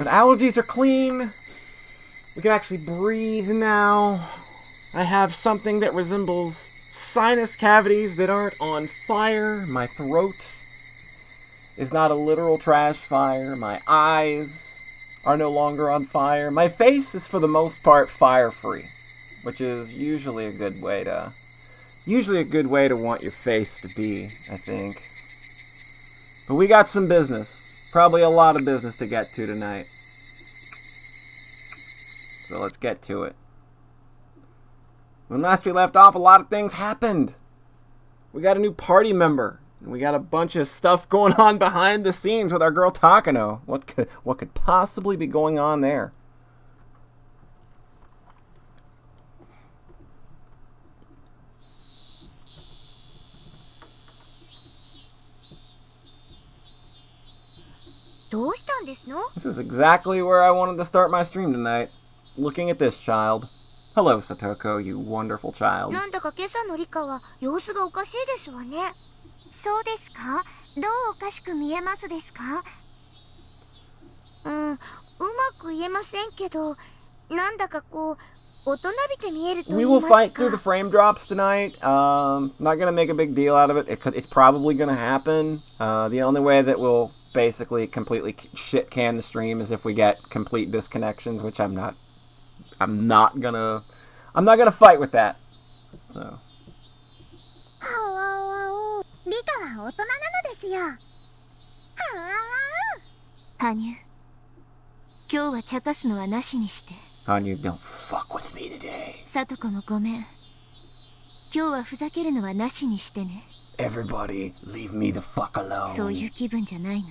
But allergies are clean. We can actually breathe now. I have something that resembles sinus cavities that aren't on fire. My throat is not a literal trash fire. My eyes are no longer on fire. My face is for the most part fire-free, which is usually a good way to want your face to be, I think. But we got some business. Probably a lot of business to get to tonight. So let's get to it. When last we left off, a lot of things happened. We got a new party member. And we got a bunch of stuff going on behind the scenes with our girl Takano. What could possibly be going on there? This is exactly where I wanted to start my stream tonight. Looking at this child. Hello, Satoko, you wonderful child. なんだか今朝のリカは様子がおかしいですわね。そうですか？どうおかしく見えますですか？うまく言えませんけど、なんだかこう大人びて見えると言いますか。 We will fight through the frame drops tonight. Not gonna make a big deal out of it. It's probably gonna happen. The only way that we'll basically completely shit can the stream is if we get complete disconnections, which I'm not gonna fight with that. So. リカは大人なのですよ。羽生、今日は茶化すのはなしにして。羽生、don't fuck with me today. さとこもごめん。今日はふざけるのはなしにしてね。Everybody, leave me the fuck alone. そういう気分じゃないの。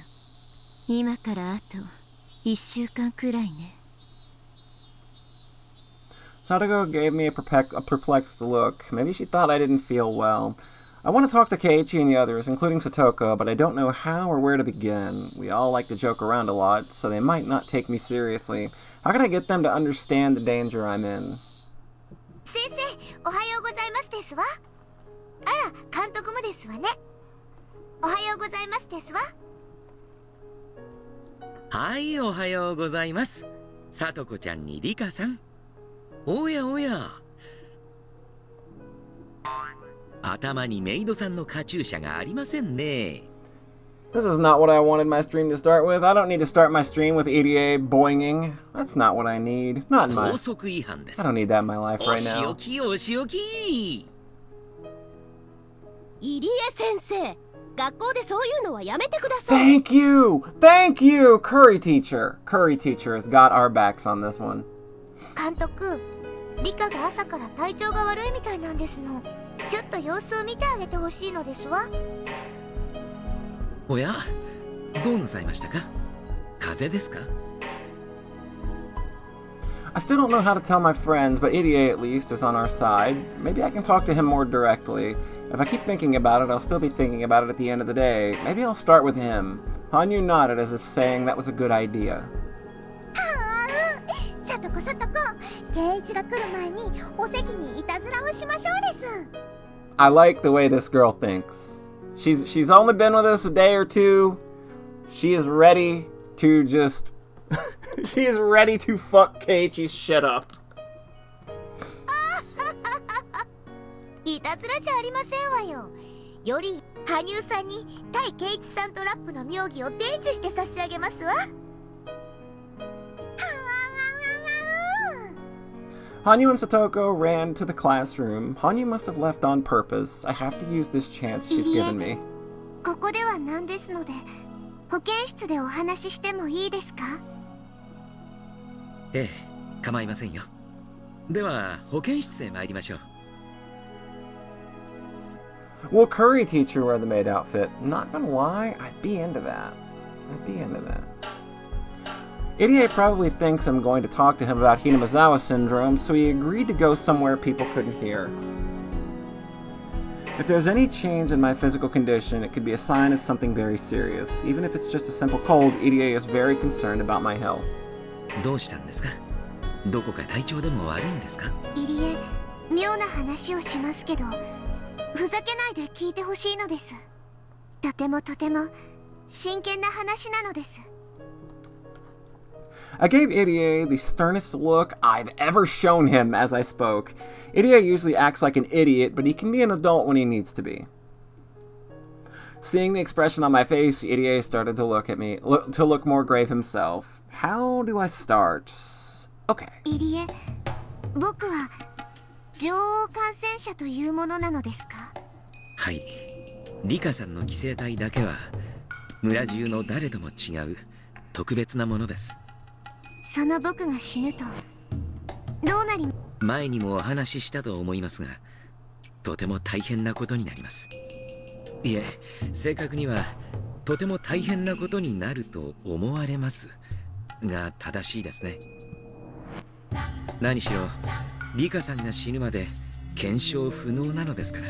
今からあと1週間くらいね。Satoko gave me a perplexed look. Maybe she thought I didn't feel well. I want to talk to Keiichi and the others, including Satoko, but I don't know how or where to begin. We all like to joke around a lot, so they might not take me seriously. How can I get them to understand the danger I'm in? 先生、おはようございますですわ。あら、監督もですわね。おはようございますですわ。はい、おはようございます。さとこちゃんにリカさん。おやおや。頭にメイドさんのカチューシャがありませんね。This is not what I wanted my stream to start with. I don't need to start my stream with EDA boinging. That's not what I need. Not in my... 高速違反です。I don't need that in my life right now. お仕置きお仕置き。入江先生、学校でそういうのはやめてください。Thank you! Thank you, Curry teacher. Curry teacher has got our backs on this one. 監督、リカが朝から体調が悪いみたいなんですの。ちょっと様子を見てあげてほしいのですわ。おや、どうなさいましたか？風邪ですか？ I still don't know how to tell my friends, but EDA at least is on our side. Maybe I can talk to him more directly. If I keep thinking about it, I'll still be thinking about it at the end of the day. Maybe I'll start with him. Hanyu nodded as if saying that was a good idea. さとこさとこ、圭一が来る前にお席にいたずらをしましょうです。I like the way this girl thinks. She's only been with us a day or two. She is ready to just... she is ready to fuck Keiichi's shit up. いたずらじゃありませんわよ。より羽生さんに対圭一さんとラップの妙義を伝授して差し上げますわ。Hanyu and Satoko ran to the classroom. Hanyu must have left on purpose. I have to use this chance she's given me. ここではなんですので、保健室でお話ししてもいいですか？ええ、構いませんよ。では、保健室へ参りましょう。Will Curry teacher wear the maid outfit? Not gonna lie, I'd be into that. EDA probably thinks I'm going to talk to him about Hinamizawa syndrome, so he agreed to go somewhere people couldn't hear. If there's any change in my physical condition, it could be a sign of something very serious. Even if it's just a simple cold, EDA is very concerned about my health. どうしたんですか？どこか体調でも悪いんですか？入江、妙な話をしますけど、ふざけないで聞いてほしいのです。とても真剣な話なのです。I gave Irie the sternest look I've ever shown him as I spoke. Irie usually acts like an idiot, but he can be an adult when he needs to be. Seeing the expression on my face, Irie started to look at me, to look more grave himself. How do I start? Okay. 入江、僕は女王感染者というものなのですか？はい。リカさんの寄生体だけは村中の誰とも違う特別なものです。その僕が死ぬとどうなり？前にもお話ししたと思いますが、とても大変なことになります。いえ、正確にはとても大変なことになると思われますが正しいですね。何しろリカさんが死ぬまで検証不能なのですから。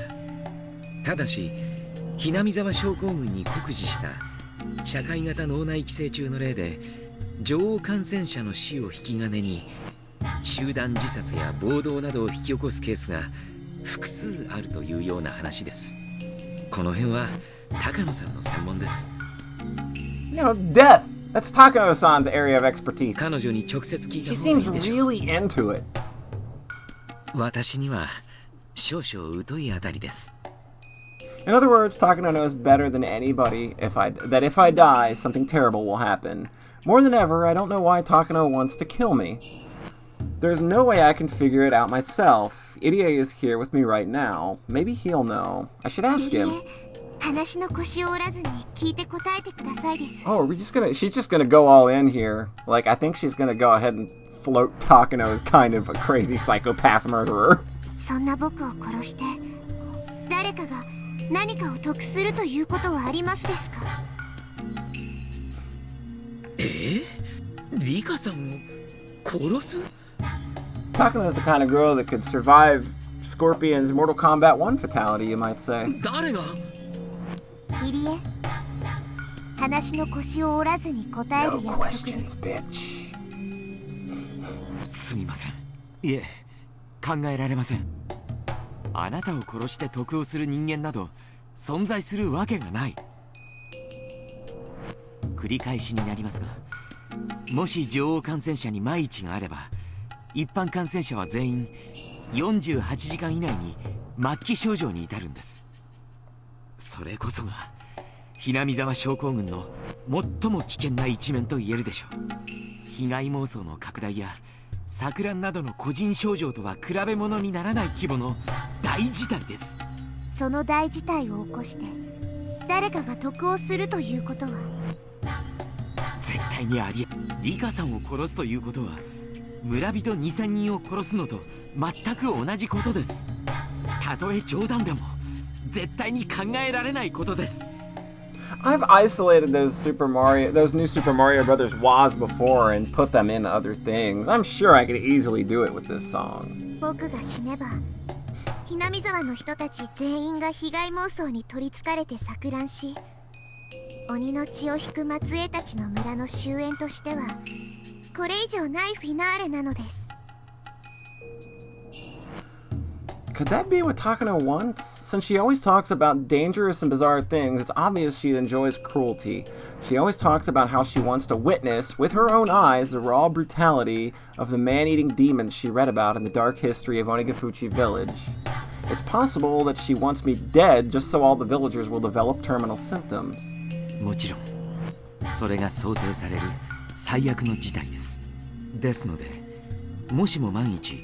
ただしひなみ沢症候群に酷似した社会型脳内寄生虫の例で、女王感染者の死を引き金に集団自殺や暴動などを引き起こすケースが複数あるというような話です。この辺は高野さんの専門です。You know, death! That's Takano-san's area of expertise. 彼女に直接聞いた She 方がい seems いでしょう。 really into it. 私には少々疎いあたりです。In other words, Takano knows better than anybody that if I die, something terrible will happen. More than ever, I don't know why Takano wants to kill me. There's no way I can figure it out myself. Irie is here with me right now. Maybe he'll know. I should ask him. 話の腰を折らずに聞いて答えてくださいです。 Oh, she's just gonna go all in here. Like, I think she's gonna go ahead and float Takano as kind of a crazy psychopath murderer. そんな僕を殺して誰かが何かを得するということはありますですか？リカさんを殺す？ Takano's the kind of girl that could survive Scorpion's Mortal Kombat 1 fatality, you might say. 誰が？入江、話の腰を折らずに答える No 約束で questions, す。 bitch. すみません。いえ、考えられません。あなたを殺して得をする人間など存在するわけがない。繰り返しになりますが、もし女王感染者に万一があれば、一般感染者は全員48時間以内に末期症状に至るんです。それこそがひなみ沢症候群の最も危険な一面と言えるでしょう。被害妄想の拡大や錯乱などの個人症状とは比べ物にならない規模の大事態です。その大事態を起こして誰かが得をするということは絶対にありえ、リカさんを殺すということは村人2000人を殺すのと全く同じことです。たとえ冗談でも絶対に考えられないことです。I've isolated those new Super Mario Brothers WAs before and put them in other things. I'm sure I could easily do it with this song. 僕が死ねばひなみ沢の人たち全員が被害妄想に取りつかれて錯乱し、鬼の血を引く末裔たちの村の終焉としてはこれ以上ないフィナーレなのです。 Could that be what Takano wants? Since she always talks about dangerous and bizarre things, it's obvious she enjoys cruelty. She always talks about how she wants to witness, with her own eyes, the raw brutality of the man-eating demons she read about in the dark history of Onigafuchi Village. It's possible that she wants me dead just so all the villagers will develop terminal symptoms. もちろんそれが想定される最悪の事態です。ですので、もしも万一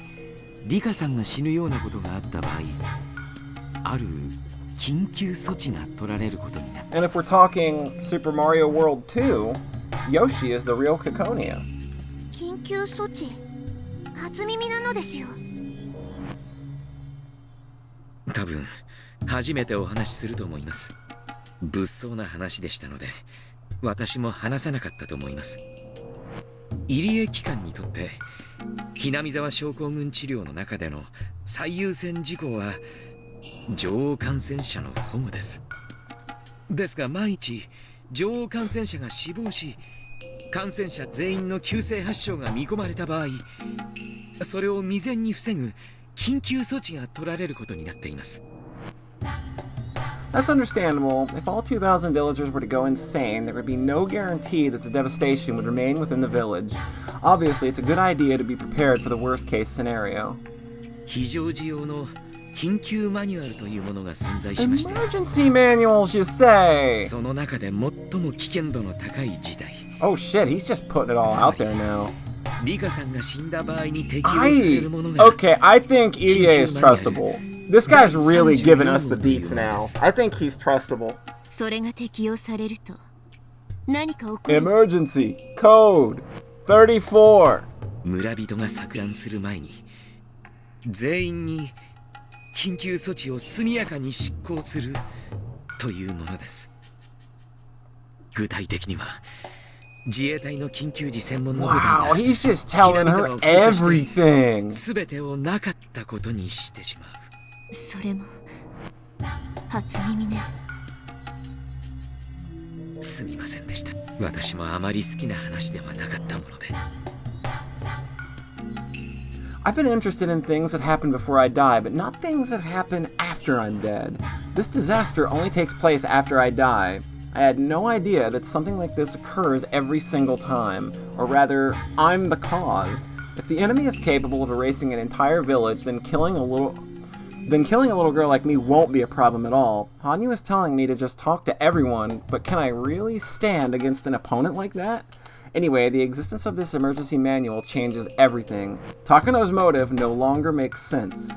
リカさんが死ぬようなことがあった場合、ある緊急措置が取られることになってい And ま if we're す。 talking Super Mario World 2, Yoshi is the real Kikonia. 緊急措置、初耳なのですよ。多分初めてお話しすると思います。物騒な話でしたので私も話さなかったと思います。入江機関にとってひなみ沢症候群治療の中での最優先事項は女王感染者の保護です。ですが万一女王感染者が死亡し、感染者全員の急性発症が見込まれた場合、それを未然に防ぐ緊急措置が取られることになっています。That's understandable. If all 2,000 villagers were to go insane, there would be no guarantee that the devastation would remain within the village. Obviously, it's a good idea to be prepared for the worst-case scenario. 非常時用の緊急マニュアルというものが存在しまして、 Emergency manuals, you say? その中で最も危険度の高い事態。 Oh shit, he's just putting it all out there now. リカさんが死んだ場合に適用されるものが Okay, I think EDA is trustable. This guy's really giving us the deets now. I think he's trustable. それが適用されると何か起こる。 Emergency code 34. 村人が錯乱する前に全員に緊急措置を速やかに執行するというものです。具体的には自衛隊の緊急時専門の部隊 Wow, が he's just telling her everything. 全てをなかったことにしてしまう。それも初耳ね。すみませんでした。私もあまり好きな話ではなかったもので。 I've been interested in things that happen before I die, but not things that happen after I'm dead. This disaster only takes place after I die. I had no idea that something like this occurs every single time. Or rather, I'm the cause. If the enemy is capable of erasing an entire village, then killing a little girl like me won't be a problem at all. Hanyu is telling me to just talk to everyone, but can I really stand against an opponent like that? Anyway, the existence of this emergency manual changes everything. Takano's motive no longer makes sense.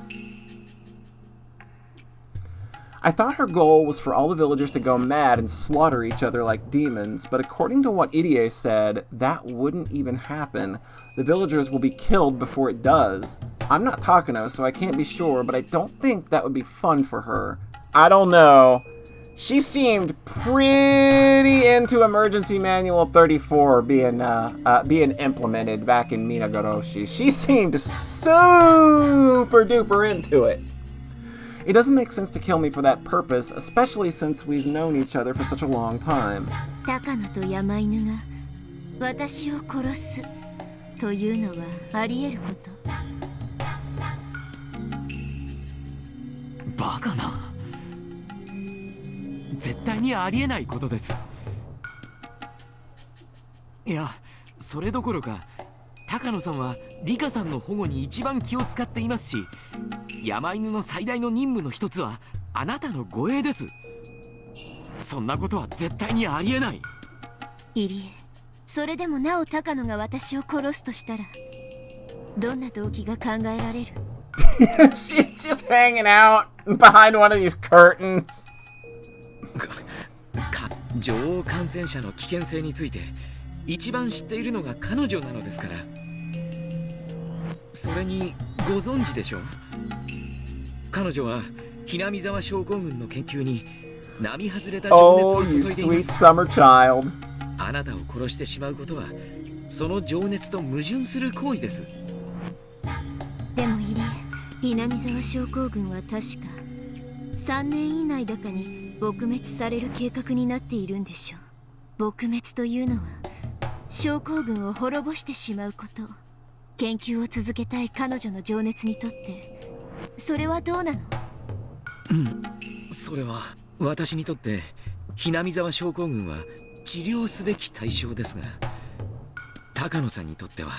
I thought her goal was for all the villagers to go mad and slaughter each other like demons, but according to what Irie said, that wouldn't even happen. The villagers will be killed before it does. I'm not Takano, so I can't be sure, but I don't think that would be fun for her. I don't know. She seemed pretty into Emergency Manual 34 being implemented back in Minagoroshi. She seemed super duper into it. It doesn't make sense to kill me for that purpose, especially since we've known each other for such a long time. 高野と山犬が私を殺すというのはあり得ること。バカな。絶対にありえないことです。いや、それどころか高野さんはリカさんの保護に一番気を使っていますし、山犬の最大の任務の一つはあなたの護衛です。そんなことは絶対にありえない。入江、それでもなお高野が私を殺すとしたらどんな動機が考えられる？ She's just hanging out behind one of these curtains. 女王感染者の危険性について一番知っているのが彼女なのですから。それにご存知でしょう。彼女はひなみ沢症候群の研究に並外れた情熱を注いでいます。 Oh, you sweet summer child. あなたを殺してしまうことはその情熱と矛盾する行為です。でも入江、ひなみ沢症候群は確か3年以内だかに撲滅される計画になっているんでしょう。撲滅というのは症候群を滅ぼしてしまうこと。研究を続けたい彼女の情熱にとってそれはどうなの？それは私にとってひなみ沢症候群は治療すべき対象ですが、高野さんにとっては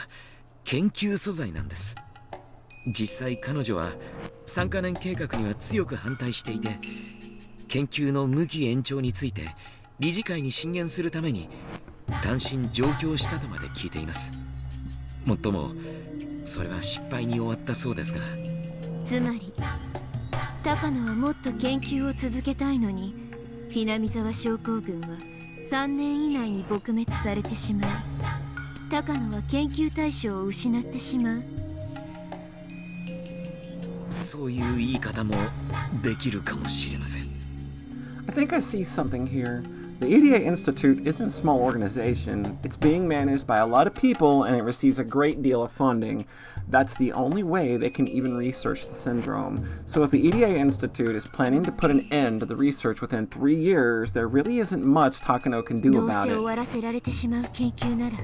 研究素材なんです。実際彼女は3カ年計画には強く反対していて、研究の無期延長について理事会に進言するために単身上京したとまで聞いています。もっともそれは失敗に終わったそうですが。つまり高野はもっと研究を続けたいのに、ひなみ沢症候群は3年以内に撲滅されてしまい、高野は研究対象を失ってしまう。そういう言い方もできるかもしれません。 I think I see something here. The EDA Institute isn't a small organization. It's being managed by a lot of people and it receives a great deal of funding. That's the only way they can even research the syndrome. So if the EDA Institute is planning to put an end to the research within 3 years, there really isn't much Takano can do どう about せ it. 終わらせられてしまう研究なら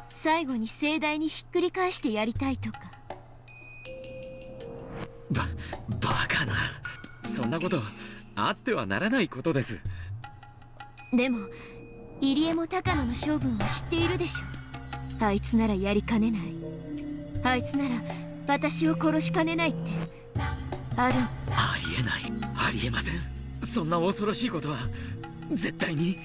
最後に盛大にひっくり返してやりたいとか。バカな。そんなことあってはならないことです。でも入江も高野の性分は知っているでしょ。あいつならやりかねない。あいつなら私を殺しかねないってある。ありえない。ありえません。そんな恐ろしいことは絶対に。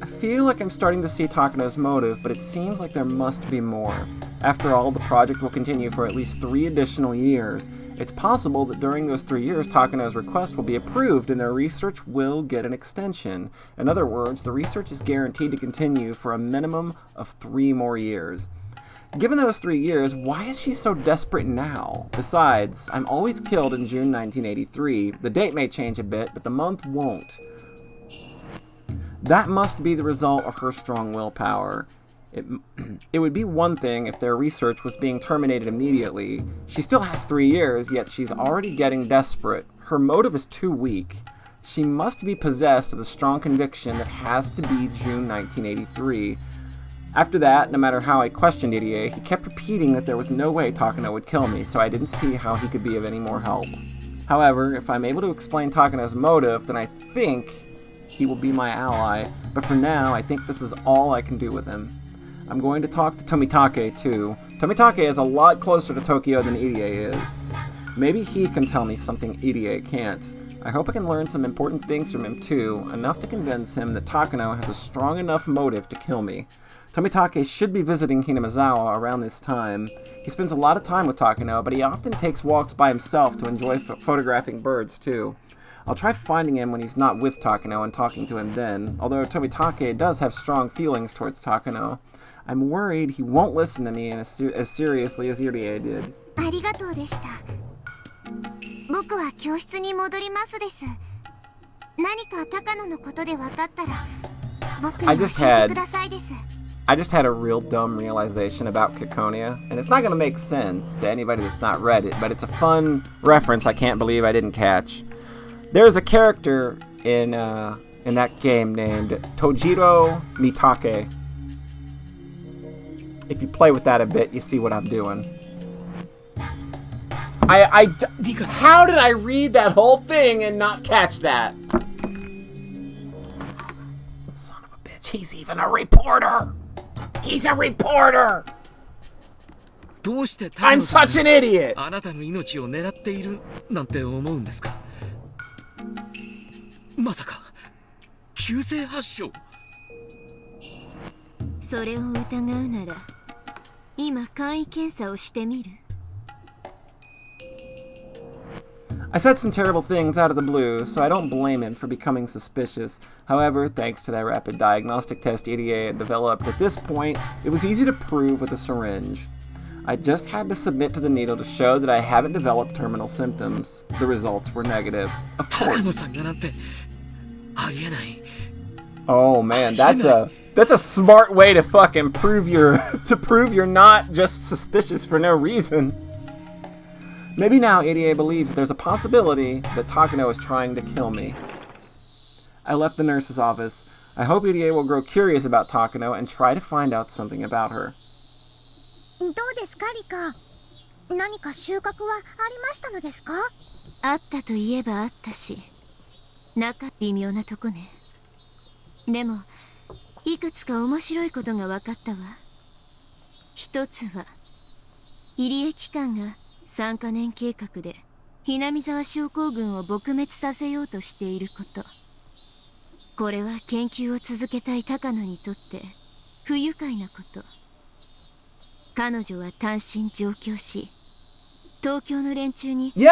I feel like I'm starting to see Takano's motive, but it seems like there must be more. After all, the project will continue for at least 3 additional years. It's possible that during those 3 years, Takano's request will be approved and their research will get an extension. In other words, the research is guaranteed to continue for a minimum of 3 more years. Given those 3 years, why is she so desperate now? Besides, I'm always killed in June 1983. The date may change a bit, but the month won't. That must be the result of her strong willpower. It would be one thing if their research was being terminated immediately. She still has 3 years, yet she's already getting desperate. Her motive is too weak. She must be possessed of the strong conviction that has to be June 1983. After that, no matter how I questioned Irie, he kept repeating that there was no way Takano would kill me, so I didn't see how he could be of any more help. However, if I'm able to explain Takano's motive, then I think he will be my ally, but for now, I think this is all I can do with him. I'm going to talk to Tomitake, too. Tomitake is a lot closer to Tokyo than Irie is. Maybe he can tell me something Irie can't. I hope I can learn some important things from him, too, enough to convince him that Takano has a strong enough motive to kill me. Tomitake should be visiting Hinamizawa around this time. He spends a lot of time with Takano, but he often takes walks by himself to enjoy photographing birds, too. I'll try finding him when he's not with Takano and talking to him then, although Tomitake does have strong feelings towards Takano. I'm worried he won't listen to me as seriously as Irie did. ありがとうでした。僕は教室に戻りますです。何か高野のことで分かったら僕に教えてくださいです。I just had a real dumb realization about Kikonia, and it's not going to make sense to anybody that's not read it, but it's a fun reference I can't believe I didn't catch. There's a character in that game named Tojiro Mitake. If you play with that a bit, you see what I'm doing. How did I read that whole thing and not catch that? Son of a bitch, he's even a reporter! He's a reporter! どうして I'm such an idiot! あなたの命を狙っているなんて思うんですか？まさか急性発症？それを疑うなら今簡易検査をしてみる。I said some terrible things out of the blue, so I don't blame him for becoming suspicious. However, thanks to that rapid diagnostic test Irie had developed at this point, it was easy to prove with a syringe. I just had to submit to the needle to show that I haven't developed terminal symptoms. The results were negative. Of course. Oh man, that's a smart way to fucking prove you're not just suspicious for no reason. Maybe now Irie believes that there's a possibility that Takano is trying to kill me. I left the nurse's office. I hope Irie will grow curious about Takano and try to find out something about her. どうですかリカ。何か収穫はありましたのですか？あったといえばあったし、微妙なとこね。でもいくつか面白いことが分かったわ。一つは入江機関が3カ年計画でひなみ沢症候群を撲滅させようとしていること。これは研究を続けたい高野にとって不愉快なこと。彼女は単身上京し、東京の連中に研究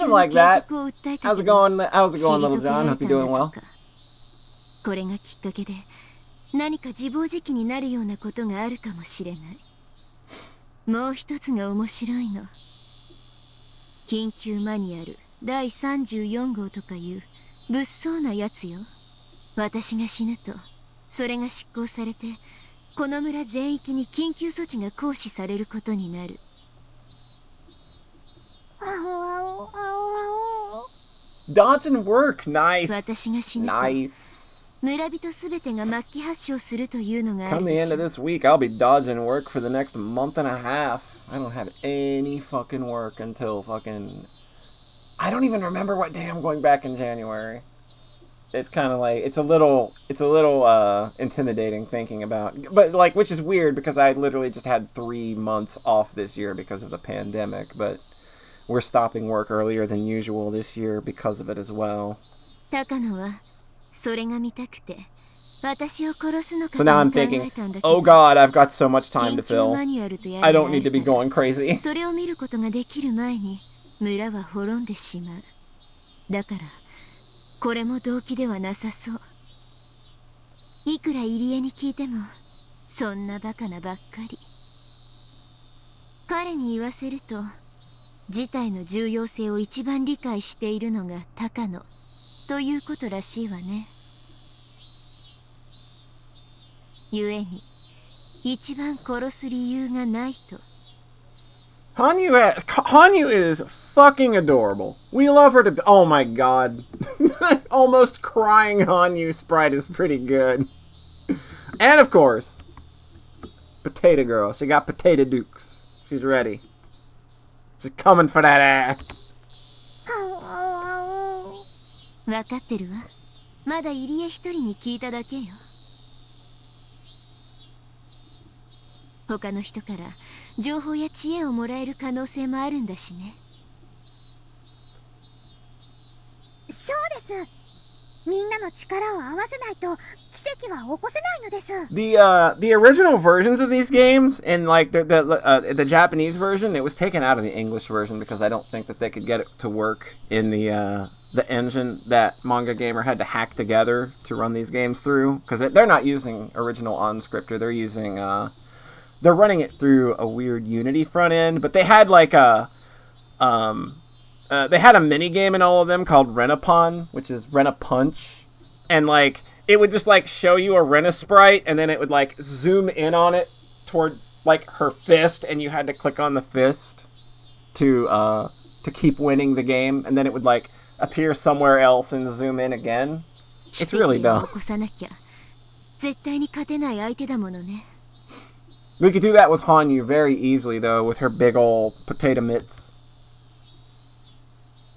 の継続を訴えたけど、How's it going, little John? Hope you're doing well. これがきっかけで何か自暴自棄になるようなことがあるかもしれない。もう一つが面白いの。緊急マニュアル第34号とかいう物騒なやつよ。私が死ぬとそれが執行されてこの村全域に緊急措置が行使されることになる。Dodge and work, nice. 私が死ぬと Nice. 村人すべてが末期発症するというのがある Come で the し end ょ。 of this week, I'll be dodging work for the next month and a half. I don't have any fucking work until fucking... I don't even remember what day I'm going back in January. It's kind of like, it's a little intimidating thinking about, but like, which is weird because I literally just had 3 months off this year because of the pandemic, but we're stopping work earlier than usual this year because of it as well. So now I'm thinking, oh god, I've got so much time to fill. I don't need to be going crazy. これも動機ではなさそう。いくら入江に聞いてもそんなバカなばっかり。彼に言わせると事態の重要性を一番理解しているのが高野ということらしいわね。故に一番殺す理由がないと。Hanyu is fucking adorable. We love her to... Oh my god. Almost crying Hanyu sprite is pretty good. And of course, Potato Girl. She got Potato Dukes. She's ready. She's coming for that ass. わかってるわ。まだ入江一人に聞いただけよ。他の人から情報や知恵をもらえる可能性もあるんだしね。そうです。みんなの力を合わせないと奇跡は起こせないのです。The original versions of these games and like the Japanese version, it was taken out of the English version because I don't think that they could get it to work in the engine that Manga Gamer had to hack together to run these games through, because they're not using original OnScripter. They're using they're running it through a weird Unity front end, but they had like they had a mini game in all of them called Renapon, which is Rena-Punch, and like it would just like show you a Rena sprite, and then it would like zoom in on it toward like her fist, and you had to click on the fist to keep winning the game, and then it would like appear somewhere else and zoom in again. It's really dumb. We could do that with Hanyu very easily, though, with her big ol' potato mitts.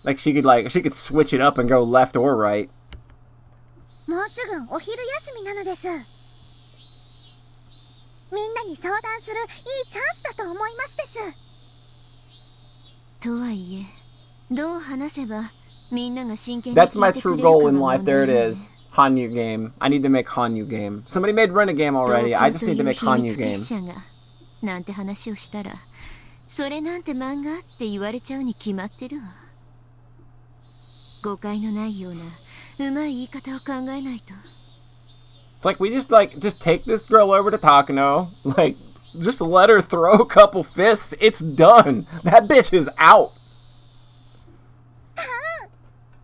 Like she could switch it up and go left or right. もうすぐお昼休みなのです。みんなに相談するいいチャンスだと思いますです。とはいえ、どう話せばみんなが真剣に聞いてくれるかもね。That's my true goal in life. There it is. Hanyu game. I need to make Hanyu game. Somebody made Rena game already. I just need to make Hanyu game. なんて話をしたら、それなんて漫画って言われちゃうに決まってるわ。誤解のないようなうまい言い方を考えないと。It's like we just take this girl over to Takano, like just let her throw a couple fists. It's done. That bitch is out.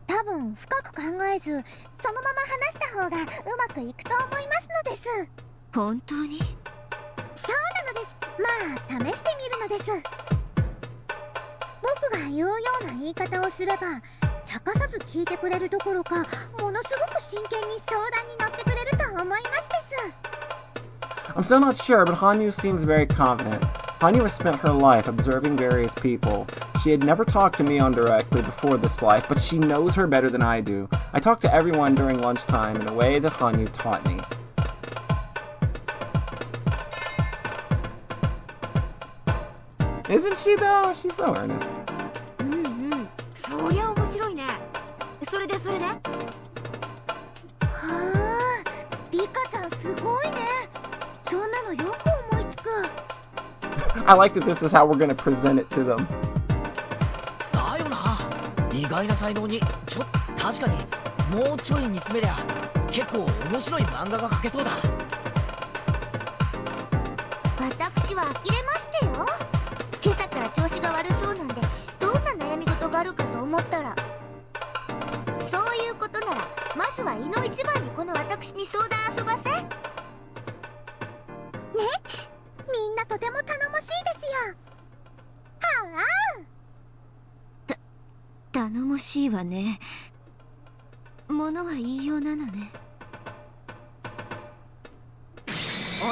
多分深く考えず、そのまま話した方がうまくいくと思いますのです。本当に？そうなのです。まあ試してみるのです。僕が言うような言い方をすれば、茶化さず聞いてくれるどころか、ものすごく真剣に相談に乗ってくれると思いますです。I'm still not sure, but Hanyu seems very confident. Hanyu has spent her life observing various people. She had never talked to Mion directly before this life, but she knows her better than I do. I talk to everyone during lunchtime in a way that Hanyu taught me. Isn't she though? She's so earnest. そりゃ面白いね。それではあ、リカさんすごいね。そんなのよく思いつく。I like that this is how we're going to present it to them. だよな。意外な才能に確かにもうちょい煮詰めりゃ結構面白い漫画が描けそうだ。私は呆れましたよ。今朝から調子が悪そうなんで、どんな悩み事があるかと思ったら、そういうことならまずは胃の一番にこの私に相談遊ばせね。みんなとても頼もしいですよ。頼もしいわね。ものは言いようなのね。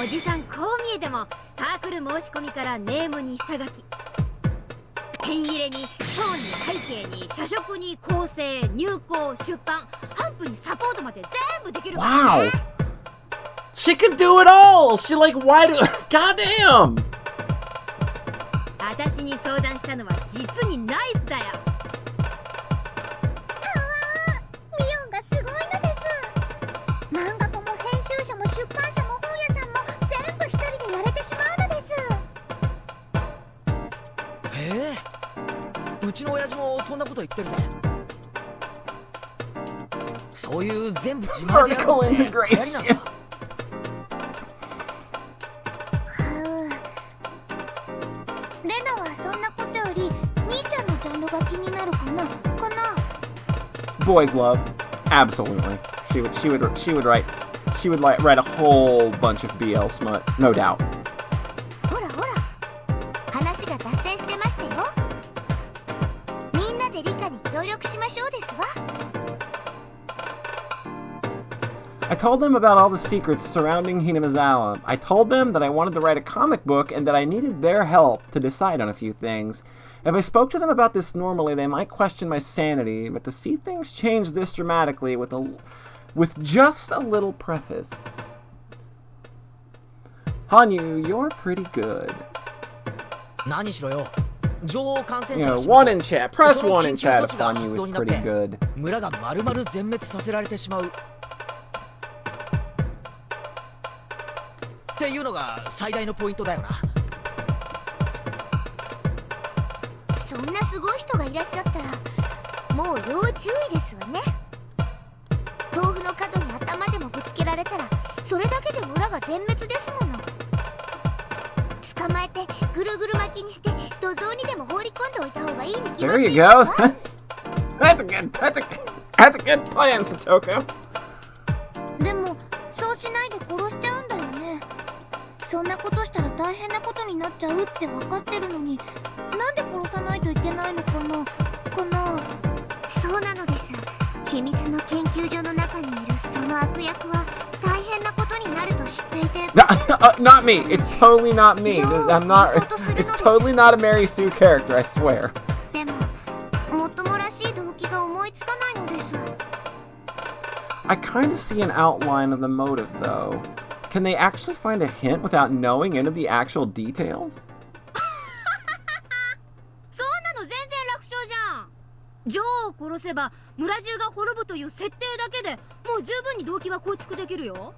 おじさんこう見えてもサークル申し込みからネームに下書き、ペン入れに本に背景に社食に構成入稿出版頒布にサポートまで全部できるからね。 Wow! She can do it all! She like, why do... Goddamn! 私に相談したのは実にナイスだよ。ミオンがすごいのです。漫画家も編集者も出版社も本屋さんも全部一人でやれてしまうのです。へえ、うちの親父もそんなこと言ってるぜ。そういう全部自前でやるの Vertical って流行りなん integration. だ。レナはそんなことより兄ちゃんのジャンルが気になるかな。Boys love. Absolutely. She would write a whole bunch of BL smut, no doubt. ほらほら、話が脱線してましたよ。みんなで理科に協力しましょうですわ。I told them about all the secrets surrounding Hinamizawa. I told them that I wanted to write a comic book and that I needed their help to decide on a few things. If I spoke to them about this normally, they might question my sanity, but to see things change this dramatically with just a little preface. Hanyu, you're pretty good. 何しろよ、女王感染 You 者 know, の人 one in chat. Press その one in 緊急 chat 措 if 置が Hanyu 発動 is になっ pretty て good. 村が丸々全滅させられてしまうっていうのが最大のポイントだよな。そんなすごい人がいらっしゃったらもう要注意ですわね。豆腐の角に頭でもぶつけられたらそれだけで村が全滅ですもの。捕まえてぐるぐる巻きにして土蔵にでも放り込んでおいた方がいいに決まっ There て you います go. わ。That's a good plan, Satoko. でもそうしないで殺しちゃうんだよね。そんなことしたら大変なことになっちゃうって分かってるのになんで殺さないといけないのかな。そうなのです。秘密の研究所の中にいるその悪役は大変なことになると知っていてNot me. It's totally not me. I'm not. It's totally not a Mary Sue character, I swear. でももっともらしい動機が思いつかないのです。 I kind of see an outline of the motive, though. Can they actually find a hint without knowing any of the actual details? そんなの全然楽勝じゃん。女王を殺せば村中が滅ぶという設定だけでもう十分に動機は構築できるよ。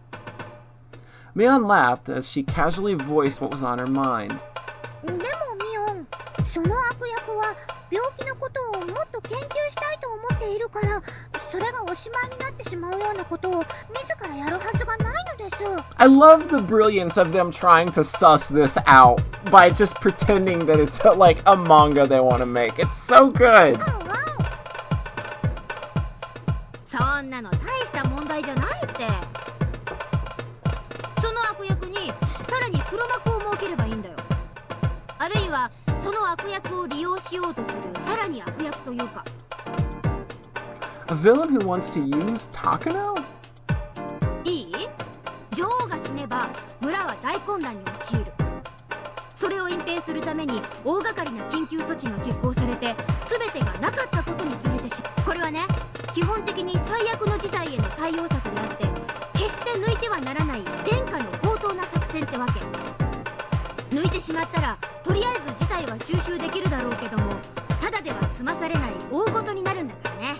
Mion laughed as she casually voiced what was on her mind. でもミオン、その悪役は病気のことをもっと研究したいと思っているからそれがおしまいになってしまうようなことを自らやるはずがないのです。 I love the brilliance of them trying to suss this out by just pretending that it's like a manga they want to make. It's so good. そんなの大した問題じゃないって。その悪役にさらに黒幕を設ければいいんだよ。あるいはその悪役を利用しようとするさらに悪役というか。 A villain who wants to use Takano? いい？女王が死ねば村は大混乱に陥る。それを隠蔽するために大掛かりな緊急措置が決行されて全てがなかったことにされてしまう。これはね、基本的に最悪の事態への対応策であって決して抜いてはならない殿下の高等な作戦ってわけ。抜いてしまったらとりあえず事態は収拾できるだろうけどもただでは済まされない大事になるんだからね。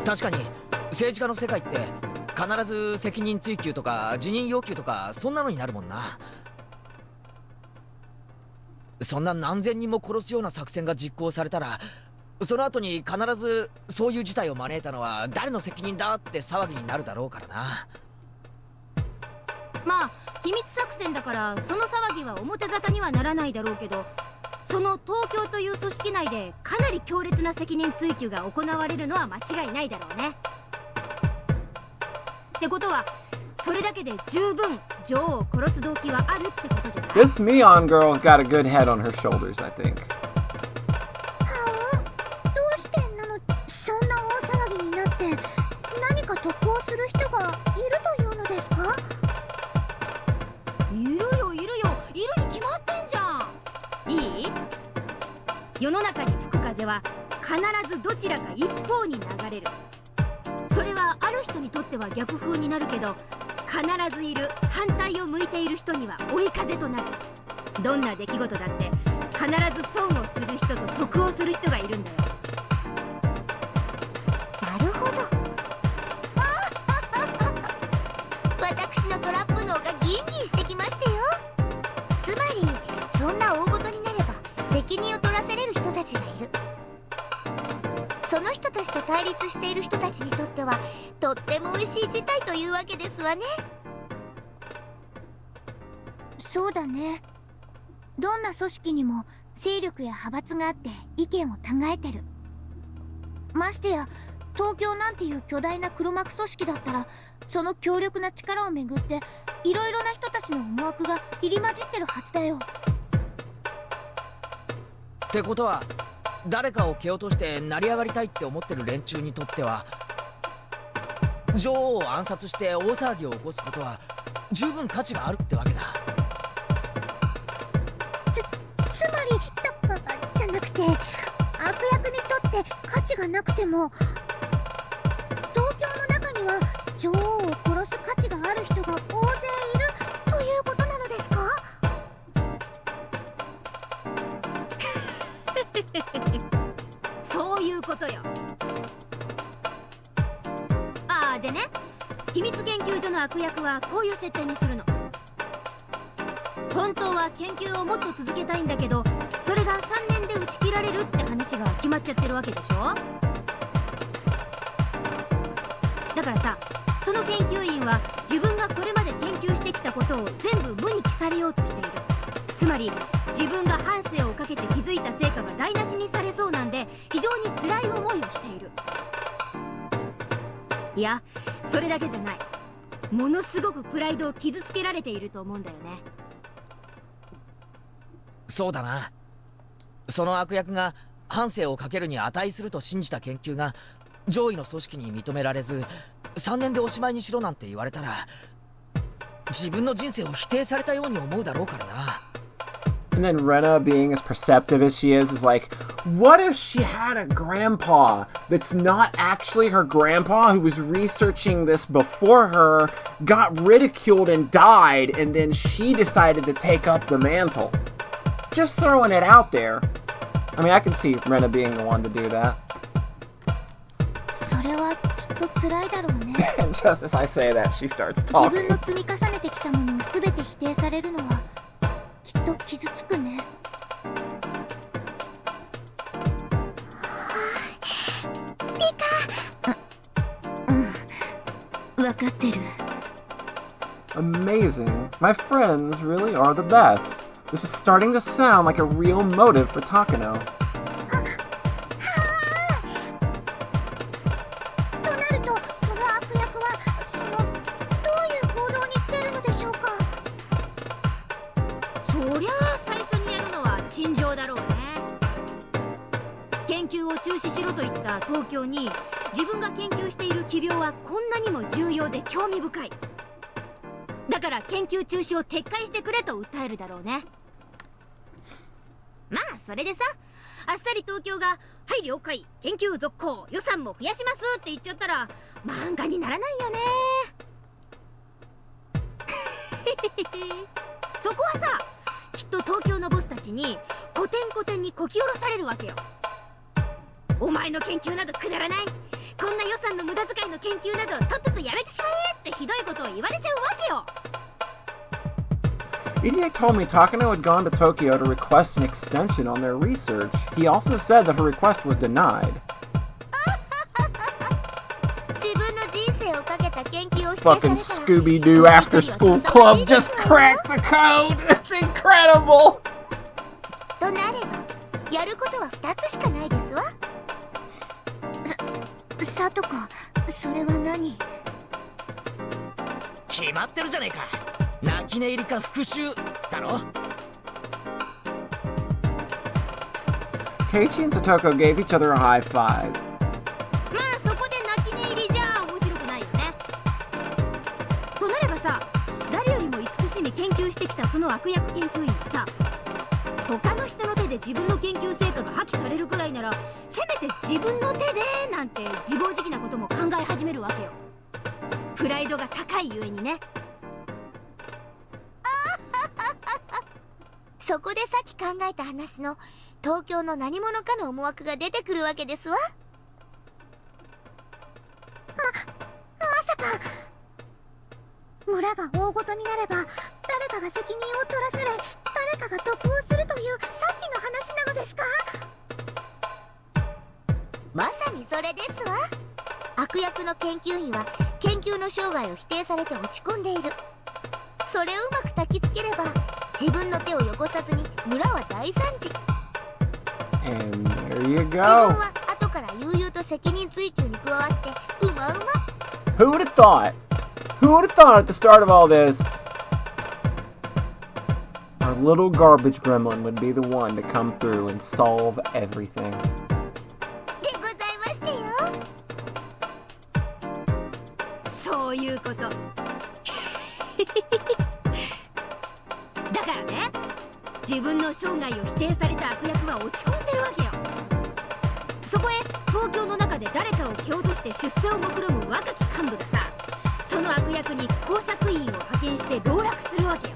確かに政治家の世界って必ず責任追及とか辞任要求とかそんなのになるもんな。そんな何千人も殺すような作戦が実行されたらその後に必ずそういう事態を招いたのは誰の責任だって騒ぎになるだろうからな。まあ秘密作戦だからその騒ぎは表沙汰にはならないだろうけどその東京という組織内でかなり強烈な責任追及が行われるのは間違いないだろうね。ってことはそれだけで十分女王を殺す動機はあるってことじゃない？ This Mion girl got a good head on her shoulders, I think. どうしてそんな大騒ぎになって何か得をする人がいるというのです世の中に吹く風は必ずどちらか一方に流れる。それはある人にとっては逆風になるけど、必ずいる反対を向いている人には追い風となる。どんな出来事だって必ず損をする人と得をする人がいるんだよ。なるほど。私のトラップ脳がギンギンしてきましたよ。つまりそんな大事になれば責任を取らせれる人たちがいる。その人たちと対立している人たちにとってはとっても美味しい事態というわけですわね。そうだね。どんな組織にも勢力や派閥があって意見を違えてる。ましてや東京なんていう巨大な黒幕組織だったら、その強力な力をめぐっていろいろな人たちの思惑が入り混じってるはずだよ。ってことは誰かを蹴落として成り上がりたいって思ってる連中にとっては、女王を暗殺して大騒ぎを起こすことは十分価値があるってわけだ。つまりじゃなくて、悪役にとって価値がなくても東京の中には女王を殺す価値がある人が大勢いるということなのですか？そういうことよ。でね、秘密研究所の悪役はこういう設定にするの。本当は研究をもっと続けたいんだけど、それが3年で打ち切られるって話が決まっちゃってるわけでしょ。だからさ、その研究員は自分がこれまで研究してきたことを全部無に帰されようとしている。つまり自分が半生をかけて築いた成果が台無しにされそうなんで、非常に辛い思いをしている。いや、それだけじゃない。ものすごくプライドを傷つけられていると思うんだよね。そうだな。その悪役が半生をかけるに値すると信じた研究が上位の組織に認められず、3年でおしまいにしろなんて言われたら、自分の人生を否定されたように思うだろうからな。And then Rena, being as perceptive as she is like, what if she had a grandpa that's not actually her grandpa, who was researching this before her, got ridiculed and died, and then she decided to take up the mantle? Just throwing it out there. I mean, I can see Rena being the one to do that. それはきっと辛いだろうね。And just as I say that, she starts 自 talking. 分の積み重ねてきたものを全て否定されるのはきっと傷つくね。リカ、分かってる。Amazing. My friends really are the best. This is starting to sound like a real motive for Takano. となると、その悪役はどういう行動に出るのでしょうか。そりゃあ最初にやるのは陳情だろうね。研究を中止しろと言った東京に、自分が研究している奇病はこんなにも重要で興味深い。だから研究中止を撤回してくれと訴えるだろうね。まあそれでさ、あっさり東京が「はい了解、研究続行、予算も増やします」って言っちゃったら漫画にならないよね。そこはさ、きっと東京のボスたちにコテンコテンにこき下ろされるわけよ。お前の研究などくだらない、こんな予算の無駄遣いの研究などとっととやめてしまえってひどいことを言われちゃうわけよ。EDA told me Takano had gone to Tokyo to request an extension on their research. He also said that her request was denied. 自分の人生をかけた研究を否定されたら、 Fucking Scooby-Doo After School Club just cracked the code! It's incredible! となれば、やることは2つしかないですわ。さとか、それは何？決まってるじゃねえか。泣き寝入りか復讐だろ。Keiichi and Satoko gave each other a high five. まあそこで泣き寝入りじゃ面白くないよね。となればさ、誰よりも慈しみ研究してきたその悪役研究員がさ、他の人の手でで自分の研究成果が破棄されるくらいなら、せめて自分の手でなんて自暴自棄なことも考え始めるわけよ。プライドが高いゆえにね。そこでさっき考えた話の東京の何者かの思惑が出てくるわけですわ。まさか村が大ごとになれば誰かが責任を取らされ誰かが得をするというさっきの話なのですか？まさにそれですわ。悪役の研究員は研究の生涯を否定されて落ち込んでいる。それをうまく焚きつければ自分の手を汚さずに村は大惨事。 And there you 自分 go. は後から悠々と責任追及に加わってうまうま。 Who would have thought? Who would have thought at the start of all this, our little garbage gremlin would be the one to come through and solve everything? でございましたよ。そういうこと。だからね、自分の生涯を否定された悪役は落ち込んでるわけよ。そこへ東京の中で誰かを蹴落として出世を目論む若き幹部がさ、その悪役に工作員を派遣して籠絡するわけよ。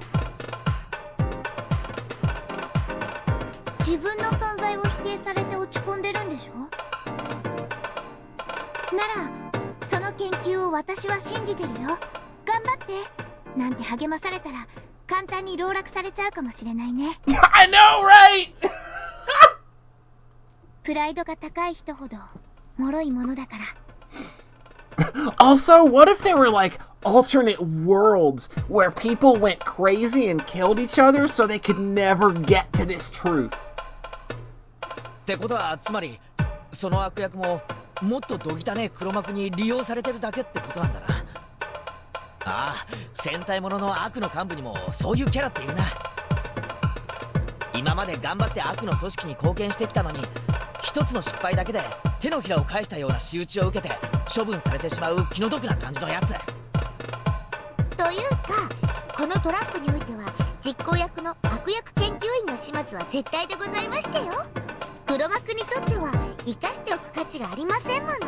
自分の存在を否定されて落ち込んでるんでしょ？ならその研究を私は信じてるよ、頑張ってなんて励まされたら簡単に籠絡されちゃうかもしれないね。I know, right? プライドが高い人ほど脆いものだから。 Also, what if there were like alternate worlds where people went crazy and killed each other so they could never get to this truth? ってことはつまりその悪役ももっとどぎたねえ黒幕に利用されてるだけってことなんだな。ああ、戦隊ものの悪の幹部にもそういうキャラっているな。今まで頑張って悪の組織に貢献してきたのに一つの失敗だけで手のひらを返したような仕打ちを受けて処分されてしまう気の毒な感じのやつ。というかこのトラップにおいては実行役の悪役研究員の始末は絶対でございましたよ。黒幕にとっては生かしておく価値がありませんもの。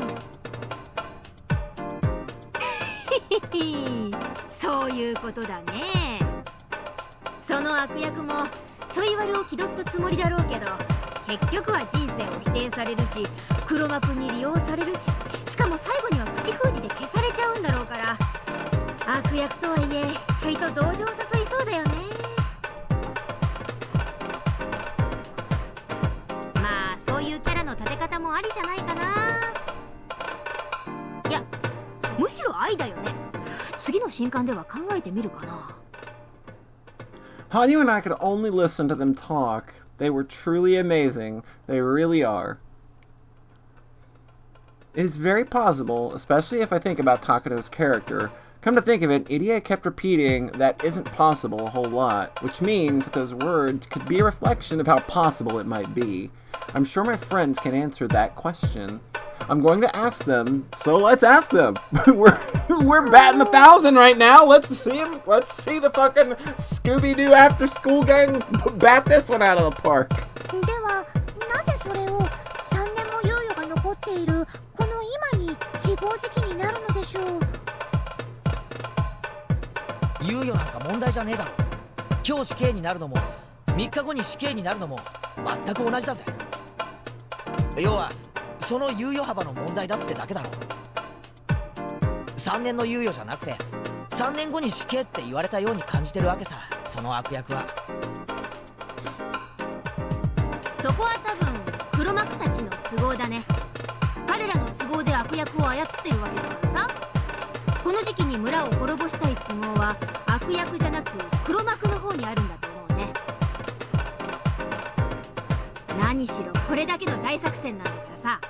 そういうことだね。その悪役もちょい悪を気取ったつもりだろうけど、結局は人生を否定されるし黒幕に利用されるし、しかも最後には口封じで消されちゃうんだろうから、悪役とはいえちょいと同情を誘いそうだよね。まあそういうキャラの立て方もありじゃないかな。いやむしろありだよね。次の新刊では考えてみるかな。Hanyu and I could only listen to them talk. They were truly amazing. They really are. It is very possible, especially if I think about Takedo's character. Come to think of it, Idia kept repeating that isn't possible a whole lot, which means that those words could be a reflection of how possible it might be. I'm sure my friends can answer that question. I'm going to ask them, so let's ask them. We're batting 1,000 right now. Let's see him. Let's see the fucking Scooby-Doo after school gang bat this one out of the park. ではなぜそれを3年も猶予が残っているこの今に自暴自棄になるのでしょう。猶予なんか問題じゃねえだろ。今日死刑になるのも3日後に死刑になるのも全く同じだぜ。要はその猶予幅の問題だってだけだろ。3年の猶予じゃなくて3年後に死刑って言われたように感じてるわけさ、その悪役は。そこは多分黒幕たちの都合だね。彼らの都合で悪役を操ってるわけだからさ。この時期に村を滅ぼしたい都合は悪役じゃなく黒幕の方にあるんだと思うね。何しろこれだけの大作戦なんだからさ、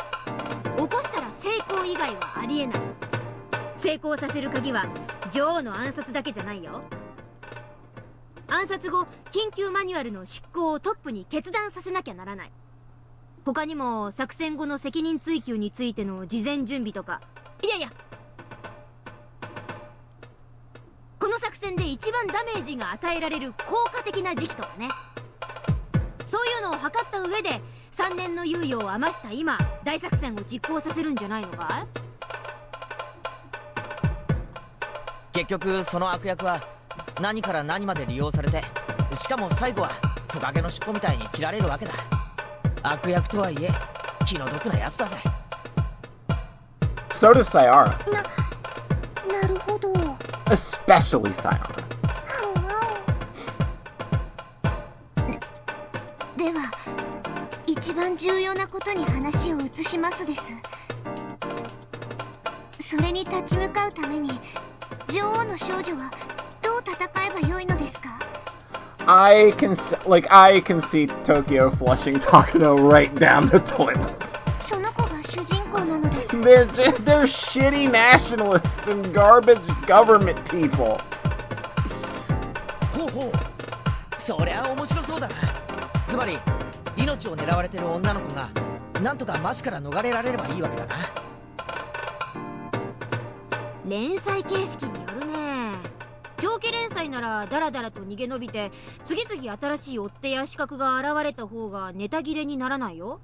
起こしたら成功以外はありえない。成功させる鍵は女王の暗殺だけじゃないよ。暗殺後緊急マニュアルの執行をトップに決断させなきゃならない。他にも作戦後の責任追及についての事前準備とか、いやいやこの作戦で一番ダメージが与えられる効果的な時期とかね。そういうのを測った上で3年の猶予を余した今大作戦を実行させるんじゃないのかい？結局その悪役は何から何まで利用されて、しかも最後はトカゲの尻尾みたいに切られるわけだ。悪役とはいえ気の毒なやつだぜ。 So does Sayara. なるほど。 Especially Sayara. では一番重要なことに話を移しますです。それに立ち向かうために女王の少女はどう戦えばよいのですか？ I can see Tokyo flushing Takano right down the toilet. その子が主人公なのです。They're shitty nationalists and garbage government people. ほうほう、そりゃ面白そうだな。つまり命を狙われてる女の子がなんとかマシから逃れられればいいわけだな。連載形式によるね。長期連載ならダラダラと逃げ延びて次々新しい追っ手や資格が現れた方がネタ切れにならないよ。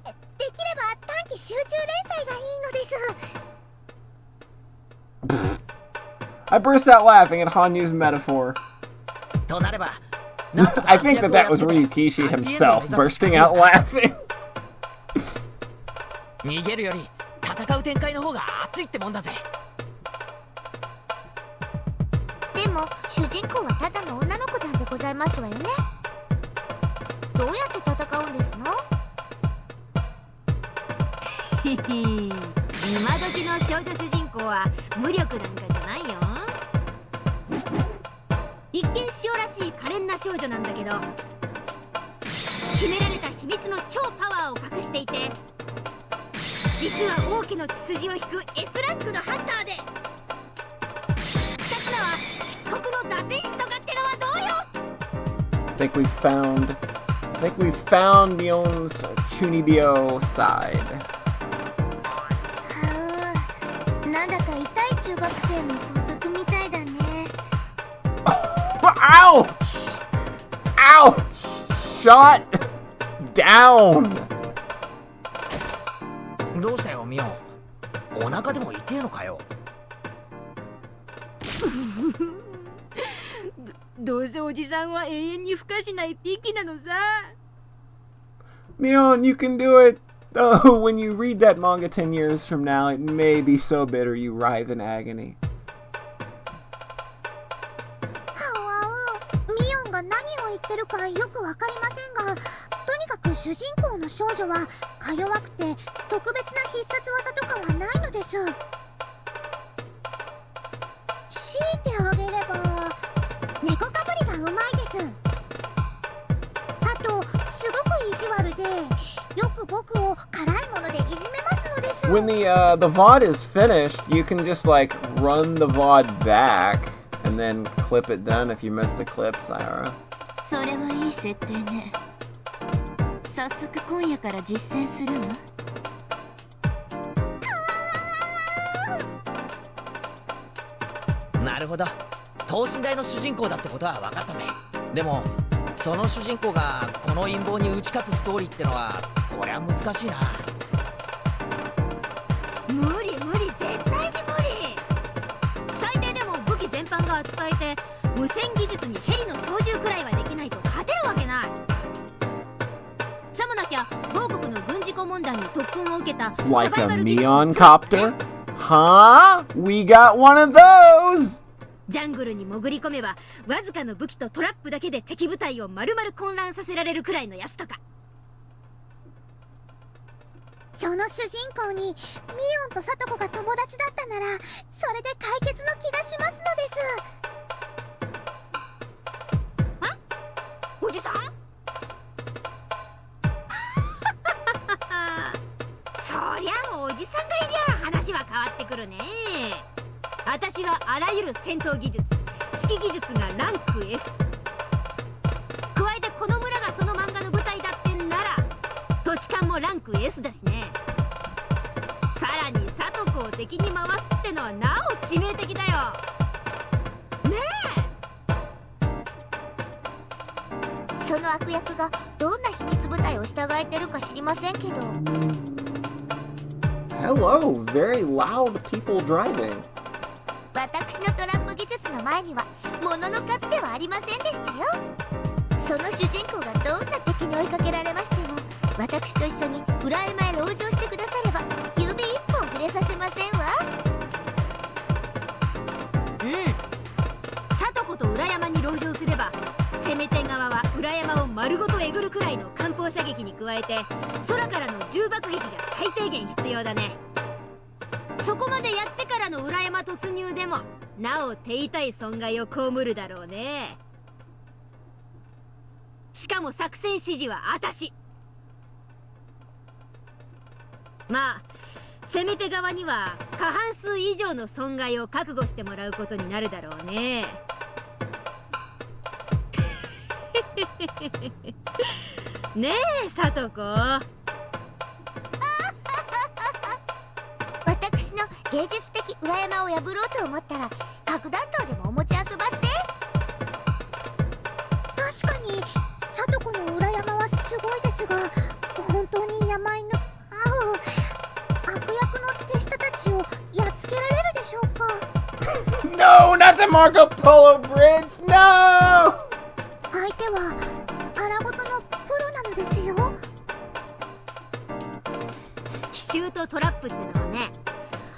できれば短期集中連載がいいのです。 I burst out laughing at Hanyu's metaphor. となれば I think that was Ryukishi himself bursting out laughing. 逃げるより戦う展開の方が熱いってもんだぜ。でも主人公はただの女の子なんでございますわよね。どうやって戦うんですの？今時の少女主人公は無力なんかじゃないよ。一見塩らしい可憐な少女なんだけど、秘められた秘密の超パワーを隠していて、実は王家の血筋を引く S ランクのハンターで、二つ名は漆黒の打天使とかってのはどうよ。 I think we found Mion's Chunibyo side. なんだか痛い中学生の創作みたいだね。Ouch! Ouch! Shot down! どうしたよミオン、お腹でも痛えのかよ。どうせおじさんは永遠に孵化しないピキなのさ。 Mion, you can do it! Oh, when you read that manga 10 years from now, it may be so bitter you writhe in agony. ミオンが何を言ってるかよくわかりませんが、とにかく主人公の少女はか弱くて特別な必殺技とかはないのです。強いてあげれば猫かぶりがうまいです。あとすごく意地悪でよく僕を辛いものでいじめますのです。 When the VOD is finished, you can just like run the VOD back and then clip it done if you missed a clip, Sayara. それはいい設定ね。早速今夜から実践するわ。なるほど、等身大の主人公だってことは分かったぜ。でもその主人公がこの陰謀に打ち勝つストーリーってのはこりゃ難しいな。無理無理、絶対に無理。最低でも武器全般が扱えて無線技術にヘリの操縦くらいはできないと勝てるわけない。さもなきゃ某国の軍事顧問団に特訓を受けた Like a Mion copter? Huh? We got one of those! ジャングルに潜り込めばわずかの武器とトラップだけで敵部隊を丸々混乱させられるくらいのやつとか。その主人公にミオンとサトコが友達だったならそれで解決の気がしますのです。あ、おじさんそりゃおじさんがいりゃ話は変わってくるね。私はあらゆる戦闘技術、指揮技術がランク S。 加えてこの村がその漫画の舞台だってんなら土地勘もランク S だしね。さらにサトコを敵に回すってのはなお致命的だよね。えその悪役がどんな秘密部隊を従えてるか知りませんけど。 Hello, very loud people driving. 私のトラップ技術の前には物の数ではありませんでしたよ。その主人公がどんな敵に追いかけられましても、私と一緒に裏山へ籠城してくだされば指一本触れさせませんわ。里子と裏山に籠城すれば、攻め手側は裏山を丸ごとえぐるくらいの艦砲射撃に加えて、空からの重爆撃が最低限必要だね。そこまでやってからの裏山突入でもなお手痛い損害を被るだろうね。しかも作戦指示は私。まあ攻め手側には過半数以上の損害を覚悟してもらうことになるだろうね。ねえ里子。私の芸術的裏山を破ろうと思ったら核弾頭でもお持ち遊ばせ。確かに里子の裏山はすごいですが、本当に山犬悪役の手下たちをやっつけられるでしょうか。 No, not the Marco Polo Bridge. No. 相手は荒事のプロなのですよ。奇襲とトラップってのはね、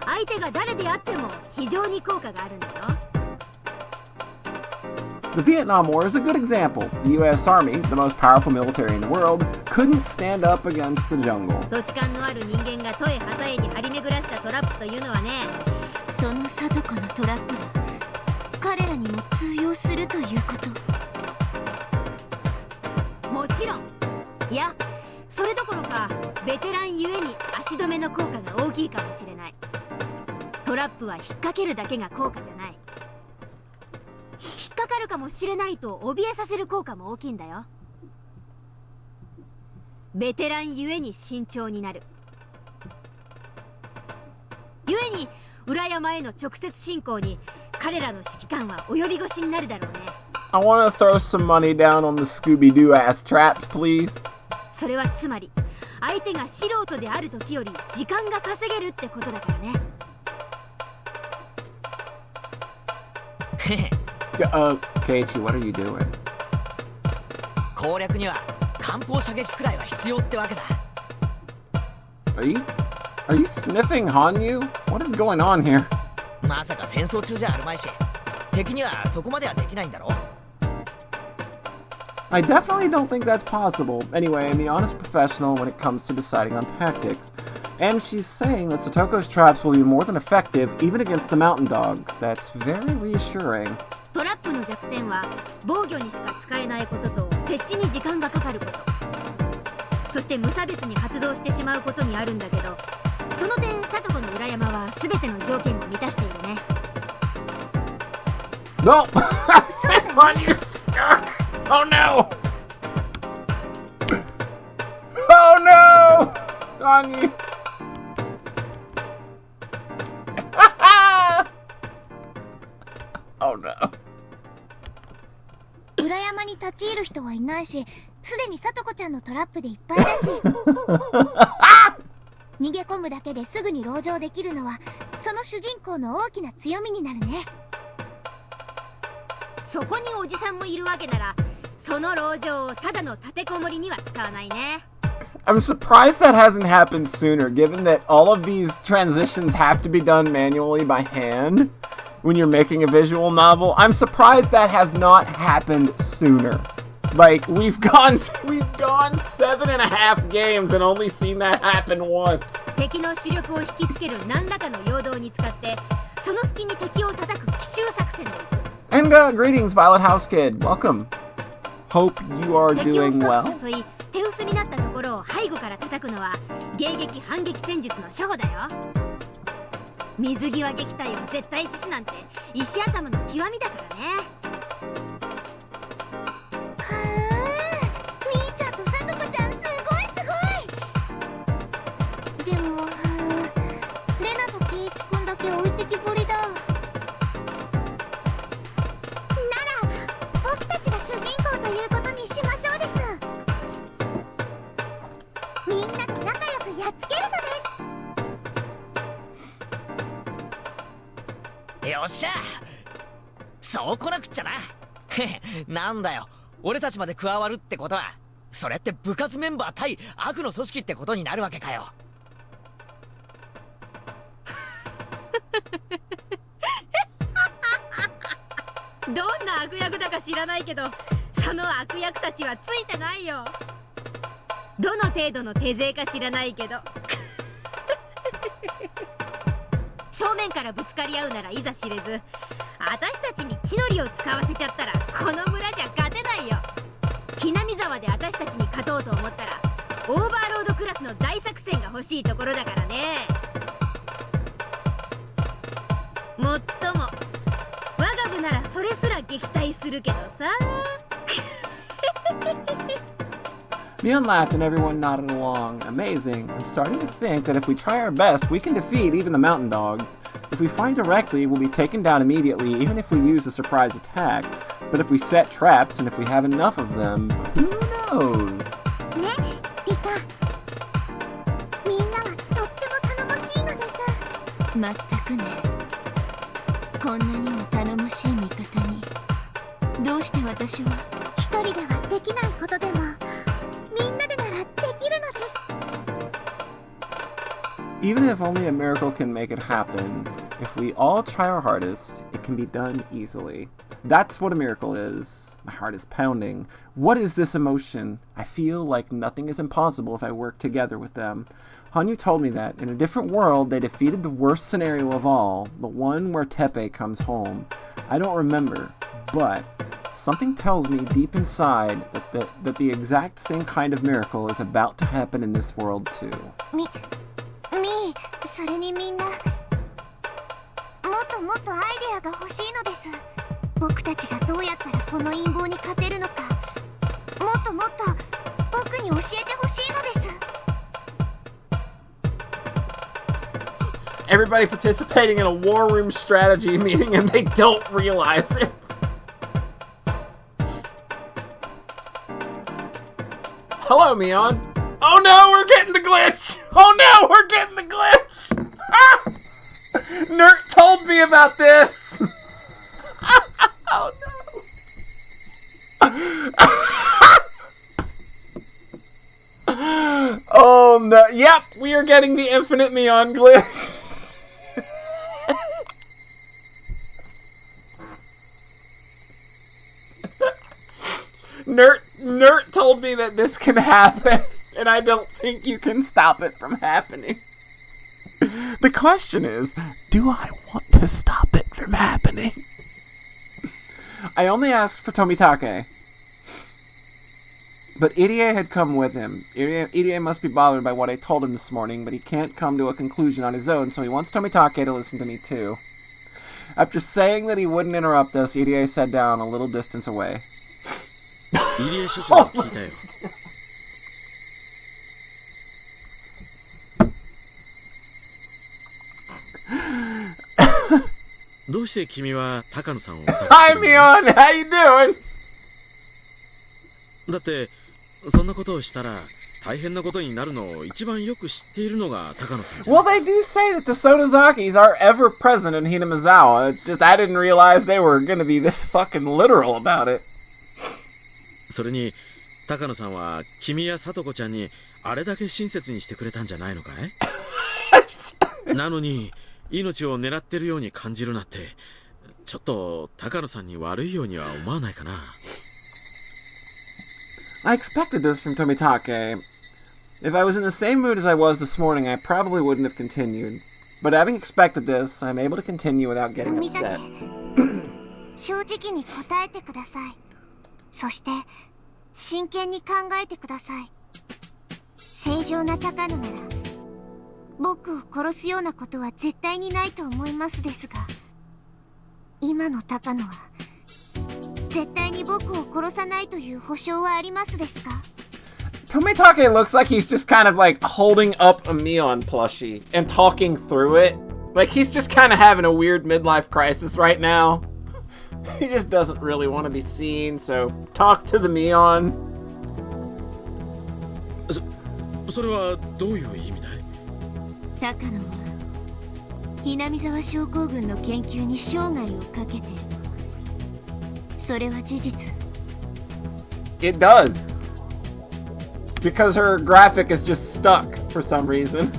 相手が誰であっても非常に効果があるんだよ。 The Vietnam War is a good example. The U.S. Army, the most powerful military in the world, couldn't stand up against the jungle. 土地勘のある人間がトエハサエに張り巡らしたトラップというのはね、その里子のトラップは彼らにも通用するということ。もちろん。いや、それどころかベテランゆえに足止めの効果が大きいかもしれない。トラップは引っ掛けるだけが効果じゃない。引っかかるかもしれないと怯えさせる効果も大きいんだよ。ベテランゆえに慎重になる。ゆえに裏山への直接進攻に彼らの指揮官は及び腰になるだろうね。 I want to throw some money down on the Scooby-Doo ass traps, please. それはつまり相手が素人である時より時間が稼げるってことだからね。Keiichi, what are you doing? 攻略には艦砲射撃くらいは必要ってわけだ。 Are you sniffing Hanyu? What is going on here? まさか戦争中じゃあるまいし、敵にはそこまではできないんだろ。 I definitely don't think that's possible. Anyway, Mion is a professional when it comes to deciding on tactics. And she's saying that Satoko's traps will be more than effective even against the mountain dogs. That's very reassuring. トラップの弱点は防御にしか使えないことと設置に時間がかかること、そして無差別に発動してしまうことにあるんだけど、その点里子の裏山は全ての条件を満たしているね。 No! Hanyu's stuck! Oh no! Oh no! Hanyu! Oh no. 裏山に立ち入る人はいないし、すでにさとこちゃんのトラップでいっぱいだし逃げ込むだけですぐに籠城できるのはその主人公の大きな強みになるね。そこにおじさんもいるわけなら、その籠城をただの立てこもりには使わないね。 I'm surprised that hasn't happened sooner, given that all of these transitions have to be done manually by hand when you're making a visual novel. I'm surprised that has not happened sooner. Like, we've gone 7.5 games and only seen that happen once. 敵の主力を引きつける何らかの陽動に使って、その隙に敵を叩く奇襲作戦でいく。 And greetings, Violet House Kid. Welcome. Hope you are 敵を doing 深 well. く誘い、手薄になったところを背後から叩くのは迎撃反撃戦術の初歩だよ。水際撃退を絶対死守なんて石頭の極みだからね。みーちゃんとさとこちゃんすごいすごい。でもレナとケイイチくんだけ置いてきぼりだ。なら僕たちが主人公ということにしましょうです。よっしゃ、そう来なくっちゃな。なんだよ、俺たちまで加わるってことは、それって部活メンバー対悪の組織ってことになるわけかよ。どんな悪役だか知らないけど、その悪役たちはついてないよ。どの程度の手勢か知らないけど正面からぶつかり合うならいざ知れず、私たちに血のりを使わせちゃったらこの村じゃ勝てないよ。ひなみ沢で私たちに勝とうと思ったらオーバーロードクラスの大作戦が欲しいところだからね。もっとも我が部ならそれすら撃退するけどさ。Mion laughed and everyone nodded along. Amazing. I'm starting to think that if we try our best, we can defeat even the mountain dogs. If we fight directly, we'll be taken down immediately, even if we use a surprise attack. But if we set traps and if we have enough of them, who knows? ね、リカ。みんなはとっても頼もしいのです。まったくね。こんなにも頼もしい味方にどうして私は。一人ではできないことでもみんなでならできるのです。 Even if only a miracle can make it happen, if we all try our hardest, it can be done easily. That's what a miracle is. My heart is pounding. What is this emotion? I feel like nothing is impossible if I work together with them. Hanyu told me that in a different world they defeated the worst scenario of all, the one where Teppei comes home. I don't remember, but something tells me deep inside that the exact same kind of miracle is about to happen in this world too. それにみんなもっともっとアイデアが欲しいのです。僕たちがどうやったらこの陰謀に勝てるのか、もっともっと僕に教えてほしいのです。 Everybody participating in a war room strategy meeting and they don't realize it. Hello, Mion. Oh no, we're getting the glitch! Oh no, we're getting the glitch! Nert told me about this! Oh no! Oh no, yep, we are getting the infinite Mion glitch! Nert told me that this can happen, and I don't think you can stop it from happening. The question is, do I want to stop it from happening? I only asked for Tomitake, but Irie had come with him. Irie must be bothered by what I told him this morning, but he can't come to a conclusion on his own, so he wants Tomitake to listen to me too. After saying that he wouldn't interrupt us, Irie sat down a little distance away. 入江所長に聞いたよ。どうして君は高野さんを？ Hi Mion, how you doing? だってそんなことをしたら大変なことになるのを一番よく知っているのが高野さんじゃ。 Well, they do say that the Sonozakis are ever present in Hinamizawa. It's just I didn't realize they were going to be this fucking literal about it. それに高野さんは君や聡子ちゃんにあれだけ親切にしてくれたんじゃないのかい？なのに命を狙ってるように感じるなんてちょっと高野さんに悪いようには思わないかな。 I expected this from Tomitake. If I was in the same mood as I was this morning, I probably wouldn't have continued. But having expected this, I'm able to continue without getting upset. 正直に答えてください。そして真剣に考えてください。正常な高野なら僕を殺すようなことは絶対にないと思いますですが、今の高野は絶対に僕を殺さないという保証はありますですか？ Tomitake looks like he's just kind of like holding up a Mion plushie and talking through it. Like he's just kind of having a weird midlife crisis right now. He just doesn't really want to be seen, so talk to the Mion. それはどういう意味だい？高野はひなみ沢症候群の研究に生涯をかけてる。それは事実。 It does. Because her graphic is just stuck for some reason.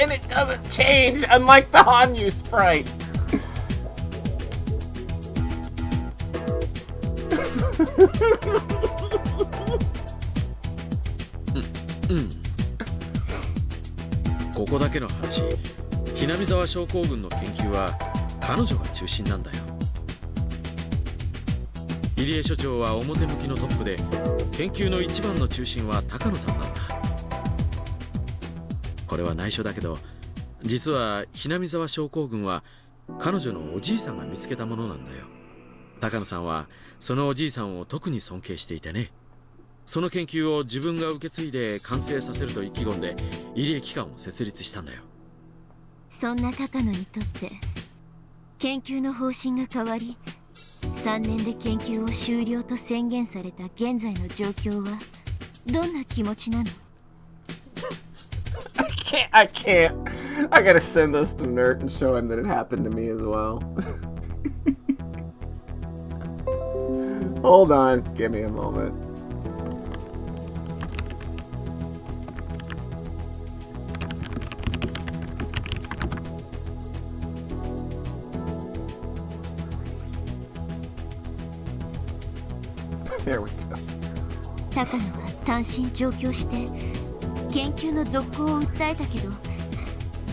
And it doesn't change, unlike the Hanyu sprite. Mm. ここだけの話、ひなみ沢症候群の研究は彼女が中心なんだよ。入江所長は表向きのトップで、研究の一番の中心は高野さんなんだ。これは内緒だけど、実はひなみ沢症候群は彼女のおじいさんが見つけたものなんだよ。高野さんはそのおじいさんを特に尊敬していてね。その研究を自分が受け継いで完成させると意気込んで入江機関を設立したんだよ。そんな高野にとって研究の方針が変わり、3年で研究を終了と宣言された現在の状況はどんな気持ちなの？ I can't. I gotta send this to Nert and show him that it happened to me as well. Hold on, give me a moment. There we go. 高野は単身上京して研究の続行を訴えたけど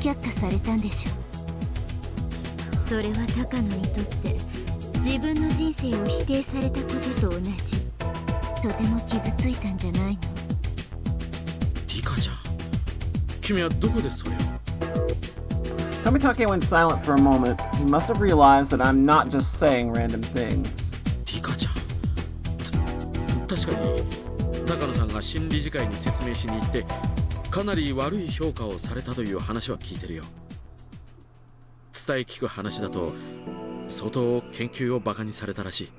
却下されたんでしょ。それは高野にとって自分の人生を否定されたことと同じ。とても傷ついたんじゃないの？リカちゃん、君はどこでそれを？ Tomitake went silent for a moment. He must have realized that I'm not just saying random things. リカちゃん、確かに高野さんが新理事会に説明しに行ってかなり悪い評価をされたという話は聞いてるよ。伝え聞く話だと相当研究をバカにされたらしい。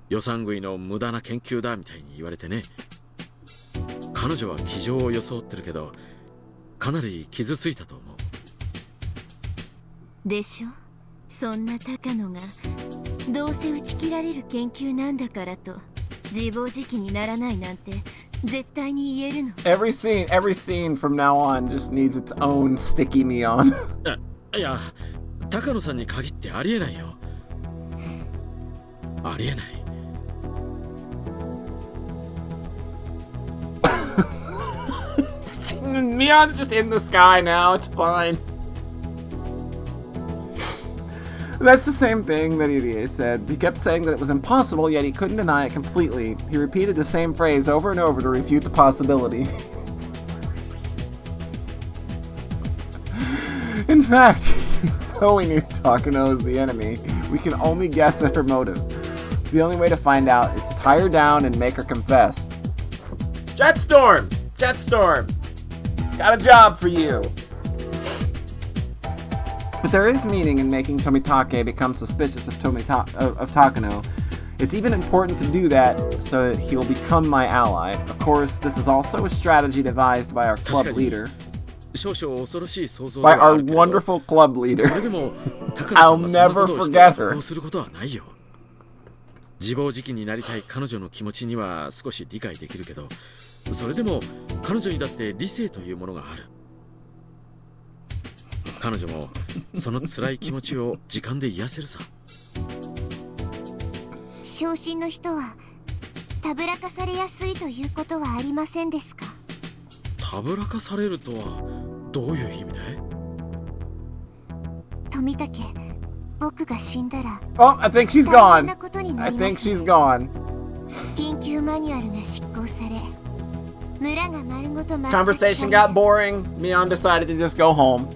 予算食いの無駄な研究だみたいに言われてね。彼女は気丈を装ってるけどかなり傷ついたと思う。でしょ。そんな高野がどうせ打ち切られる研究なんだからと自暴自棄にならないなんて絶対に言えるの？ Every scene from now on just needs its own sticky Mion. いや、高野さんに限ってありえないよ。ありえない。Mion's just in the sky now. It's fine. That's the same thing that Irie said. He kept saying that it was impossible, yet he couldn't deny it completely. He repeated the same phrase over and over to refute the possibility. In fact, though we knew Takano is the enemy, we can only guess at her motive. The only way to find out is to tie her down and make her confess. Jetstorm! Jetstorm! Got a job for you! But there is meaning in making Tomitake become suspicious of Takano. It's even important to do that so that he will become my ally. Of course, this is also a strategy devised by our club leader. By our wonderful club leader. I'll never forget her. 自暴自棄になりたい彼女の気持ちには少し理解できるけど、それでも彼女にだって理性というものがある。彼女もその辛い気持ちを時間で癒せるさ。昇進の人はたぶらかされやすいということはありませんですか？たぶらかされるとはどういう意味だい？富武、僕が死んだら Oh, I think she's gone. I think she's gone. 緊急マニュアルが執行され、村が丸ごと抹殺され Conversation got boring. Mion decided to just go home.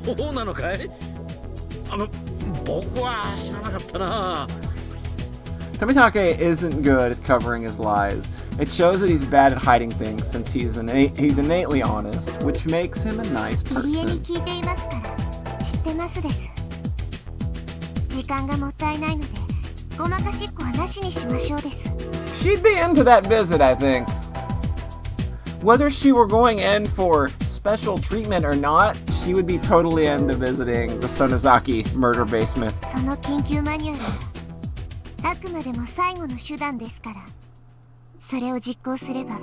そうなのかい？僕は知らなかったな。Tomitake isn't good at covering his lies. It shows that he's bad at hiding things since he's innately honest, which makes him a nice 入江 person. に聞いていますから知ってますです。時間がもったいないのでごまかしっこはなしにしましょうです。 She'd be into that visit, I think. Whether she were going in for special treatment or not, she would be totally into visiting the Sonozaki murder basement. その緊急マニュアルはあくまでも最後の手段ですから、それを実行すれば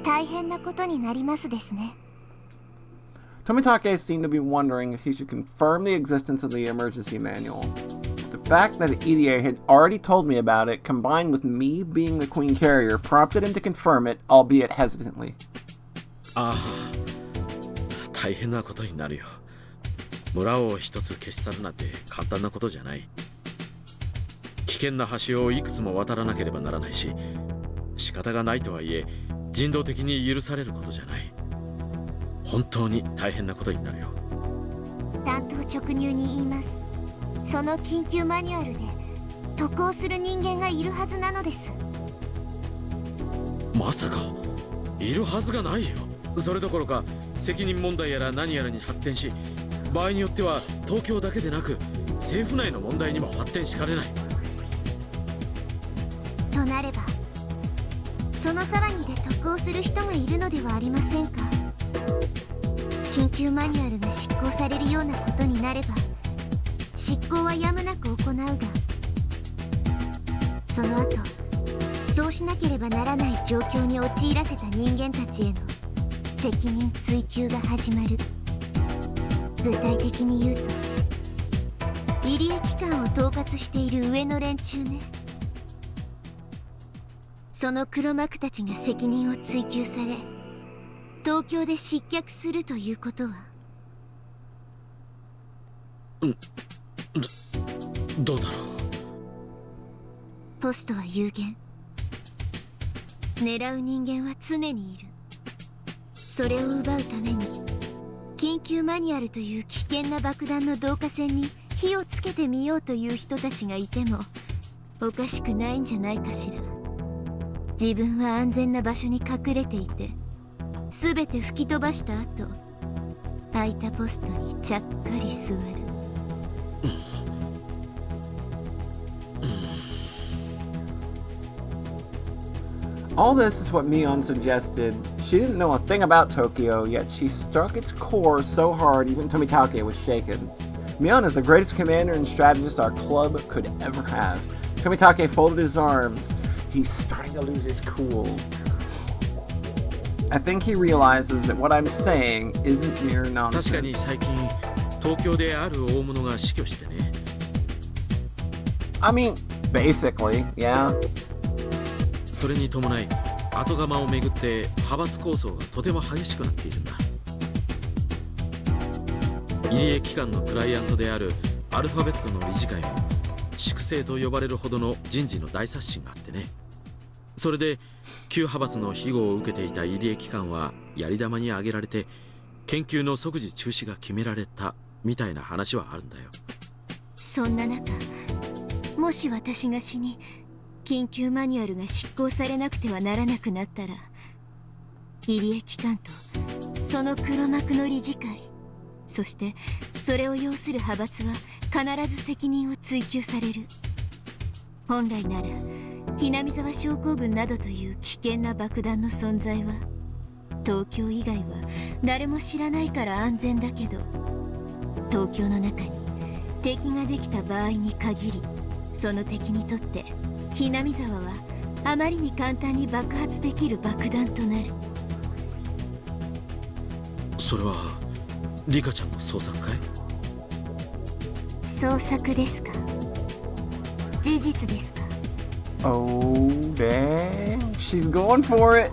大変なことになりますですね。 Tomitake seemed to be wondering if he should confirm the existence of the emergency manual. The fact that EDA had already told me about it, combined with me being the Queen Carrier, prompted him to confirm it, albeit hesitantly. ああ、大変なことになるよ。村を一つ消し去るなんて簡単なことじゃない。危険な橋をいくつも渡らなければならないし、仕方がないとはいえ人道的に許されることじゃない。本当に大変なことになるよ。単刀直入に言います。その緊急マニュアルで渡航する人間がいるはずなのです。まさかいるはずがないよ。それどころか責任問題やら何やらに発展し、場合によっては東京だけでなく政府内の問題にも発展しかねない。となればその騒ぎで渡航する人がいるのではありませんか。緊急マニュアルが執行されるようなことになれば執行はやむなく行うが、その後そうしなければならない状況に陥らせた人間たちへの責任追及が始まる。具体的に言うと入江機関を統括している上の連中ね。その黒幕たちが責任を追及され東京で失脚するということは、どうだろう。ポストは有限。狙う人間は常にいる。それを奪うために緊急マニュアルという危険な爆弾の導火線に火をつけてみようという人たちがいてもおかしくないんじゃないかしら。自分は安全な場所に隠れていて全て吹き飛ばした後、空いたポストにちゃっかり座る。All this is what Mion suggested. She didn't know a thing about Tokyo, yet she struck its core so hard even Tomitake was shaken. Mion is the greatest commander and strategist our club could ever have. Tomitake folded his arms. He's starting to lose his cool. I think he realizes that what I'm saying isn't mere 確か nonsense. に最近東京である大物が死去してね。I mean, basically, yeah. それに伴い後釜をめぐって派閥抗争がとても激しくなっているんだ。入江機関のクライアントであるアルファベットの理事会も粛清と呼ばれるほどの人事の大刷新があってね。それで旧派閥の庇護を受けていた入江機関はやり玉に挙げられて研究の即時中止が決められたみたいな話はあるんだよ。そんな中、もし私が死に緊急マニュアルが執行されなくてはならなくなったら、入江機関とその黒幕の理事会、そしてそれを要する派閥は必ず責任を追及される。本来ならひなみ沢症候群などという危険な爆弾の存在は東京以外は誰も知らないから安全だけど、東京の中に敵ができた場合に限り、その敵にとってひなみ沢はあまりに簡単に爆発できる爆弾となる。それはリカちゃんの創作かい？創作ですか？事実ですか？ Oh, dang. She's going for it.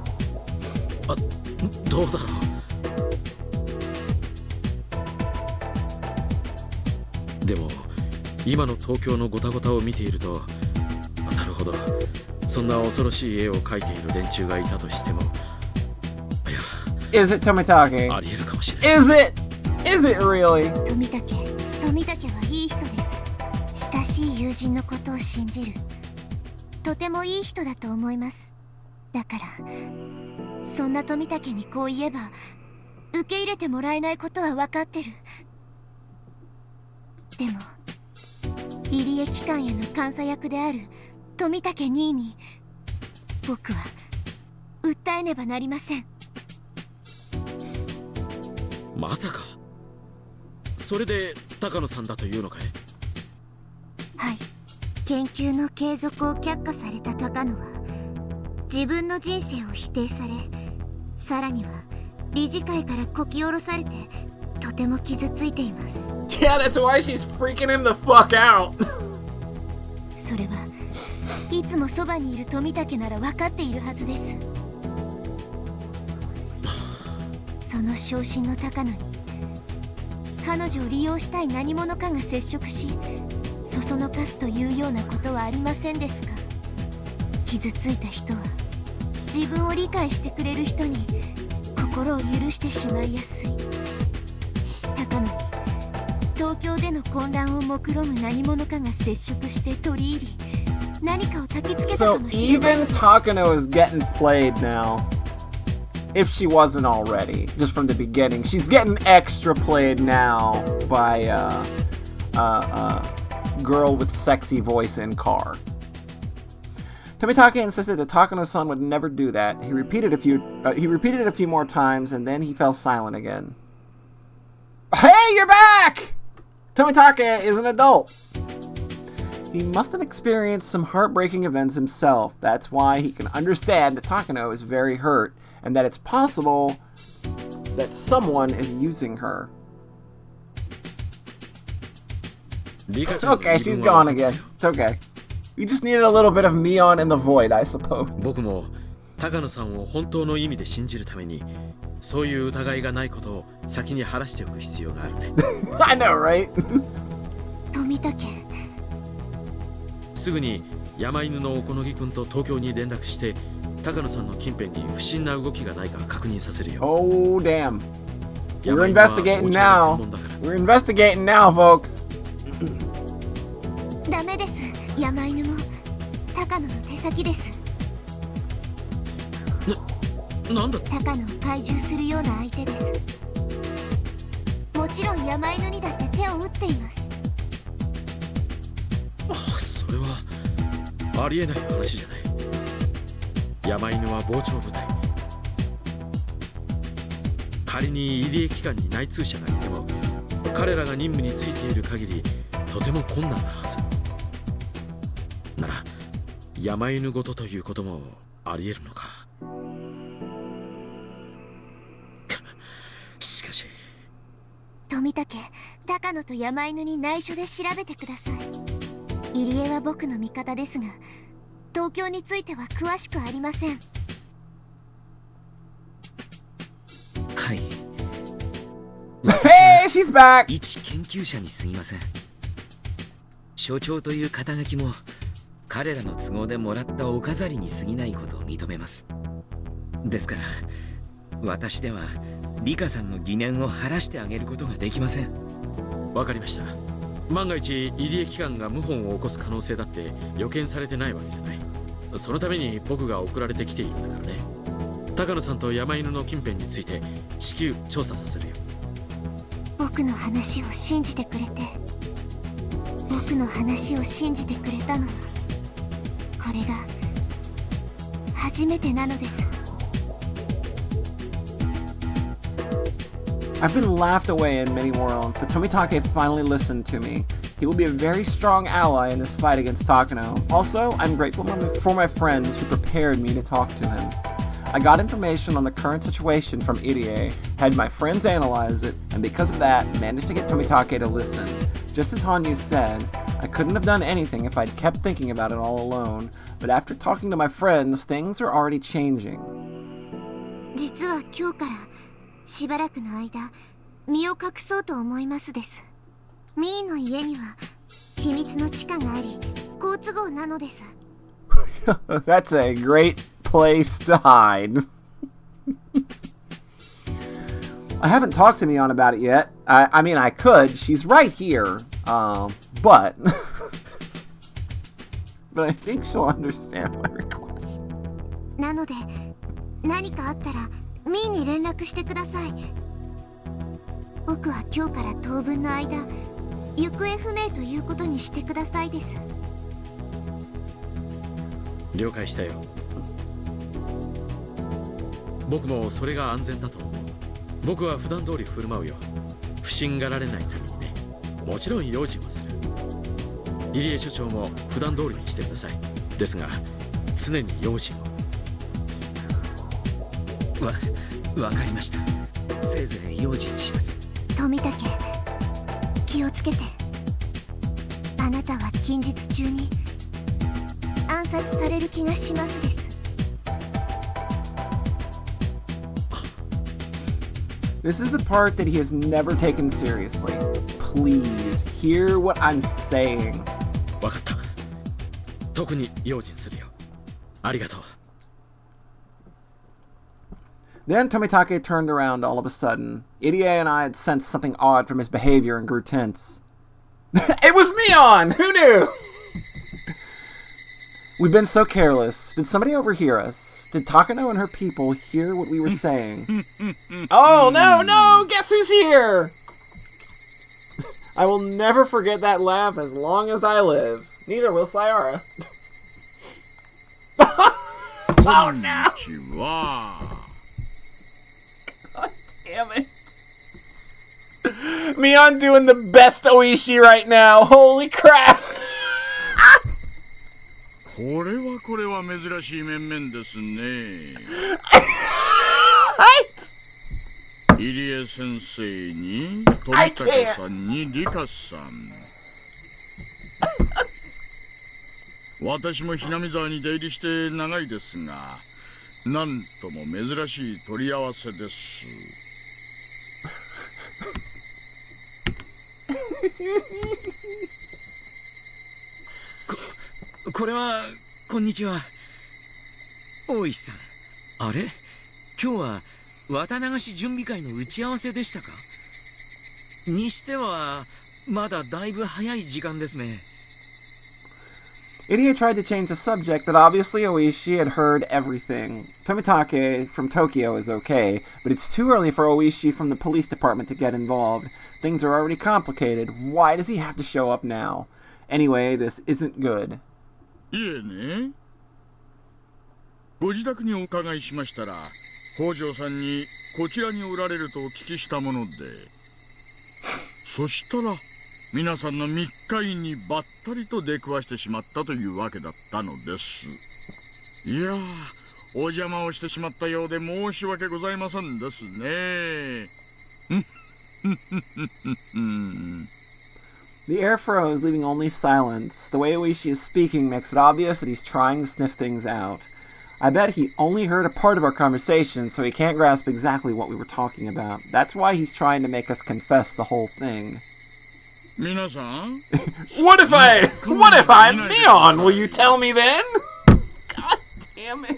あ、どうだろう。でも今の東京のゴタゴタを見ていると、なるほど、そんな恐ろしい絵を描いている連中がいたとしても、いや、Is it Tomitake? ありえるかもしれない。Is it? Is it really? 富武はいい人です。親しい友人のことを信じる。とてもいい人だと思います。だからそんな富武にこう言えば受け入れてもらえないことは分かってる。でも入江機関への監査役である富武兄に僕は訴えねばなりません。まさかそれで高野さんだというのかい？はい、研究の継続を却下された高野は自分の人生を否定され、さらには理事会からこき下ろされてとても傷ついています。 Yeah, that's why she's freaking him the fuck out. それはいつもそばにいる富武なら分かっているはずです。その昇進の高野に彼女を利用したい何者かが接触し、そそのかすというようなことはありませんですか？傷ついた人は自分を理解してくれる人に心を許してしまいやすい。高野に東京での混乱を目論む何者かが接触して取り入り、何かを焚きつけたか So もしれない。 even Takano is getting played now. If she wasn't already, just from the beginning, she's getting extra played now by girl with sexy voice in car. Tomitake insisted that Takano-san would never do that. He repeated it a few more times, and then he fell silent again. Hey, you're back! Tomitake is an adult. He must have experienced some heartbreaking events himself. That's why he can understand that Takano is very hurt, and that it's possible that someone is using her. It's okay, she's gone again. It's okay. We just needed a little bit of Mion in the void, I suppose. 僕も高野さんを本当の意味で信じるために、そういう疑いがないことを先に晴らしておく必要があるね。I know, right? 富武、すぐに山犬の小此木君と東京に連絡して、高野さんの近辺に不審な動きがないか確認させるよ。Oh, damn. We're 山犬は investigating お茶が now. 専門だから。 We're investigating now, folks. ダメです。山犬も高野の手先です。なんだ？高野を懐柔するような相手です。もちろん山犬にだって手を打っています。それはありえない話じゃない。山犬は傍聴部隊。仮に入江機関に内通者がいても、彼らが任務についている限りとても困難なはず。なら山犬ごとということもありえるのか。しかし富武、高野と山犬に内緒で調べてください。入江は僕の味方ですが、東京については詳しくありません。はい。 Hey, she's back! 一研究者に過ぎません。所長という肩書きも彼らの都合でもらったお飾りに過ぎないことを認めます。ですから私ではリカさんの疑念を晴らしてあげることができません。わかりました。万が一入江機関が謀反を起こす可能性だって予見されてないわけじゃない。そのために僕が送られてきているんだからね。高野さんと山犬の近辺について至急調査させるよ。僕の話を信じてくれて、僕の話を信じてくれたのはこれが初めてなのです。 I've been laughed away in many worlds, but Tomitake finally listened to me. He will be a very strong ally in this fight against Takano. Also, I'm grateful for my friends who prepared me to talk to him. I got information on the current situation from Irie, had my friends analyze it, and because of that, managed to get Tomitake to listen. Just as Hanyu said, I couldn't have done anything if I'd kept thinking about it all alone, but after talking to my friends, things are already changing. 実は今日からしばらくの間身を隠そうと思いますです。ミーの家には秘密の地下があり、好都合なのです。That's a great place to hide. I haven't talked to Mion about it yet. I mean, I could. She's right here. But I think she'll understand my request. なので何かあったらミーに連絡してください。僕は今日から当分の間行方不明ということにしてくださいです。了解したよ。僕もそれが安全だと思う。僕は普段通り振る舞うよ。不審がられないためにね。もちろん用心はする。入江所長も普段通りにしてください。ですが常に用心を。わかりました。せいぜい用心します。富武、気をつけて。あなたは近日中に暗殺される気がしますです。This is the part that he has never taken seriously. Please, hear what I'm saying. わかった。特に用心するよ。ありがとう。Then Tomitake turned around all of a sudden. Irie and I had sensed something odd from his behavior and grew tense. It was Mion! Who knew? We've been so careless. Did somebody overhear us? Did Takano and her people hear what we were saying? Oh, no! Guess who's here? I will never forget that laugh as long as I live. Neither will Sayara. Oh, no! God damn it. Mion doing the best Oishi right now. Holy crap. これは珍しい面々ですね。入江先生に富武さんに理香さん。私もひなみ沢に出入りして長いですが、なんとも珍しい取り合わせです。これはこんにちは。大石さん、あれ今日は綿流し準備会の打ち合わせでしたか？にしてはまだだいぶ早い時間ですね。Irie tried to change the subject, but obviously Oishi had heard everything. Tomitake from Tokyo is okay, but it's too early for Oishi from the police department to get involved. Things are already complicated. Why does he have to show up now? Anyway, this isn't good. いえね。ご自宅にお伺いしましたら、北条さんにこちらにおられるとお聞きしたもので、そしたら皆さんの密会にばったりと出くわしてしまったというわけだったのです。いやー、お邪魔をしてしまったようで申し訳ございませんですね。The air froze, leaving only silence. The way Oishi is speaking makes it obvious that he's trying to sniff things out. I bet he only heard a part of our conversation, so he can't grasp exactly what we were talking about. That's why he's trying to make us confess the whole thing. 皆さん What if I'm Mion? Will you tell me then? God damn it.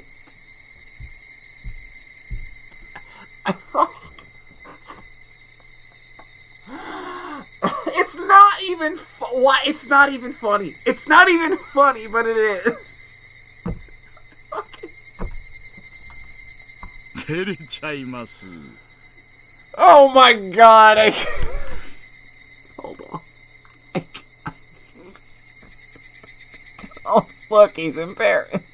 It's not even why it's not even funny. It's not even funny, but it is. 照れちゃいます。 Oh my god. Hold on. Oh, look, he's embarrassed.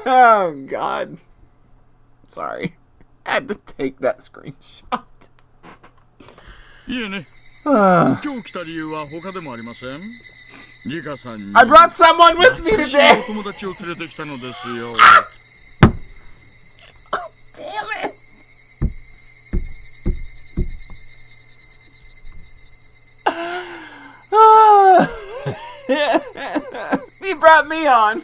Oh, God. Sorry. I had to take that screenshot. いえね。今日来た理由は他でもありません。リカさんに I brought someone with me today! お友達を連れてきたのですよ。Damn it! He brought me on.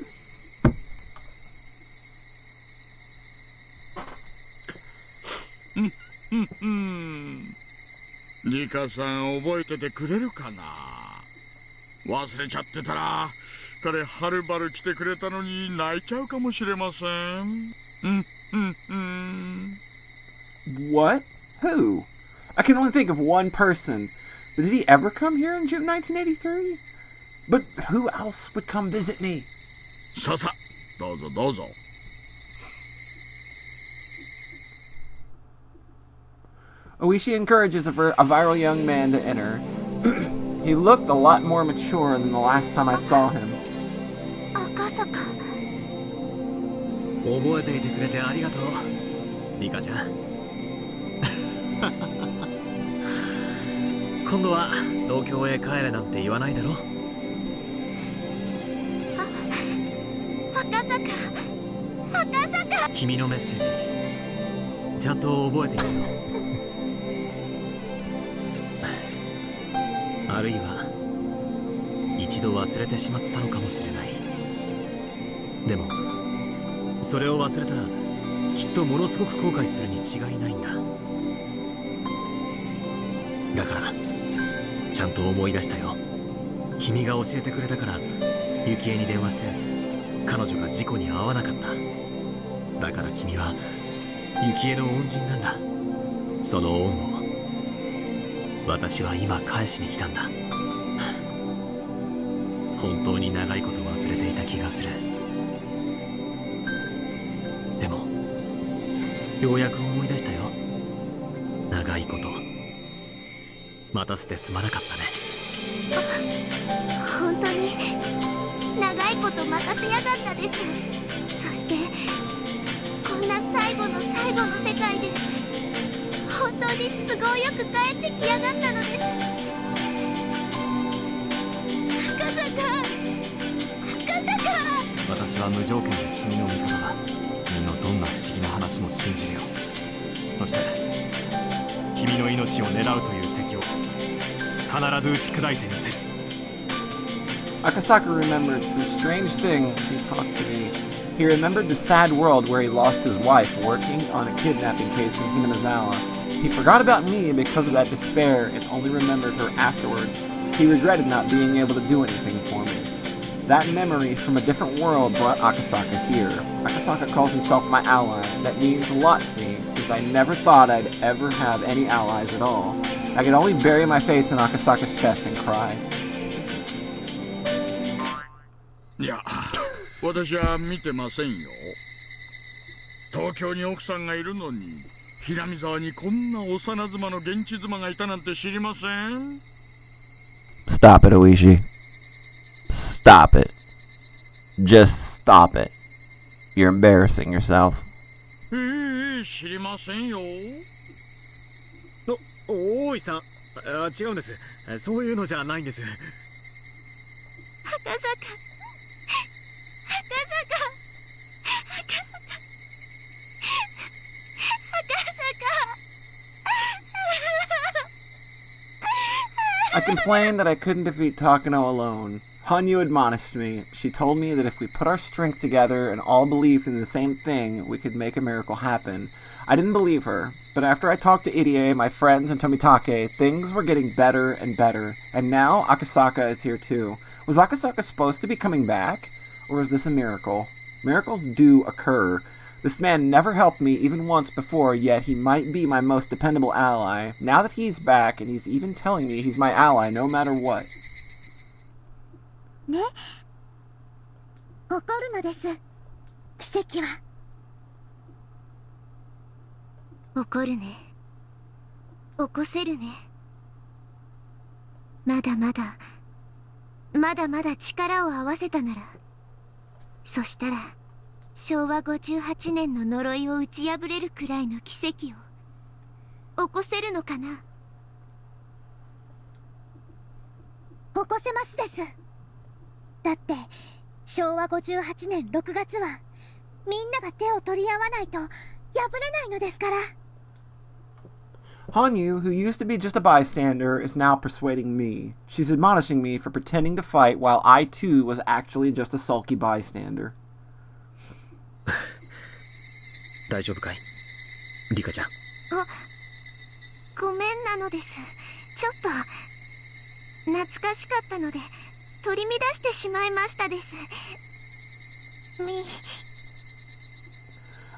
リカさん覚えててくれるかな。忘れちゃってたら彼はるばる来てくれたのに泣いちゃうかもしれません。What? Who? I can only think of one person. But did he ever come here in June 1983? But who else would come visit me? ささ、どうぞどうぞ。Oishi encourages a viral young man to enter. He looked a lot more mature than the last time I saw him. 赤坂。覚えていてくれてありがとう、リカちゃん。今度は東京へ帰れなんて言わないだろ。赤坂。赤坂。君のメッセージちゃんと覚えているよ。あるいは一度忘れてしまったのかもしれない。でもそれを忘れたらきっとものすごく後悔するに違いないんだ。だからちゃんと思い出したよ。君が教えてくれたからユキエに電話して彼女が事故に遭わなかった。だから君はユキエの恩人なんだ。その恩を私は今返しに来たんだ。本当に長いこと忘れていた気がする。でもようやく思い出したよ。長いこと待たせてすまなかったね。本当に長いこと待たせやがったです。そしてこんな最後の最後の世界で本当に都合よく帰ってきやがったのです。赤坂。私は無条件で君の味方だ。君のどんな不思議な話も信じるよ。そして君の命を狙うという敵を必ず打ち砕いてみせる。 Akasaka remembered some strange things as he talked to me. He remembered the sad world where he lost his wife working on a kidnapping case in Hinamizawa. He forgot about me because of that despair and only remembered her afterwards. He regretted not being able to do anything for me. That memory from a different world brought Akasaka here. Akasaka calls himself my ally. That means a lot to me, since I never thought I'd ever have any allies at all. I could only bury my face in Akasaka's chest and cry. いや、私は見てませんよ。東京に奥さんがいるのに、ひなみ沢にこんな幼妻の現地妻がいたなんて知りません。Stop it, Oishi. Stop it. Just stop it. You're embarrassing yourself. 知りませんよ。大井さん、違うんです。そういうのじゃないんです。赤坂。I complained that I couldn't defeat Takano alone. Hanyu admonished me. She told me that if we put our strength together and all believed in the same thing, we could make a miracle happen. I didn't believe her, but after I talked to Irie, my friends, and Tomitake, things were getting better and better. And now Akasaka is here too. Was Akasaka supposed to be coming back? Or is this a miracle? Miracles do occur. This man never helped me even once before, yet he might be my most dependable ally. Now that he's back, and he's even telling me he's my ally no matter what. ね、起こるのです。奇跡は。起こるね。起こせるね。まだまだ力を合わせたなら。そしたら昭和58年の呪いを打ち破れるくらいの奇跡を起こせるのかな。起こせますです。だって昭和58年6月はみんなが手を取り合わないと破れないのですから。Hanyu, who used to be just a bystander, is now persuading me. She's admonishing me for pretending to fight while I too was actually just a sulky bystander. 大丈夫かい、リカちゃん。ごめんなのです。ちょっと懐かしかったので取り乱してしまいましたです。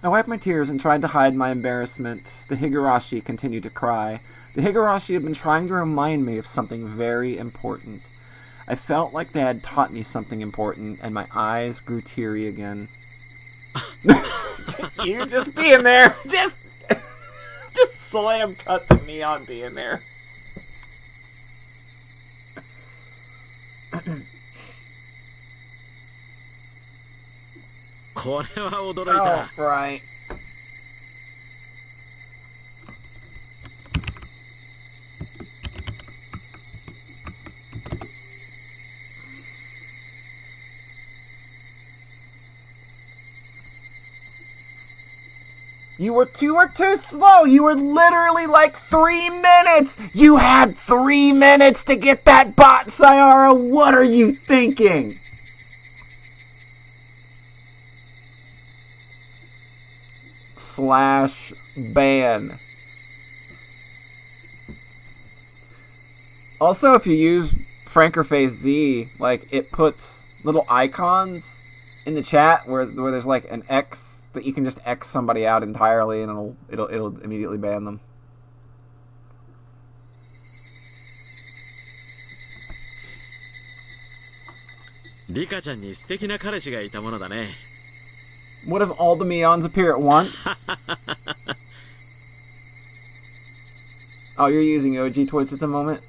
I wiped my tears and tried to hide my embarrassment. The Higurashi continued to cry. The Higurashi had been trying to remind me of something very important. I felt like they had taught me something important, and my eyes grew teary again. You just being there. Just slam cut to Mion being there. Oh, right. You were too slow. You were literally like 3 minutes. You had 3 minutes to get that bot, Sayara. What are you thinking? /ban. Also, if you use Frankerface Z, like, it puts little icons in the chat where there's like an X that you can just X somebody out entirely, and it'll immediately ban them. What if all the Mions appear at once? Oh, you're using OG Toys at the moment?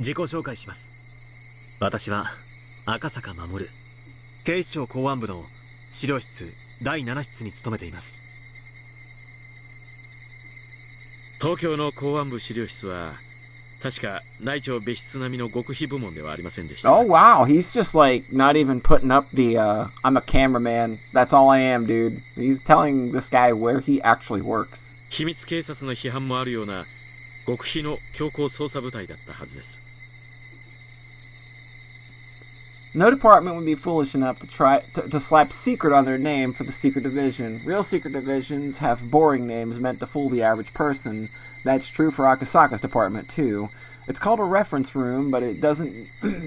自己紹介します。私は赤坂守。警視庁公安部の資料室第7室に勤めています。東京の公安部資料室は確か内調別室並みの極秘部門ではありませんでした。Oh wow, he's just like not even putting up the I'm a cameraman. That's all I am, dude. He's telling this guy where he actually works. 秘密警察の批判もあるような極秘の強行捜査部隊だったはずです。No department would be foolish enough to try to slap secret on their name for the secret division. Real secret divisions have boring names meant to fool the average person. That's true for Akasaka's department too. It's called a reference room, but it doesn't.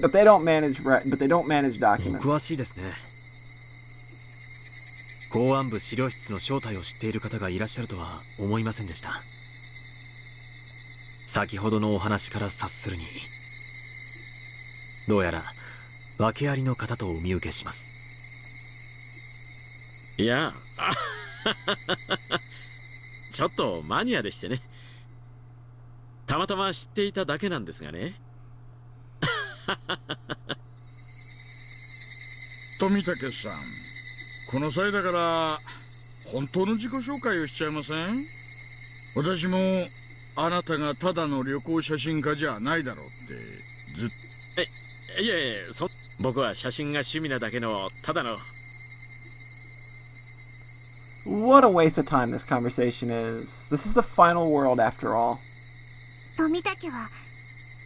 But they don't manage. But they don't manage documents. 詳しいですね。公安部資料室の正体を知っている方がいらっしゃるとは思いませんでした。先ほどのお話から察するに、どうやら訳ありの方とお見受けします。いや、ちょっとマニアでしてね。たまたま知っていただけなんですがね。富武さん、この際だから本当の自己紹介をしちゃいません？私もあなたがただの旅行写真家じゃないだろうってずっと。いやいや、僕は写真が趣味なだけのただの。What a waste of time this conversation is. This is the final world after all. 富武は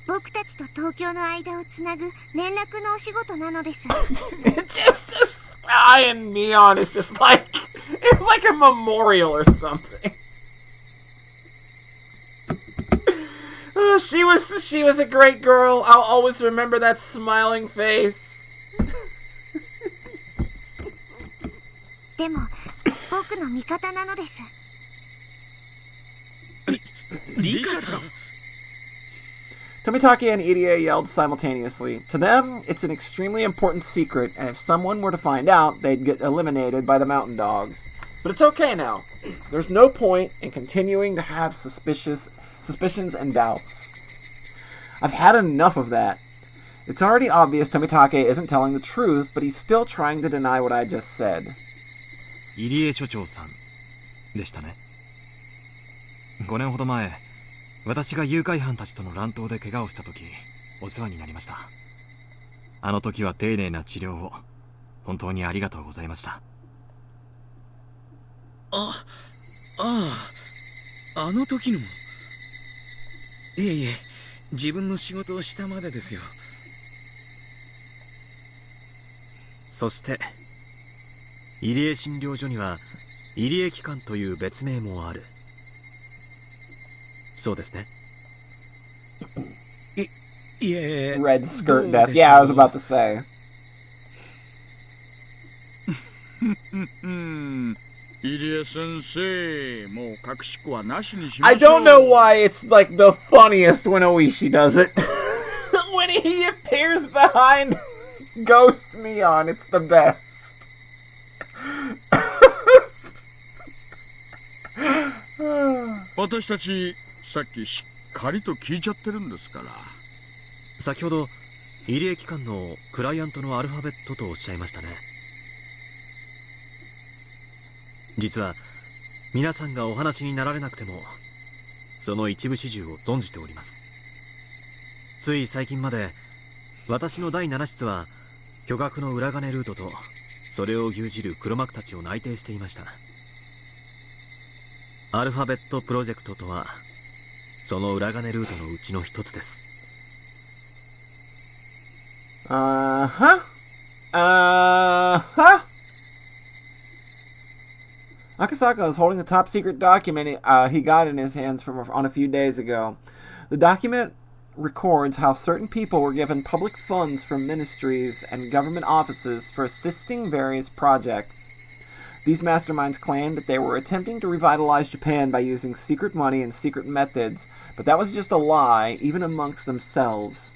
僕たちと東京の間をつなぐ連絡のお仕事なのです。It's just the sky and Mion is just like it's like a memorial or something. She was a great girl. I'll always remember that smiling face. でも僕の味方なのです。リカさん。 Tomitake and Irie yelled simultaneously. To them, it's an extremely important secret, and if someone were to find out, they'd get eliminated by the mountain dogs. But it's okay now. There's no point in continuing to have suspicions and doubts. I've had enough of that. It's already obvious Tomitake isn't telling the truth, but he's still trying to deny what I just said. 入江所長さんでしたね。5年ほど前、私が誘拐犯たちとの乱闘で怪我をした時、お世話になりました。あの時は丁寧な治療を本当にありがとうございました。あの時の。いえいえ、自分の仕事をしたまでですよ。そして入江診療所には入江機関という別名もある。そうですね。いえ。 Red skirt death. Yeah, I was about to say. 入江先生、もう隠し子はなしにしましょう。 I don't know why it's like the funniest when Oishi does it. When he appears behind Ghost Mion, it's the best. 私たちさっきしっかりと聞いちゃってるんですから。先ほど入江機関のクライアントのアルファベットとおっしゃいましたね。実は皆さんがお話になられなくてもその一部始終を存じております。つい最近まで私の第7室は巨額の裏金ルートとそれを牛耳る黒幕たちを内偵していました。アルファベットプロジェクトとはその裏金ルートのうちの一つです。Akasaka is holding a top secret document he got in his hands on a few days ago. The document records how certain people were given public funds from ministries and government offices for assisting various projects. These masterminds claimed that they were attempting to revitalize Japan by using secret money and secret methods, but that was just a lie, even amongst themselves.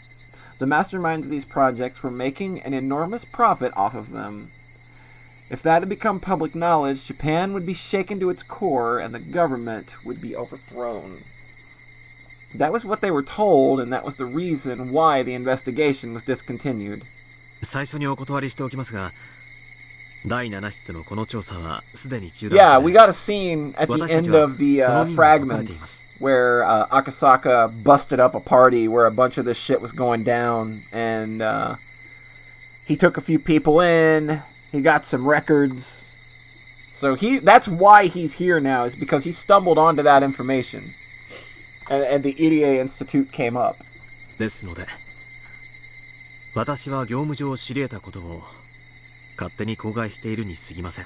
The masterminds of these projects were making an enormous profit off of them. If that had become public knowledge, Japan would be shaken to its core and the government would be overthrown. That was what they were told, and that was the reason why the investigation was discontinued. 最初にお断りしておきますが、第7室のこの調査はすでに中断 Yeah, we got a scene at the end of the fragments where Akasaka busted up a party where a bunch of this shit was going down, and he took a few people in, he got some records. So that's why he's here now, is because he stumbled onto that information. And the EDA Institute came up. ですので、私は業務上知り得たことを勝手に口外しているに過ぎません。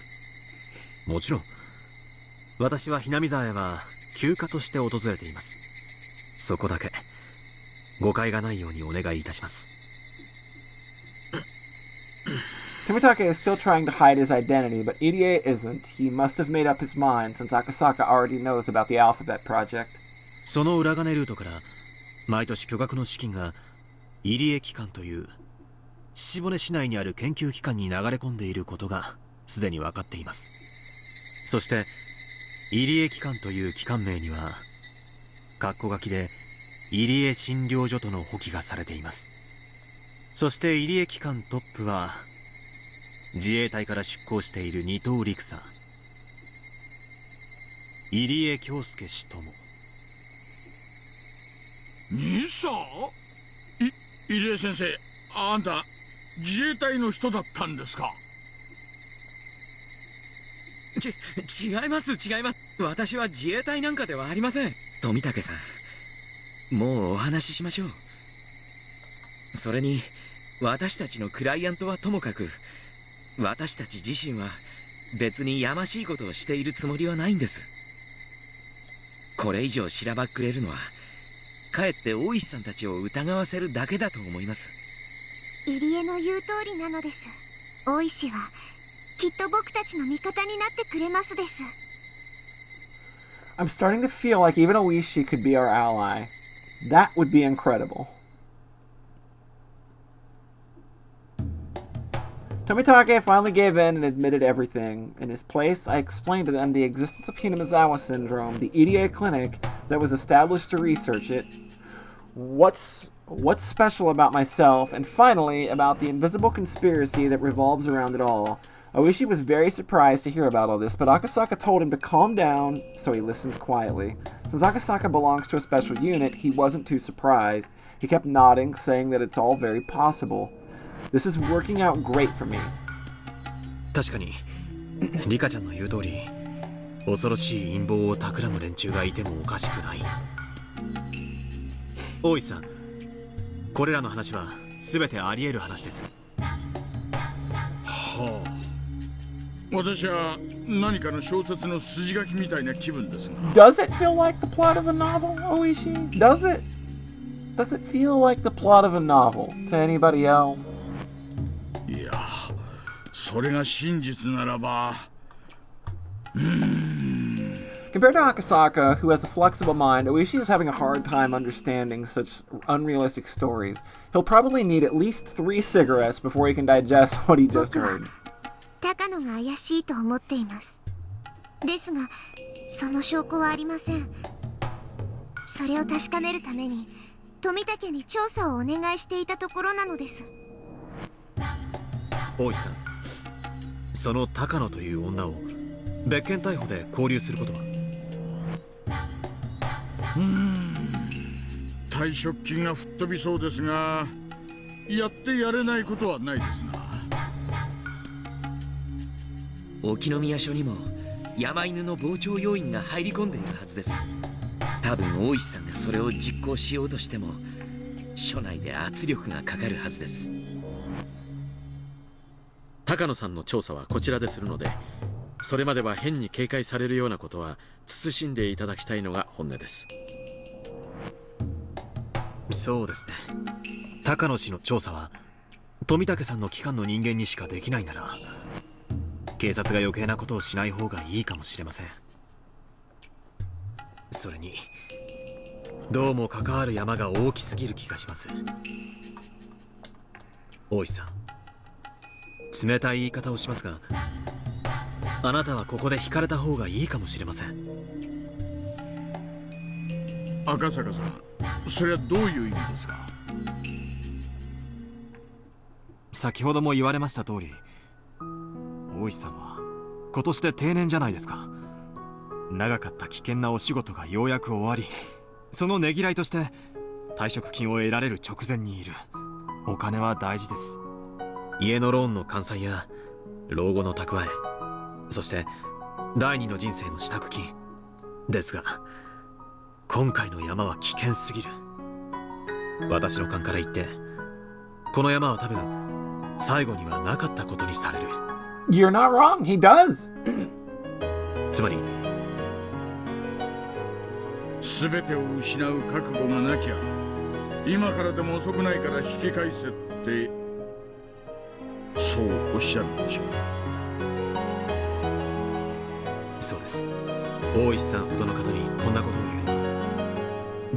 もちろん、私はひなみ沢へは休暇として訪れています。そこだけ誤解がないようにお願いいたします。Tomitake is still trying to hide his identity, but EDA isn't. He must have made up his mind since Akasaka already knows about the Alphabet Project. その裏金ルートから毎年巨額の資金が入江機関という岸骨市内にある研究機関に流れ込んでいることがすでに分かっています。そして入江機関という機関名には括弧書きで入江診療所との補記がされています。そして入江機関トップは自衛隊から出向している二等陸佐入江京介氏とも。兄さん、入江先生、あんた自衛隊の人だったんですか？違います。私は自衛隊なんかではありません。富武さん、もうお話ししましょう。それに私たちのクライアントはともかく、私たち自身は別にやましいことをしているつもりはないんです。これ以上しらばっくれるのはかえって大石さんたちを疑わせるだけだと思います。入江の言う通りなのです。大石はきっと僕たちの味方になってくれますです。 I'm starting to feel like even Oishi could be our ally. That would be incredible. Tomitake finally gave in and admitted everything. In his place, I explained to them the existence of Hinamizawa syndrome, the EDA clinic that was established to research it, what's special about myself, and finally, about the invisible conspiracy that revolves around it all. Oishi was very surprised to hear about all this, but Akasaka told him to calm down, so he listened quietly. Since Akasaka belongs to a special unit, he wasn't too surprised. He kept nodding, saying that it's all very possible. This is working out great for me. 確かにリカちゃんの言う通り恐ろしい陰謀を企む連中がいてもおかしくない。大石さん、これらの話は全てあり得る話です。はあ、私は何かの小説の筋書きみたいな気分ですが。 Does it feel like the plot of a novel, Oishi? Does it? Does it feel like the plot of a novel to anybody else? いや、それが真実ならば Compared to Akasaka, who has a flexible mind, Oishi is having a hard time understanding such unrealistic stories. He'll probably need at least 3 cigarettes before he can digest what he just heard. 高野が怪しいと思っています。ですが、その証拠はありません。それを確かめるために、富武に調査をお願いしていたところなのです。大石さん、その高野という女を別件逮捕で拘留することは？退職金が吹っ飛びそうですが、やってやれないことはないですな。沖宮署にも山犬の傍聴要員が入り込んでいるはずです。多分大石さんがそれを実行しようとしても署内で圧力がかかるはずです。高野さんの調査はこちらでするので、それまでは変に警戒されるようなことは慎んでいただきたいのが本音です。そうですね。高野氏の調査は富武さんの機関の人間にしかできないなら、警察が余計なことをしない方がいいかもしれません。それにどうも関わる山が大きすぎる気がします。大石さん、冷たい言い方をしますが、あなたはここで引かれた方がいいかもしれません。赤坂さん、それはどういう意味ですか？先ほども言われました通り、大石さんは今年で定年じゃないですか。長かった危険なお仕事がようやく終わり、そのねぎらいとして退職金を得られる直前にいる。お金は大事です。家のローンの完済や老後の蓄え、そして第二の人生の支度金ですが、今回の山は危険すぎる。私の勘から言って、この山は多分最後にはなかったことにされる。 You're not wrong, he does. つまり全てを失う覚悟がなきゃ、今からでも遅くないから引き返せって、そうおっしゃるんでしょう。そうです。大石さんほどの方にこんなことを言うのは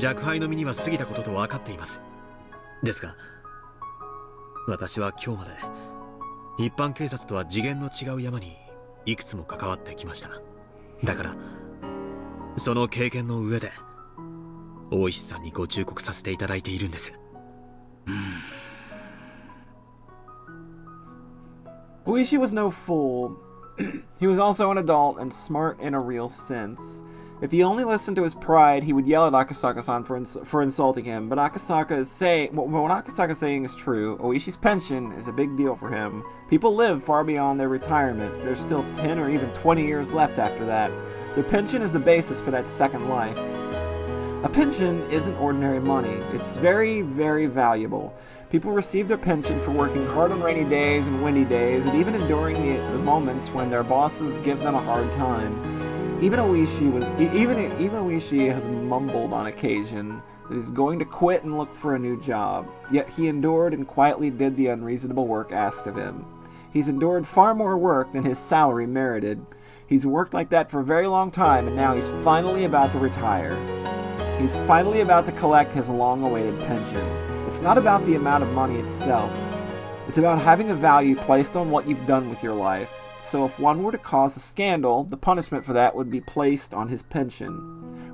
若輩の身には過ぎたことと分かっています。ですが私は今日まで一般警察とは次元の違う山にいくつも関わってきました。だからその経験の上で大石さんにご忠告させていただいているんです。Oishi was no fool. He was also an adult and smart in a real sense. If he only listened to his pride, he would yell at Akasaka-san for insulting him. But what Akasaka is saying is true. Oishi's pension is a big deal for him. People live far beyond their retirement. There's still 10 or even 20 years left after that. Their pension is the basis for that second life. A pension isn't ordinary money. It's very, very valuable. People receive their pension for working hard on rainy days and windy days, and even enduring the moments when their bosses give them a hard time. Even Oishi has mumbled on occasion that he's going to quit and look for a new job. Yet he endured and quietly did the unreasonable work asked of him. He's endured far more work than his salary merited. He's worked like that for a very long time, and now he's finally about to retire. He's finally about to collect his long-awaited pension. It's not about the amount of money itself. It's about having a value placed on what you've done with your life. So if one were to cause a scandal, the punishment for that would be placed on his pension.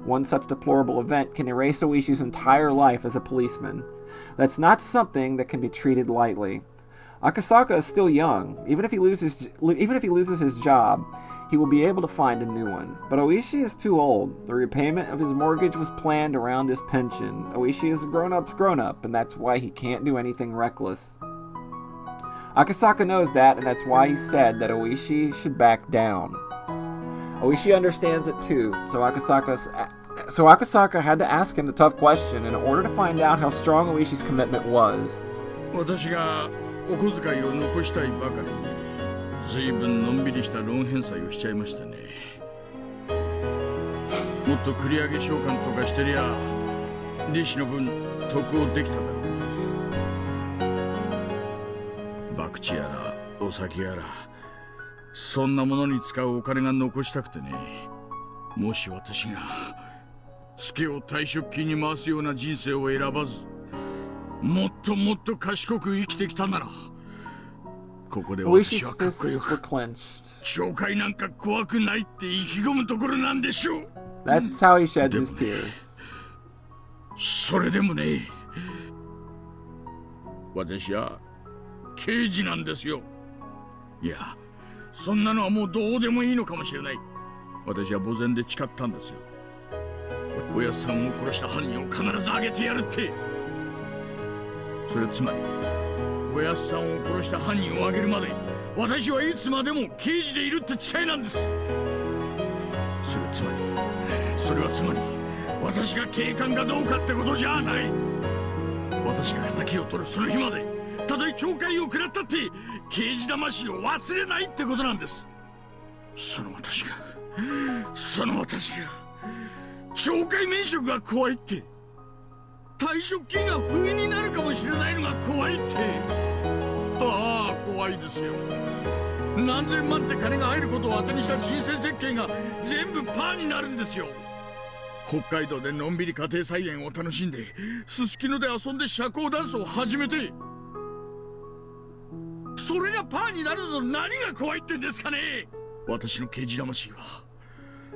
One such deplorable event can erase Oishi's entire life as a policeman. That's not something that can be treated lightly. Akasaka is still young. Even if he loses his job, he will be able to find a new one. But Oishi is too old. The repayment of his mortgage was planned around his pension. Oishi is a grown-up's grown-up, and that's why he can't do anything reckless. Akasaka knows that, and that's why he said that Oishi should back down. Oishi understands it too, so Akasaka had to ask him the tough question in order to find out how strong Oishi's commitment was. 私がお小遣いを残したいばかりに、随分のんびりしたローン返済をしちゃいましたね。もっと繰り上げ償還とかしてりゃ、利子の分得をできただろう。博打やらお酒やら、そんなものに使うお金が残したくてね。もし私がツケを退職金に回すような人生を選ばず、もっともっと賢く生きてきたなら、ここで私はかっこよく懲戒なんか怖くないって意気込むところなんでしょう。That's how he sheds his tears. それでもね、私は刑事なんですよ。いや、そんなのはもうどうでもいいのかもしれない。私は墓前で誓ったんですよ。おやっさんを殺した犯人を必ず挙げてやるって。それつまり、おやっさんを殺した犯人を挙げるまで私はいつまでも刑事でいるって誓いなんです。それはつまり私が警官かどうかってことじゃない。私が敵を取るその日まで、たとえ懲戒を食らったって刑事魂を忘れないってことなんです。その私が懲戒免職が怖いって、退職金が不意になるかもしれないのが怖いって、ああ怖いですよ。何千万って金が入ることを当てにした人生設計が全部パーになるんですよ。北海道でのんびり家庭菜園を楽しんで、すすきので遊んで社交ダンスを始めて、それがパーになるの何が怖いってんですかね。私の刑事魂は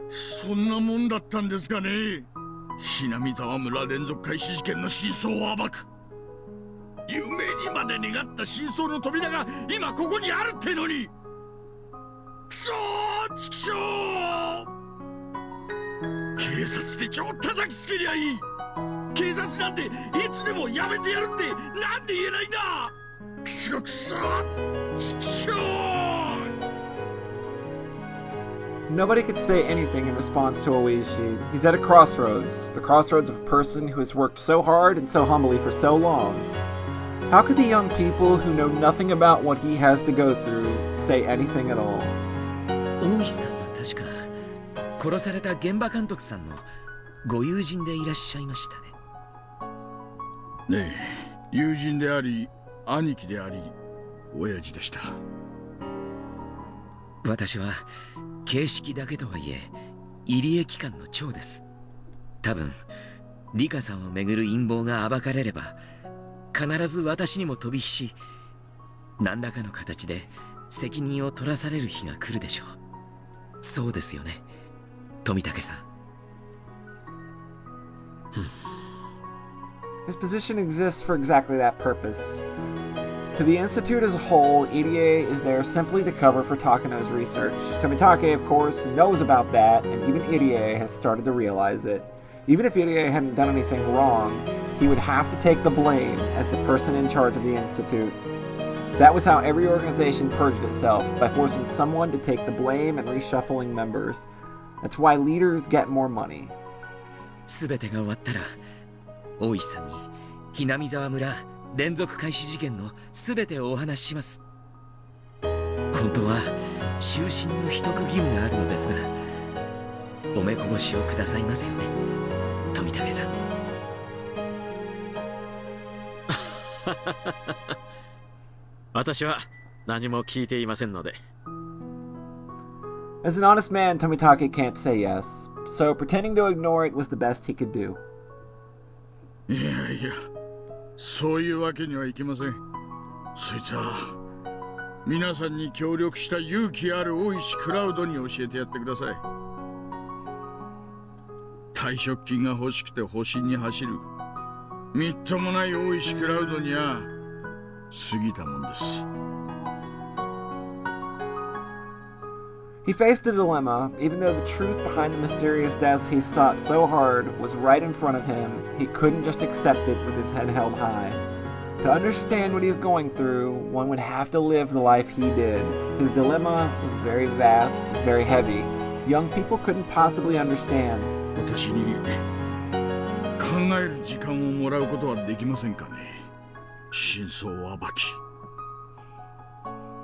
そんなもんだったんですかね。ひなみ沢村連続開始事件の真相を暴く、夢にまで願った真相の扉が今ここにあるってのに。くそー、ちくしょー。警察手帳を叩きつけりゃいい。警察なんていつでもやめてやるってなんで言えないんだ。くそくそー、ちくしょー。Nobody could say anything in response to Oishi. He's at a crossroads, the crossroads of a person who has worked so hard and so humbly for so long. How could the young people who know nothing about what he has to go through say anything at all? 大石さんは確か殺された現場監督さんのご友人でいらっしゃいましたね。ねえ、友人であり兄貴であり親父でした。私は形式だけとはいえ入江機関の長です。多分リカさんをめぐる陰謀が暴かれれば必ず私にも飛び火し、何らかの形で責任を取らされる日が来るでしょう。そうですよね、富武さん。His position exists for exactly that purpose. To the Institute as a whole, EDA is there simply to cover for Takano's research. Tomitake, of course, knows about that, and even EDA has started to realize it. Even if EDA hadn't done anything wrong, he would have to take the blame as the person in charge of the Institute. That was how every organization purged itself, by forcing someone to take the blame and reshuffling members. That's why leaders get more money. 全てが終わったら、大石さんにひなみ沢村連続開始事件の全てをお話しします。本当は終身の秘匿義務があるのですが、お目こぼしをくださいますよね、富武さん。私は何も聞いていませんので。As an honest man, Tomitake can't say yes, so pretending to ignore it was the best he could do. いやいや、そういうわけにはいきません。そいつは皆さんに協力した勇気ある大石クラウドに教えてやってください。退職金が欲しくて保身に走るみっともない大石クラウドには過ぎたもんです。He faced a dilemma. Even though the truth behind the mysterious deaths he sought so hard was right in front of him, he couldn't just accept it with his head held high. To understand what he's going through, one would have to live the life he did. His dilemma was very vast, very heavy. Young people couldn't possibly understand. 私に考える時間をもらうことはできませんかね。真相を暴き、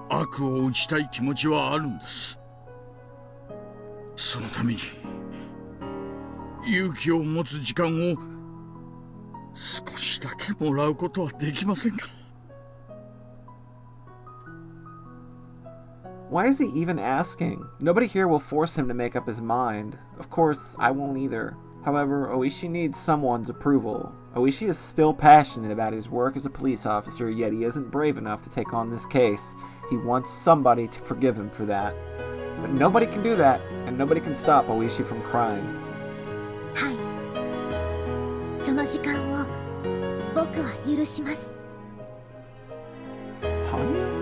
悪を打ちたい気持ちはあるんです。そのために勇気を持つ時間を少しだけもらうことはできませんか。Why is he even asking? Nobody here will force him to make up his mind. Of course, I won't either. However, Oishi needs someone's approval. Oishi is still passionate about his work as a police officer, yet he isn't brave enough to take on this case. He wants somebody to forgive him for that. But nobody can do that, and nobody can stop Oishi from crying. はい。その時間を僕は許します。Hanyu?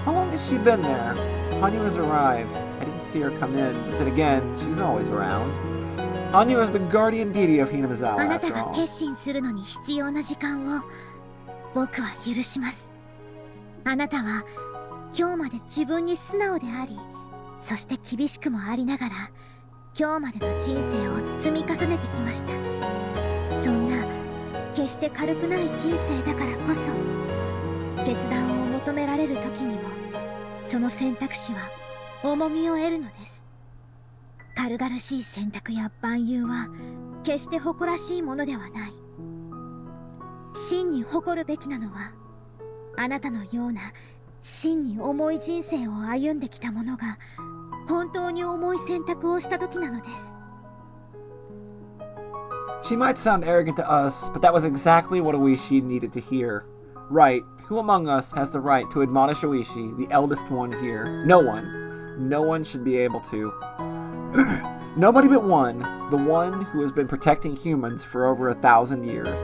How long has she been there? Hanyu has arrived. I didn't see her come in, but then again, she's always around. Hanyu is the guardian deity of Hinamizawa, あなた after が all. 決心するのに必要な時間を僕は許します。あなたは今日まで自分に素直であり、そして厳しくもありながら今日までの人生を積み重ねてきました。そんな決して軽くない人生だからこそ、決断を求められる時にもその選択肢は重みを得るのです。軽々しい選択や万有は決して誇らしいものではない。真に誇るべきなのは、あなたのような真に重い人生を歩んできた者が本当に重い選択をした時なのです。 She might sound arrogant to us, but that was exactly what Oishi needed to hear. Right, who among us has the right to admonish Oishi, the eldest one here? No one. No one should be able to. Nobody but one, the one who has been protecting humans for over 1,000 years.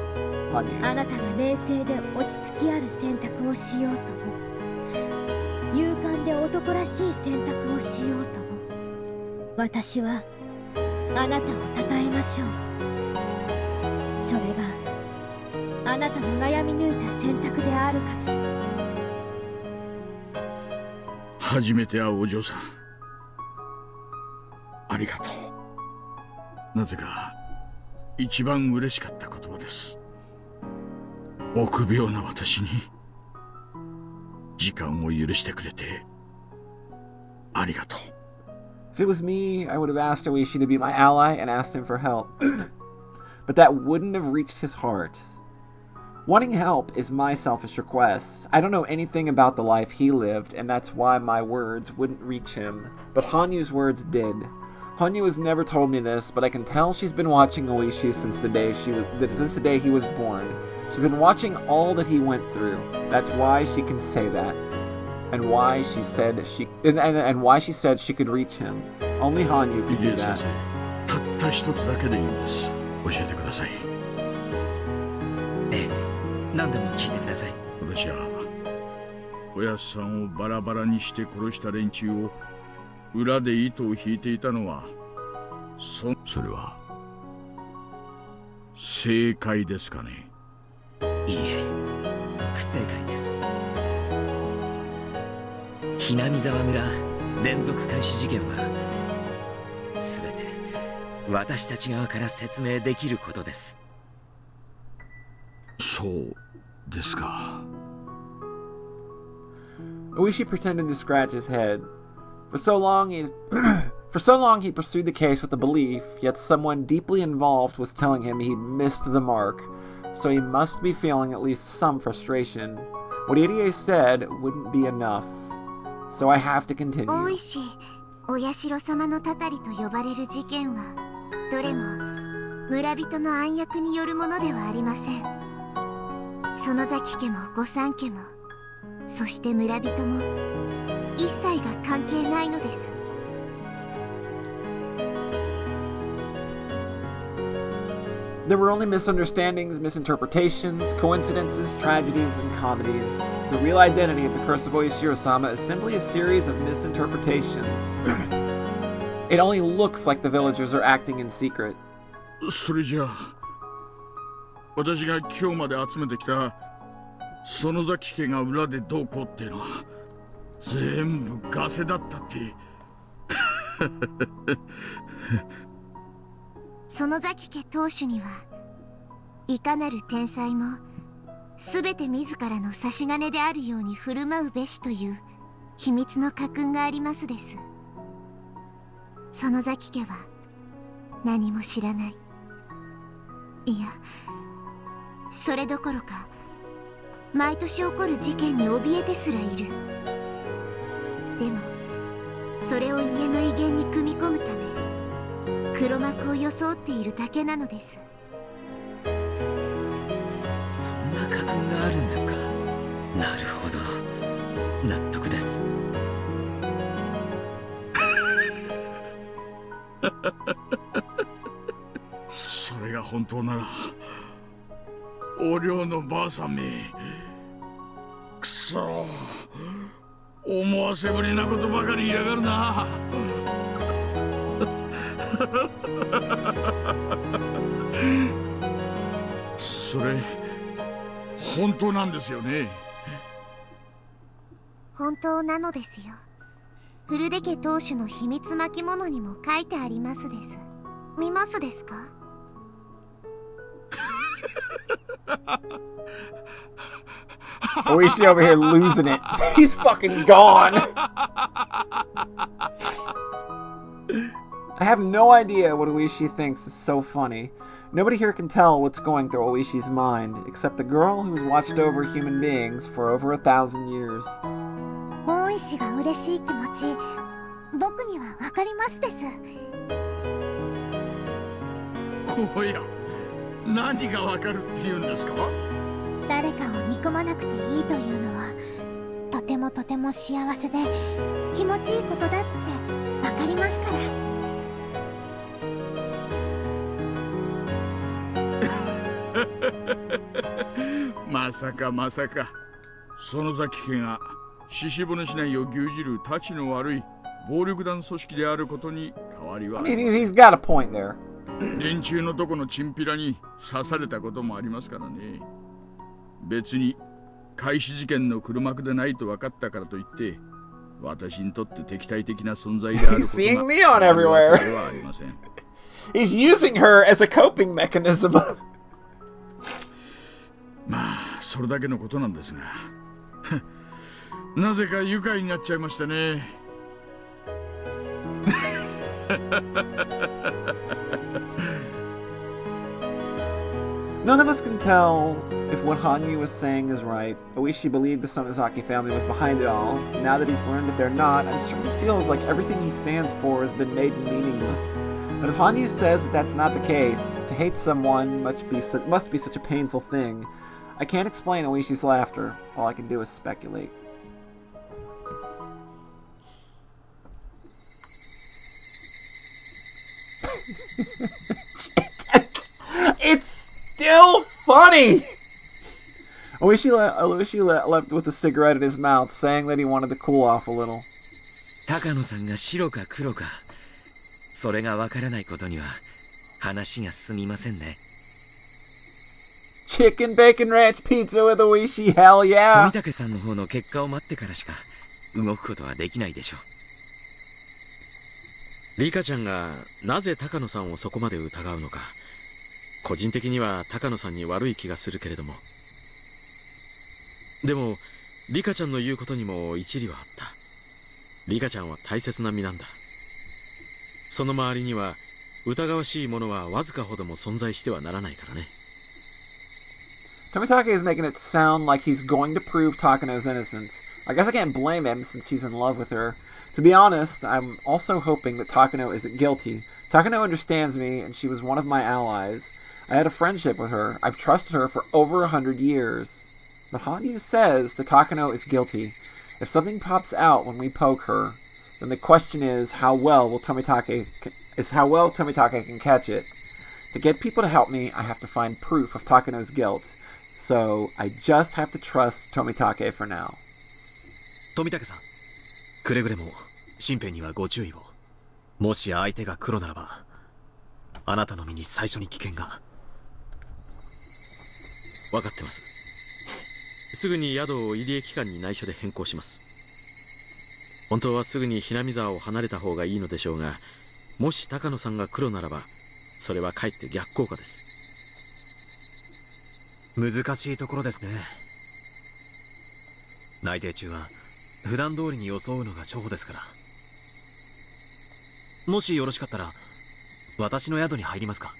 Hanyu. あなたが冷静で落ち着きある選択をしようとも、勇敢で男らしい選択をしようとも、私はあなたを称えましょう。それがあなたの悩み抜いた選択である限り。初めて会うお嬢さん、ありがとう。なぜか一番嬉しかった言葉です。臆病な私に時間を許してくれてありがとう。 If it was me, I would have asked Oishi to be my ally and asked him for help. But that wouldn't have reached his heart. Wanting help is my selfish request. I don't know anything about the life he lived, and that's why my words wouldn't reach him. But Hanyu's words did. Hanyu has never told me this, but I can tell she's been watching Oishi since the day he was born. She's been watching all that he went through. That's why she can say that. And why she said she could reach him. Only Hanyu could do that. たった一つだけでいいんです。教えてください。ええ、何でも聞いてください。私はおやっさんをバラバラにして殺した連中を裏で糸を引いていたのはそれは正解ですかね。いいえ、不正解です。ひなみ沢村連続開始事件は全て私たち側から説明できることです。そうですか。Oishi pretended to scratch his head. For so long he pursued the case with the belief, yet someone deeply involved was telling him he'd missed the mark, so he must be feeling at least some frustration. What Irie said wouldn't be enough, so I have to continue. 大石お社様のたたりと呼ばれる事件はどれも村人の暗躍によるものではありません。園崎家も御三家もそして村人も一切が関係ないのです。There were only misunderstandings, misinterpretations, coincidences, tragedies, and comedies. The real identity of the Curse of Oishiro-sama is simply a series of misinterpretations. It only looks like the villagers are acting in secret. それじゃあ私が今日まで集めてきた園崎家が裏でどうこうっていうのは全部ガセだったって。園崎家当主にはいかなる天才もすべて自らの差し金であるように振る舞うべしという秘密の家訓がありますです。園崎家は何も知らない。いや、それどころか毎年起こる事件に怯えてすらいる。でもそれを家の威厳に組み込むため黒幕を装っているだけなのです。そんな家訓があるんですか。なるほど、納得です。それが本当ならお寮のばあさんめ、くそ、思わせぶりなことばかり言いやがるな。それ本当なんですよね。本当なのですよ。古出家当主の秘密巻物にも書いてありますです。見ますですか？Oishi over here losing it. He's fucking gone. I have no idea what Oishi thinks is so funny. Nobody here can tell what's going through Oishi's mind, except the girl who's watched over human beings for over 1,000 years. 大石が嬉しい気持ち、僕にはわかりますです。おや、何がわかるって言うんですか？誰かを憎まなくていいというのはとてもとても幸せで気持ちいいことだってわかりますから。まさかまさか、園崎家が獅子骨市内を牛耳るたちの悪い暴力団組織であることに変わりは。I mean, he's got a point there. 連中のとこのチンピラに刺されたこともありますからね。別に開始事件の黒幕でないと分かったからといって私にとって敵対的な存在であることが He's seeing Mion everywhere. はありません。He's using her as a coping mechanism. まあそれだけのことなんですがなぜか愉快になっちゃいましたね。None of us can tell if what Hanyu was saying is right. Oishi believed the Sonozaki family was behind it all. Now that he's learned that they're not, I'm sure he feels like everything he stands for has been made meaningless. But if Hanyu says that that's not the case, to hate someone must be such a painful thing. I can't explain Oishi's laughter. All I can do is speculate. It's still funny! Oishi left with a cigarette in his mouth, saying that he wanted to cool off a little. 高野さんが白か黒か、それがわからないことには話が進みませんね。Chicken bacon ranch pizza with Oishi, hell yeah! 富武さんの方の結果を待ってからしか動くことはできないでしょう。リカちゃんがなぜ高野さんをそこまで疑うのか、個人的には高野さんに悪い気がするけれども、でもリカちゃんの言うことにも一理はあった。リカちゃんは大切な身なんだ。その周りには疑わしいものはわずかほども存在してはならないからね。Tomitake is making it sound like he's going to prove Takano's innocence. I guess I can't blame him since he's in love with her. To be honest, I'm also hoping that Takano isn't guilty. Takano understands me, and she was one of my allies. I had a friendship with her. I've trusted her for over 100 years. But Hanyu says that Takano is guilty. If something pops out when we poke her, then the question is how well Tomitake can catch it. To get people to help me, I have to find proof of Takano's guilt. So I just have to trust Tomitake for now. 富武さん、くれぐれも身辺にはご注意を。もし相手が黒ならば、あなたの身に最初に危険が。分かってます。すぐに宿を入江機関に内緒で変更します。本当はすぐにひなみ沢を離れた方がいいのでしょうが、もし高野さんが黒ならばそれはかえって逆効果です。難しいところですね。内定中は普段通りに装うのが処方ですから。もしよろしかったら私の宿に入りますか？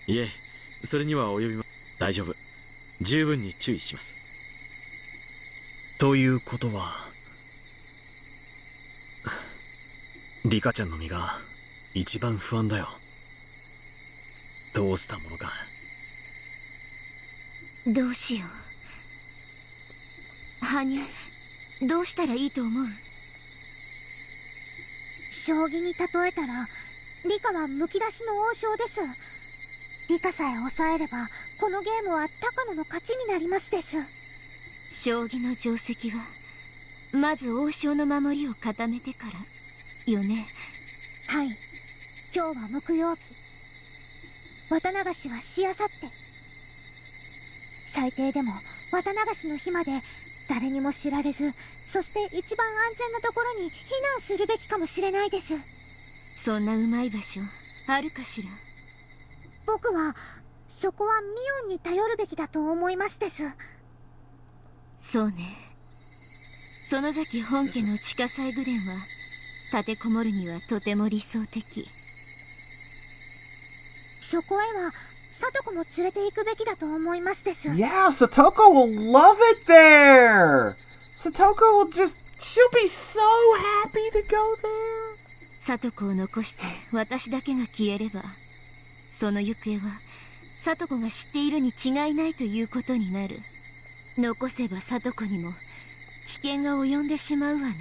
いえ、それには及びません。大丈夫、十分に注意します。ということはリカちゃんの身が一番不安だよ。どうしたものか。どうしよう。羽生、どうしたらいいと思う？将棋に例えたらリカはむき出しの王将です。リカさえ抑えればこのゲームは高野の勝ちになりますです。将棋の定石はまず王将の守りを固めてからよね。はい、今日は木曜日、綿流しはしあさって。最低でも綿流しの日まで誰にも知られず、そして一番安全なところに避難するべきかもしれないです。そんなうまい場所あるかしら？僕はそこはミオンに頼るべきだと思いますです。そうね。園崎本家の地下祭宮殿は立てこもるにはとても理想的。そこへは聡子も連れて行くべきだと思いますです。Yeah, Satoko will love it there! Satoko will she'll be so happy to go there! 聡子を残して私だけが消えれば、その行方は聡子が知っているに違いないということになる。残せば聡子にも危険が及んでしまうわね。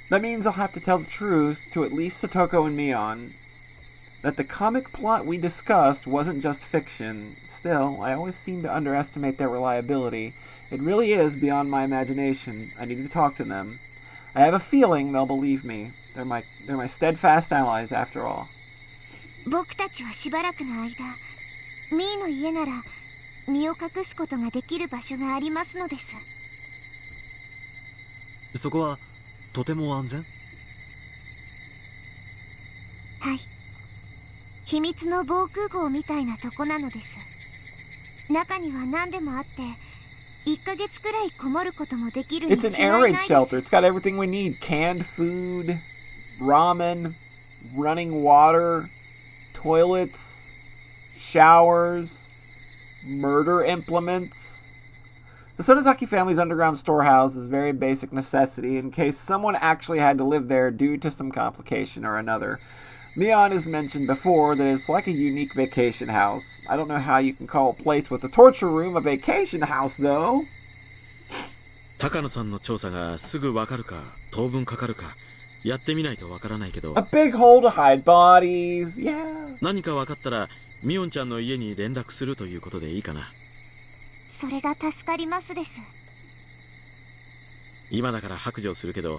That means I'll have to tell the truth to at least Satoko and Mion. That the comic plot we discussed wasn't just fiction. Still, I always seem to underestimate their reliability. It really is beyond my imagination. I need to talk to them. I have a feeling they'll believe me. They're my steadfast allies after all. 僕たちはしばらくの間、ミーの家なら身を隠すことができる場所がありますのです。そこはとても安全？はい、秘密の防空壕みたいなとこなのです。中には何でもあって1ヶ月くらいこもることもできるに違い It's な an い air で raid す。 shelter. It's got everything we need. Canned food, ramen, running water, toilets, showers, murder implements. The Sonozaki family's underground storehouse is a very basic necessity in case someone actually had to live there due to some complication or another. Mion has mentioned before that it's like a unique vacation house. I don't know how you can call a place with a torture room a vacation house, though. 高野さんの調査がすぐわかるか当分かかるかやってみないとわからないけど、 A big hole to hide bodies, yeah. 何かわかったらミオンちゃんの家に連絡するということでいいかな。それが助かりますです。今だから白状するけど、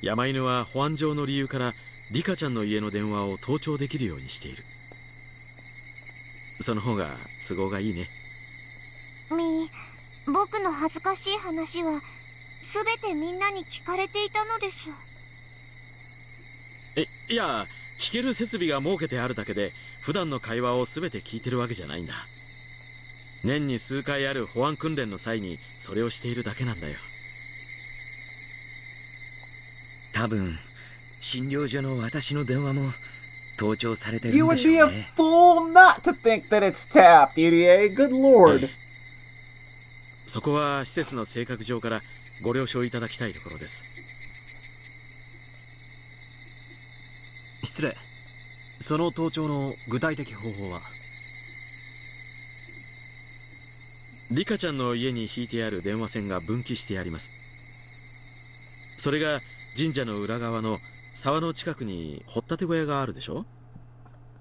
山犬は保安上の理由からリカちゃんの家の電話を盗聴できるようにしている。その方が都合がいいね。僕の恥ずかしい話は全てみんなに聞かれていたのです。いや、聞ける設備が設けてあるだけで普段の会話を全て聞いてるわけじゃないんだ。年に数回ある保安訓練の際にそれをしているだけなんだよ。多分診療所の私の電話も盗聴されてる You んで would しょ be う a ね。 fool not to think that it's tapped, EDA. Good lord. そこは施設の性格上からご了承いただきたいところです。失礼。その盗聴の具体的方法は？リカちゃんの家に引いてある電話線が分岐してあります。それが神社の裏側の沢の近くに掘ったて小屋があるでしょ。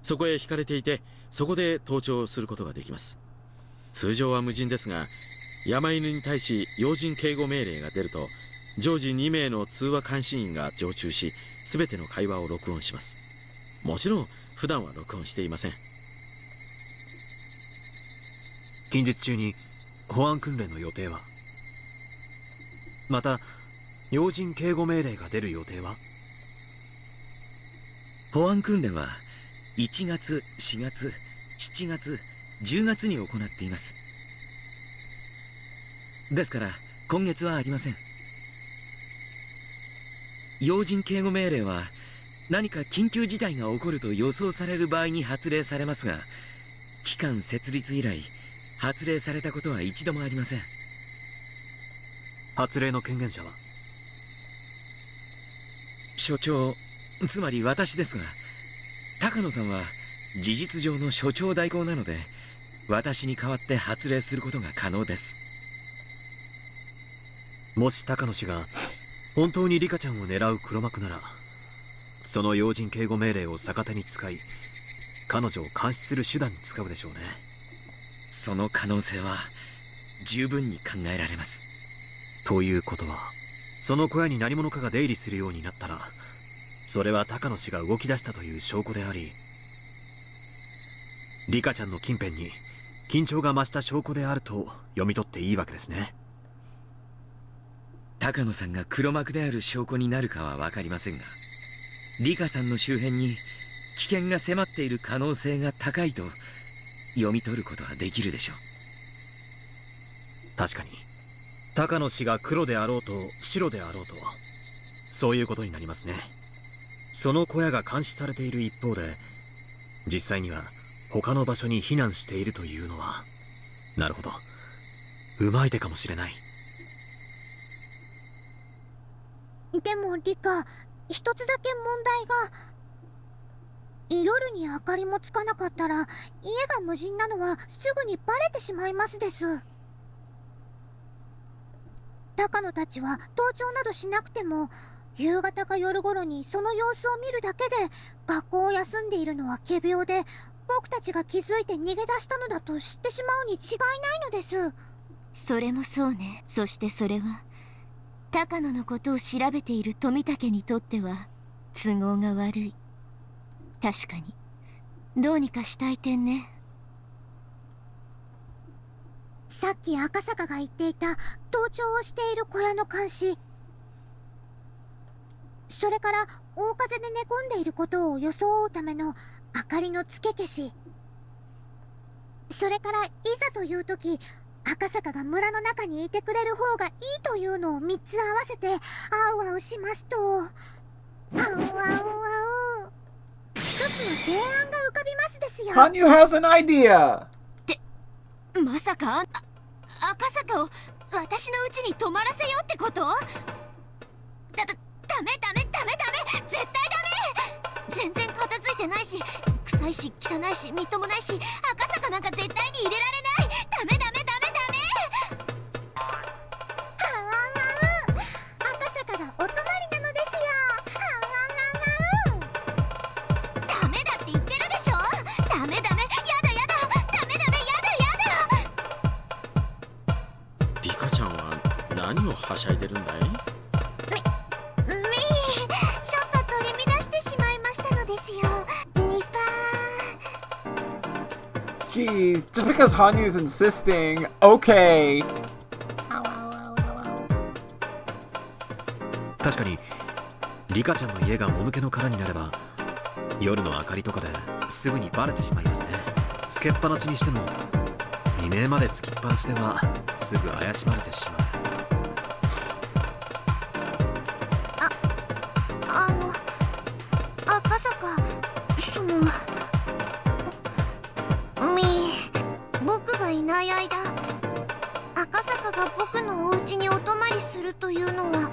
そこへ引かれていて、そこで盗聴することができます。通常は無人ですが、山犬に対し要人警護命令が出ると常時2名の通話監視員が常駐し、全ての会話を録音します。もちろん普段は録音していません。近日中に保安訓練の予定は？また要人警護命令が出る予定は？保安訓練は1月、4月、7月、10月に行っています。ですから今月はありません。要人警護命令は何か緊急事態が起こると予想される場合に発令されますが、機関設立以来発令されたことは一度もありません。発令の権限者は？所長、つまり私ですが、高野さんは事実上の所長代行なので、私に代わって発令することが可能です。もし高野氏が本当にリカちゃんを狙う黒幕なら、その要人警護命令を逆手に使い、彼女を監視する手段に使うでしょうね。その可能性は十分に考えられます。ということは、その小屋に何者かが出入りするようになったら、それは高野氏が動き出したという証拠であり、リカちゃんの近辺に緊張が増した証拠であると読み取っていいわけですね。高野さんが黒幕である証拠になるかは分かりませんが、リカさんの周辺に危険が迫っている可能性が高いと読み取ることはできるでしょう。確かに高野氏が黒であろうと白であろうと、そういうことになりますね。その小屋が監視されている一方で、実際には他の場所に避難しているというのは、なるほど、うまい手かもしれない。でもリカ、一つだけ問題が。夜に明かりもつかなかったら家が無人なのはすぐにバレてしまいますです。高野たちは盗聴などしなくても、夕方か夜頃にその様子を見るだけで学校を休んでいるのは仮病で、僕たちが気づいて逃げ出したのだと知ってしまうに違いないのです。それもそうね。そしてそれは高野のことを調べている富武にとっては都合が悪い。確かにどうにかしたい点ね。さっき赤坂が言っていた盗聴をしている小屋の監視、それから大風で寝込んでいることを装うための明かりの付け消し、それからいざという時赤坂が村の中にいてくれる方がいいというのを3つ合わせてあうあうしますと、あうあうあう、一つの提案が浮かびますですよ。Hanyu has an idea! まさか赤坂を私の家に泊まらせようってこと？ダメ絶対ダメ。全然片付いてないし、臭いし汚いしみっともないし、赤坂なんか絶対に入れられない。ダメ赤坂がお泊まりなのですよ。ダメだって言ってるでしょ。ダメやだダメやだ。リカちゃんは何をはしゃいでるんだい？ちょっと取り乱してしまいましたのですよ。ニパー。 Jeez, just because Hanyu's insisting, okay. 確かにリカちゃんの家がもぬけの殻になれば、夜の明かりとかですぐにバレてしまいますね。つけっぱなしにしても未明までつきっぱなしではすぐ怪しまれてしまう。赤坂、僕がいない間、赤坂が僕のお家にお泊まりするというのは、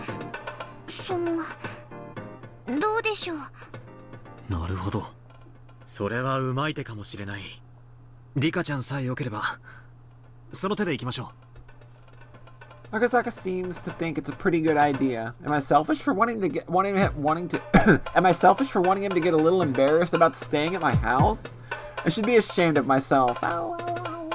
どうでしょう。なるほど、それはうまい手かもしれない。リカちゃんさえ良ければその手で行きましょう。 Akasaka seems to think it's a pretty good idea. Am I selfish for wanting him to get a little embarrassed about staying at my house? I should be ashamed of myself. Ow, ow, ow.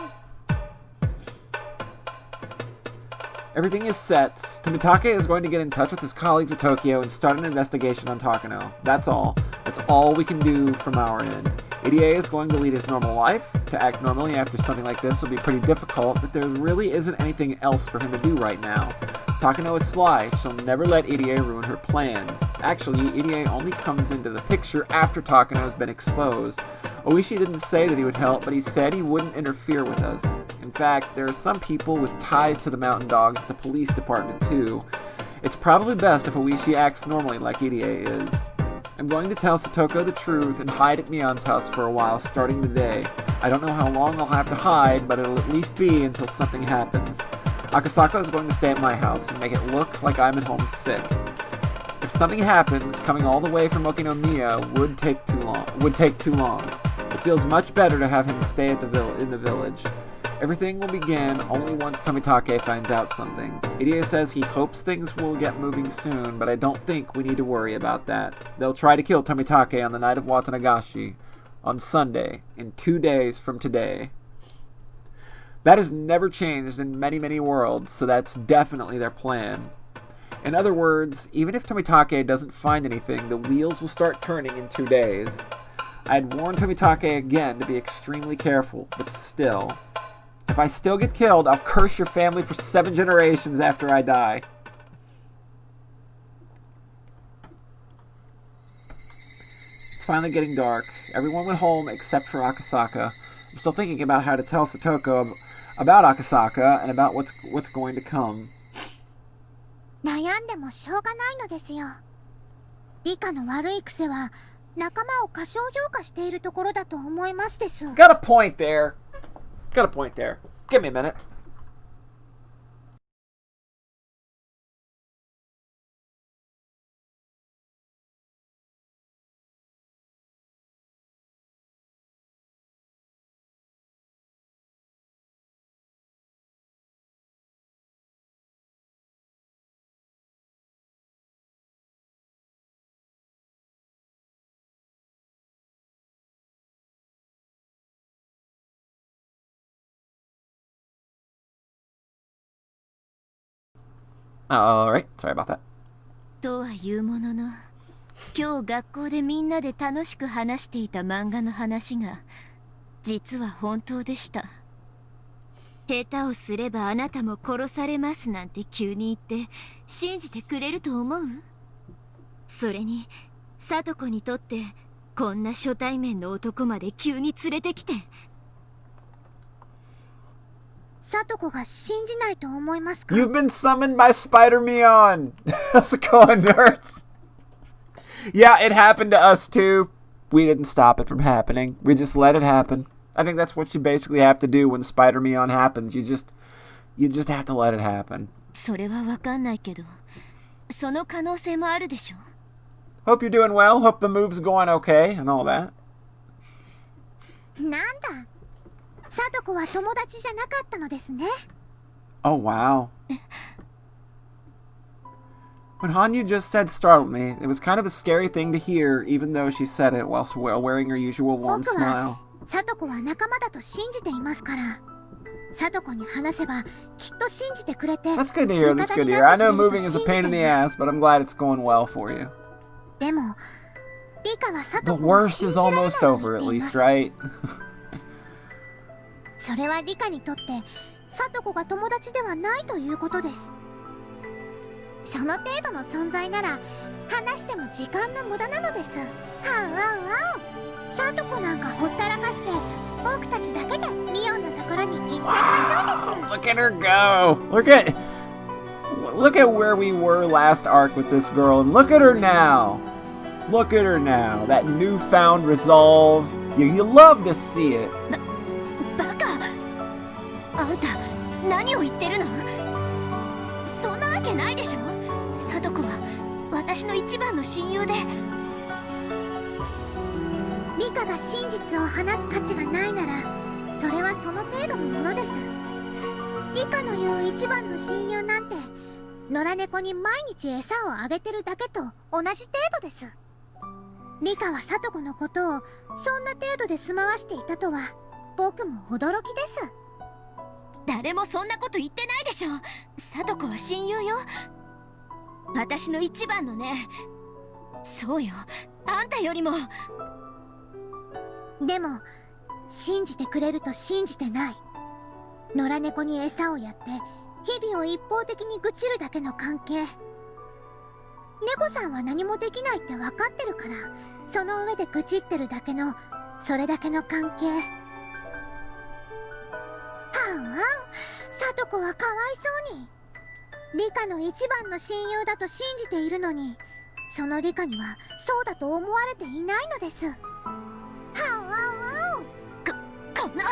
Everything is set. Tomitake is going to get in touch with his colleagues at Tokyo and start an investigation on Takano. That's all. That's all we can do from our end. Irie is going to lead his normal life. To act normally after something like this will be pretty difficult, but there really isn't anything else for him to do right now. Takano is sly. She'll never let Irie ruin her plans. Actually, Irie only comes into the picture after Takano has been exposed. Oishi didn't say that he would help, but he said he wouldn't interfere with us. In fact, there are some people with ties to the Mountain Dogs at the police department too. It's probably best if Oishi acts normally like Irie is. I'm going to tell Satoko the truth and hide at Mion's house for a while starting today. I don't know how long I'll have to hide, but it'll at least be until something happens. Akasaka is going to stay at my house and make it look like I'm at home sick. If something happens, coming all the way from Okinomiya would take too long. It feels much better to have him stay at in the village. Everything will begin only once Tomitake finds out something. Irie says he hopes things will get moving soon, but I don't think we need to worry about that. They'll try to kill Tomitake on the night of Watanagashi, on Sunday, in 2 days from today. That has never changed in many, many worlds, so that's definitely their plan. In other words, even if Tomitake doesn't find anything, the wheels will start turning in 2 days. I'd warned Tomitake again to be extremely careful, but still. If I still get killed, I'll curse your family for 7 generations after I die. It's finally getting dark. Everyone went home except for Akasaka. I'm still thinking about how to tell Satoko about Akasaka and about what's going to come. 悩んでもしょうがないのですよ。理科の悪い癖は仲間を過小評価しているところだと思いますです。Got a point there. Got a point there. Give me a minute. Alright, sorry about that. とはいうものの、今日学校でみんなで楽しく話していた漫画の話が実は本当でした。下手をすればあなたも殺されますなんて急に言って信じてくれると思う？それに聡子にとってこんな初対面の男まで急に連れてきて。聡子が信じないと思いますか？ You've been summoned by Spider Mion! How's it going, nerds? Yeah, it happened to us too. We didn't stop it from happening. We just let it happen. I think that's what you basically have to do when Spider Mion happens. You just have to let it happen. それはわかんないけど、その可能性もあるでしょ。Hope you're doing well. Hope the move's going okay and all that. なんだ。聡子は友達じゃなかったのですね。Oh, wow. What Hanyu just said startled me. It was kind of a scary thing to hear, even though she said it while wearing her usual warm 僕 smile. は聡子は仲間だと信じていますから。聡子に話せばきっと信じてくれて。That's good to hear. That's good to hear. I know moving is a pain in the ass, but I'm glad it's going well for you. でも、リカは聡 The 子を worst 信 is じられない almost と over, 言 at っていま least, す。right? それはリカにとって聡子が友達ではないということです。その程度の存在なら話しても時間の無駄なのです。はうわうわう。聡子なんかほったらかして僕たちだけでミオンのところに行っちゃいましょうです。 Look at her go! Look at where we were last arc with this girl, and look at her now! Look at her now. That newfound resolve. You love to see it. バカ！あんた何を言ってるの？そんなわけないでしょ。聡子は私の一番の親友で。リカが真実を話す価値がないならそれはその程度のものです。リカの言う一番の親友なんて野良猫に毎日餌をあげてるだけと同じ程度です。リカは聡子のことをそんな程度で済まわしていたとは僕も驚きです。誰もそんなこと言ってないでしょ。聡子は親友よ。私の一番のね。そうよ、あんたよりも。でも信じてくれると信じてない、野良猫に餌をやって日々を一方的に愚痴るだけの関係。猫さんは何もできないって分かってるからその上で愚痴ってるだけのそれだけの関係。はんはん、聡子はかわいそうに。リカの一番の親友だと信じているのにそのリカにはそうだと思われていないのです。はんわんわん。こんな。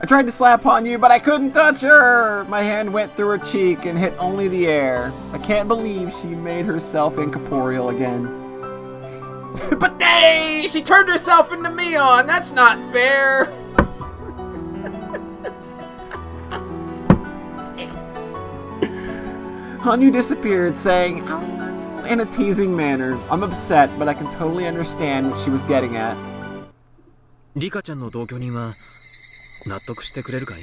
I tried to slap Hanyu, but I couldn't touch her! My hand went through her cheek and hit only the air. I can't believe she made herself incorporeal again. But dang! She turned herself into Mion! That's not fair! Hanyu disappeared, saying, "Ow," in a teasing manner. I'm upset, but I can totally understand what she was getting at. リカちゃんの同居人は納得してくれるかい？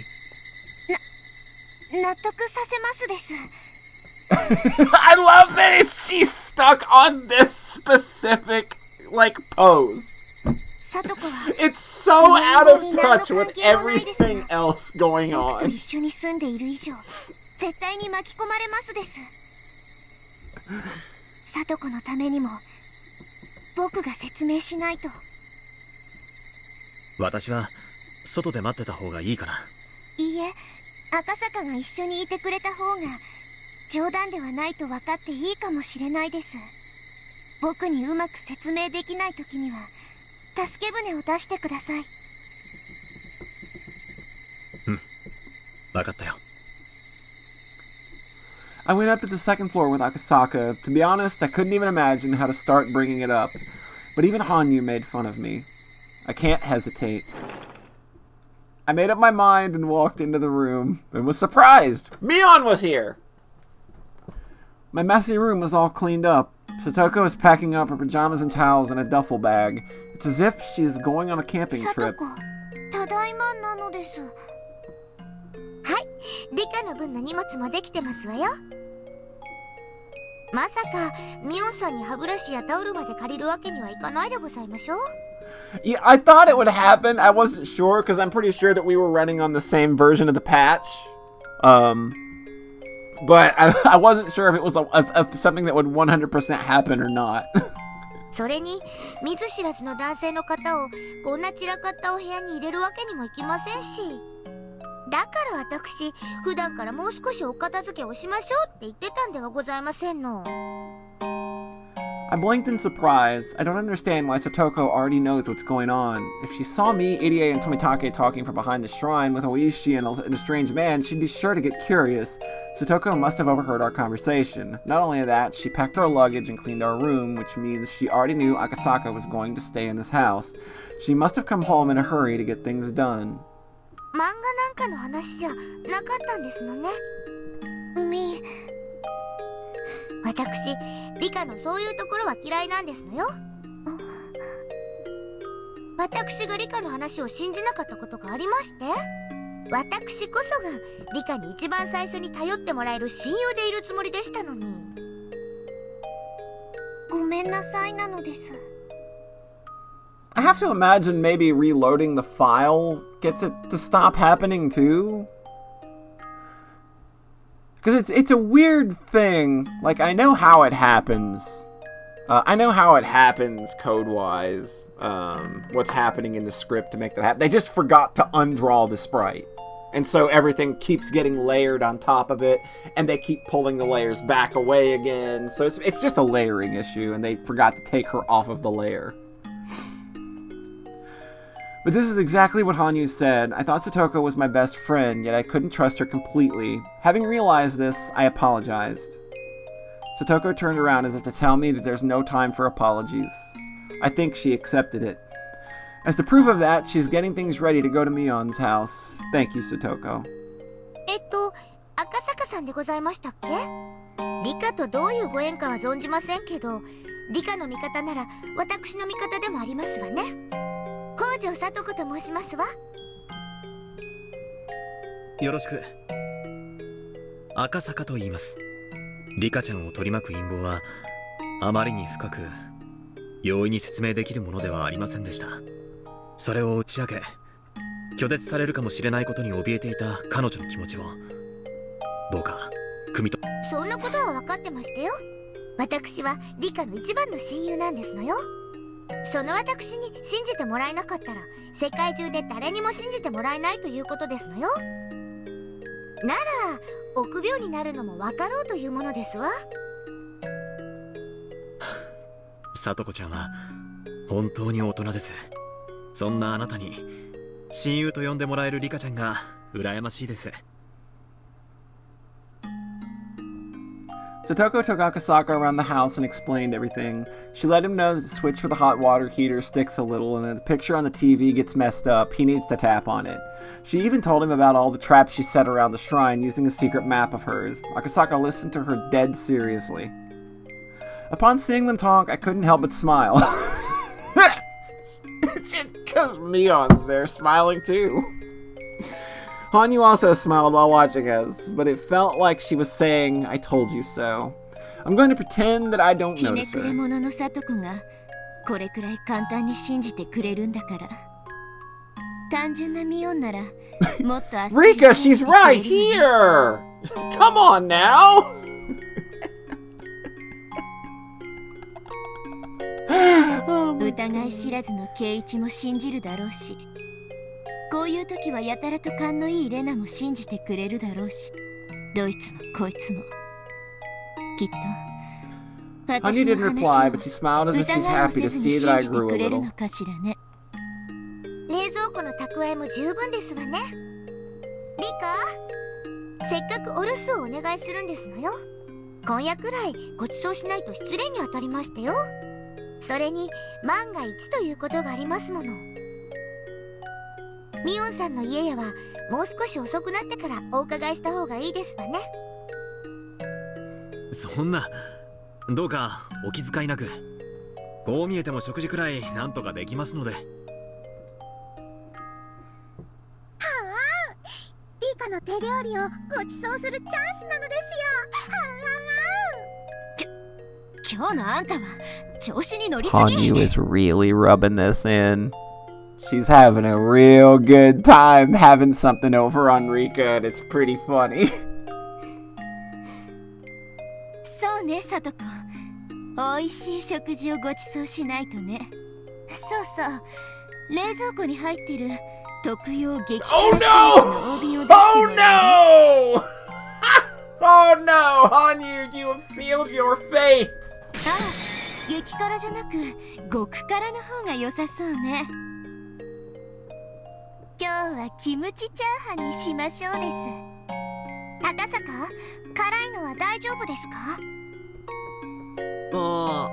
納得させますです。I love that she's stuck on this specific, like, pose. さとこは It's so out of touch with everything else going 僕と on. 一緒に住んでいる以上絶対に巻き込まれますです。さとこのためにも僕が説明しないと。私は外で待ってた方がいいから。いいえ、赤坂が一緒にいてくれた方が冗談ではないと分かっていいかもしれないです。僕にうまく説明できない時には助け舟を出してください。うん、分かったよ。I went up to the second floor with Akasaka. To be honest, I couldn't even imagine how to start bringing it up. But even Hanyu made fun of me. I can't hesitate. I made up my mind and walked into the room and was surprised. Mion was here! My messy room was all cleaned up. Satoko is packing up her pajamas and towels in a duffel bag. It's as if she's going on a camping trip. ただいまなのです。はい、理科の分の荷物もできてますわよ。まさかミオンさんに歯ブラシやタオルまで借りるわけにはいかないでございましょう。 Yeah, I thought it would happen. I wasn't sure because I'm pretty sure that we were running on the same version of the patch. But I wasn't sure if it was something that would 100% happen or not. それに見ず知らずの男性の方をこんな散らかったお部屋に入れるわけにもいきませんし、だから私普段からもう少しお片付けをしましょうって言ってたんではございませんの。 I blinked in surprise. I don't understand why Satoko already knows what's going on. If she saw me, Irie, and Tomitake talking from behind the shrine with Oishi and a strange man, she'd be sure to get curious. Satoko must have overheard our conversation. Not only that, she packed our luggage and cleaned our room, which means she already knew Akasaka was going to stay in this house. She must have come home in a hurry to get things done. 漫画なんかの話じゃなかったんですのね。私、理科のそういうところは嫌いなんですのよ。私が理科の話を信じなかったことがありまして、私こそが理科に一番最初に頼ってもらえる親友でいるつもりでしたのに。ごめんなさいなのです。I have to imagine maybe reloading the file gets it to stop happening too. Because it's a weird thing. Like, I know how it happens. I know how it happens code-wise. What's happening in the script to make that happen. They just forgot to undraw the sprite. And so everything keeps getting layered on top of it. And they keep pulling the layers back away again. So it's just a layering issue. And they forgot to take her off of the layer. But this is exactly what Hanyu said. I thought Satoko was my best friend, yet I couldn't trust her completely. Having realized this, I apologized. Satoko turned around as if to tell me that there's no time for apologies. I think she accepted it. As the proof of that, she's getting things ready to go to Mion's house. Thank you, Satoko. 赤坂さんでございましたっけ？理科とどういうご縁かは存じませんけど、理科の味方なら私の味方でもありますわね。北条聡子と申しますわ。よろしく。赤坂と言います。リカちゃんを取り巻く陰謀はあまりに深く容易に説明できるものではありませんでした。それを打ち明け拒絶されるかもしれないことに怯えていた彼女の気持ちをどうか汲み取。そんなことは分かってましたよ。私は理科の一番の親友なんですのよ。その私に信じてもらえなかったら世界中で誰にも信じてもらえないということですのよ。なら臆病になるのも分かろうというものですわ。聡子ちゃんは本当に大人です。そんなあなたに親友と呼んでもらえるリカちゃんが羨ましいです。 Satoko took Akasaka around the house and explained everything. She let him know that the switch for the hot water heater sticks a little and that the picture on the TV gets messed up. He needs to tap on it. She even told him about all the traps she set around the shrine using a secret map of hers. Akasaka listened to her dead seriously. Upon seeing them talk, I couldn't help but smile. It's just because Mion's there smiling too. Hanyu also smiled while watching us, but it felt like she was saying, I told you so. I'm going to pretend that I don't notice her. これくらい簡単に信じてくれるんだから。単純なミオンならもっとあっさり Rika, she's right here! Come on now! 疑い知らずの圭一も信じるだろうし、こういう時はやたらと勘のいいレナも信じてくれるだろうし、どいつもこいつもきっと Honey didn't reply, but she smiled as if she's happy to see that I grew a little. 冷蔵庫の蓄えも十分ですわね。リカ、せっかくお留守をお願いするんですのよ。今夜くらいご馳走しないと失礼に当たりましたよ。それに万が一ということがありますもの。ミオンさんの家へはもう少し遅くなってからお伺いした方がいいですわね。そんな、どうかお気遣いなく。こう見えても食事くらいなんとかできますので。はあ、リカの手料理をご馳走するチャンスなのですよ。今日のあんたは調子に乗りすぎ。 Hanyu is really rubbing this in. She's having a real good time having something over on Rika, and it's pretty funny. そうね、サトコ。美味しい食事をご馳走しないとね。そうそう。冷蔵庫に入ってる特用激辛キムチの大瓶を出してもらう。Oh no! Oh no, Hanyu, you have sealed your fate! ああ、激辛じゃなく極辛の方が良さそうね。今日はキムチチャーハンにしましょうです。高坂、辛いのは大丈夫ですか？ああ、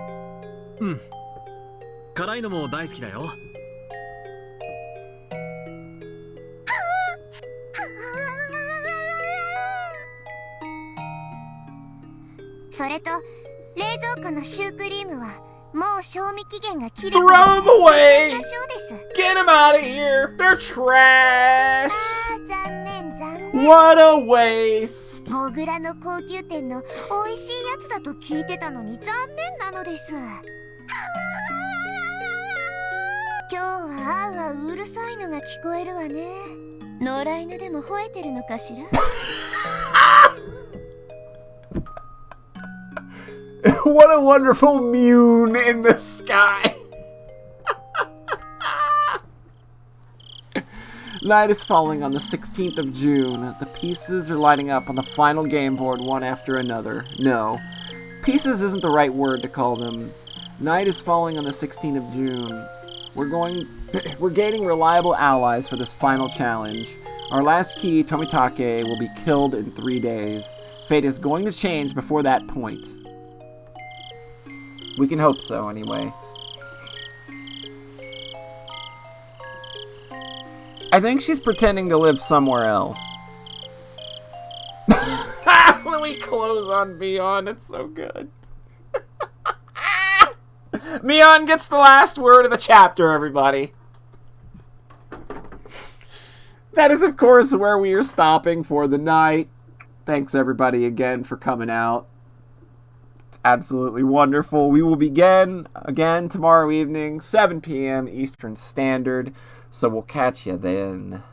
うん。辛いのも大好きだよ。それと冷蔵庫のシュークリームはもう賞味期限が切れて Throw them away! ましょうです。 Get them out of here! They're trash! あー、残念残念。 What a waste! モグラの高級店の美味しいやつだと聞いてたのに残念なのです。今日はあーあーうるさいのが聞こえるわね。野良犬でも吠えてるのかしら。What a wonderful Mion in the sky! Night is falling on the 16th of June. The pieces are lighting up on the final game board one after another. No, pieces isn't the right word to call them. Night is falling on the 16th of June. We're gaining reliable allies for this final challenge. Our last key, Tomitake, will be killed in 3 days. Fate is going to change before that point. We can hope so, anyway. I think she's pretending to live somewhere else. When we close on Mion, it's so good. Mion gets the last word of the chapter, everybody. That is, of course, where we are stopping for the night. Thanks, everybody, again for coming out. Absolutely wonderful. We will begin again tomorrow evening, 7 p.m. Eastern Standard. So we'll catch you then.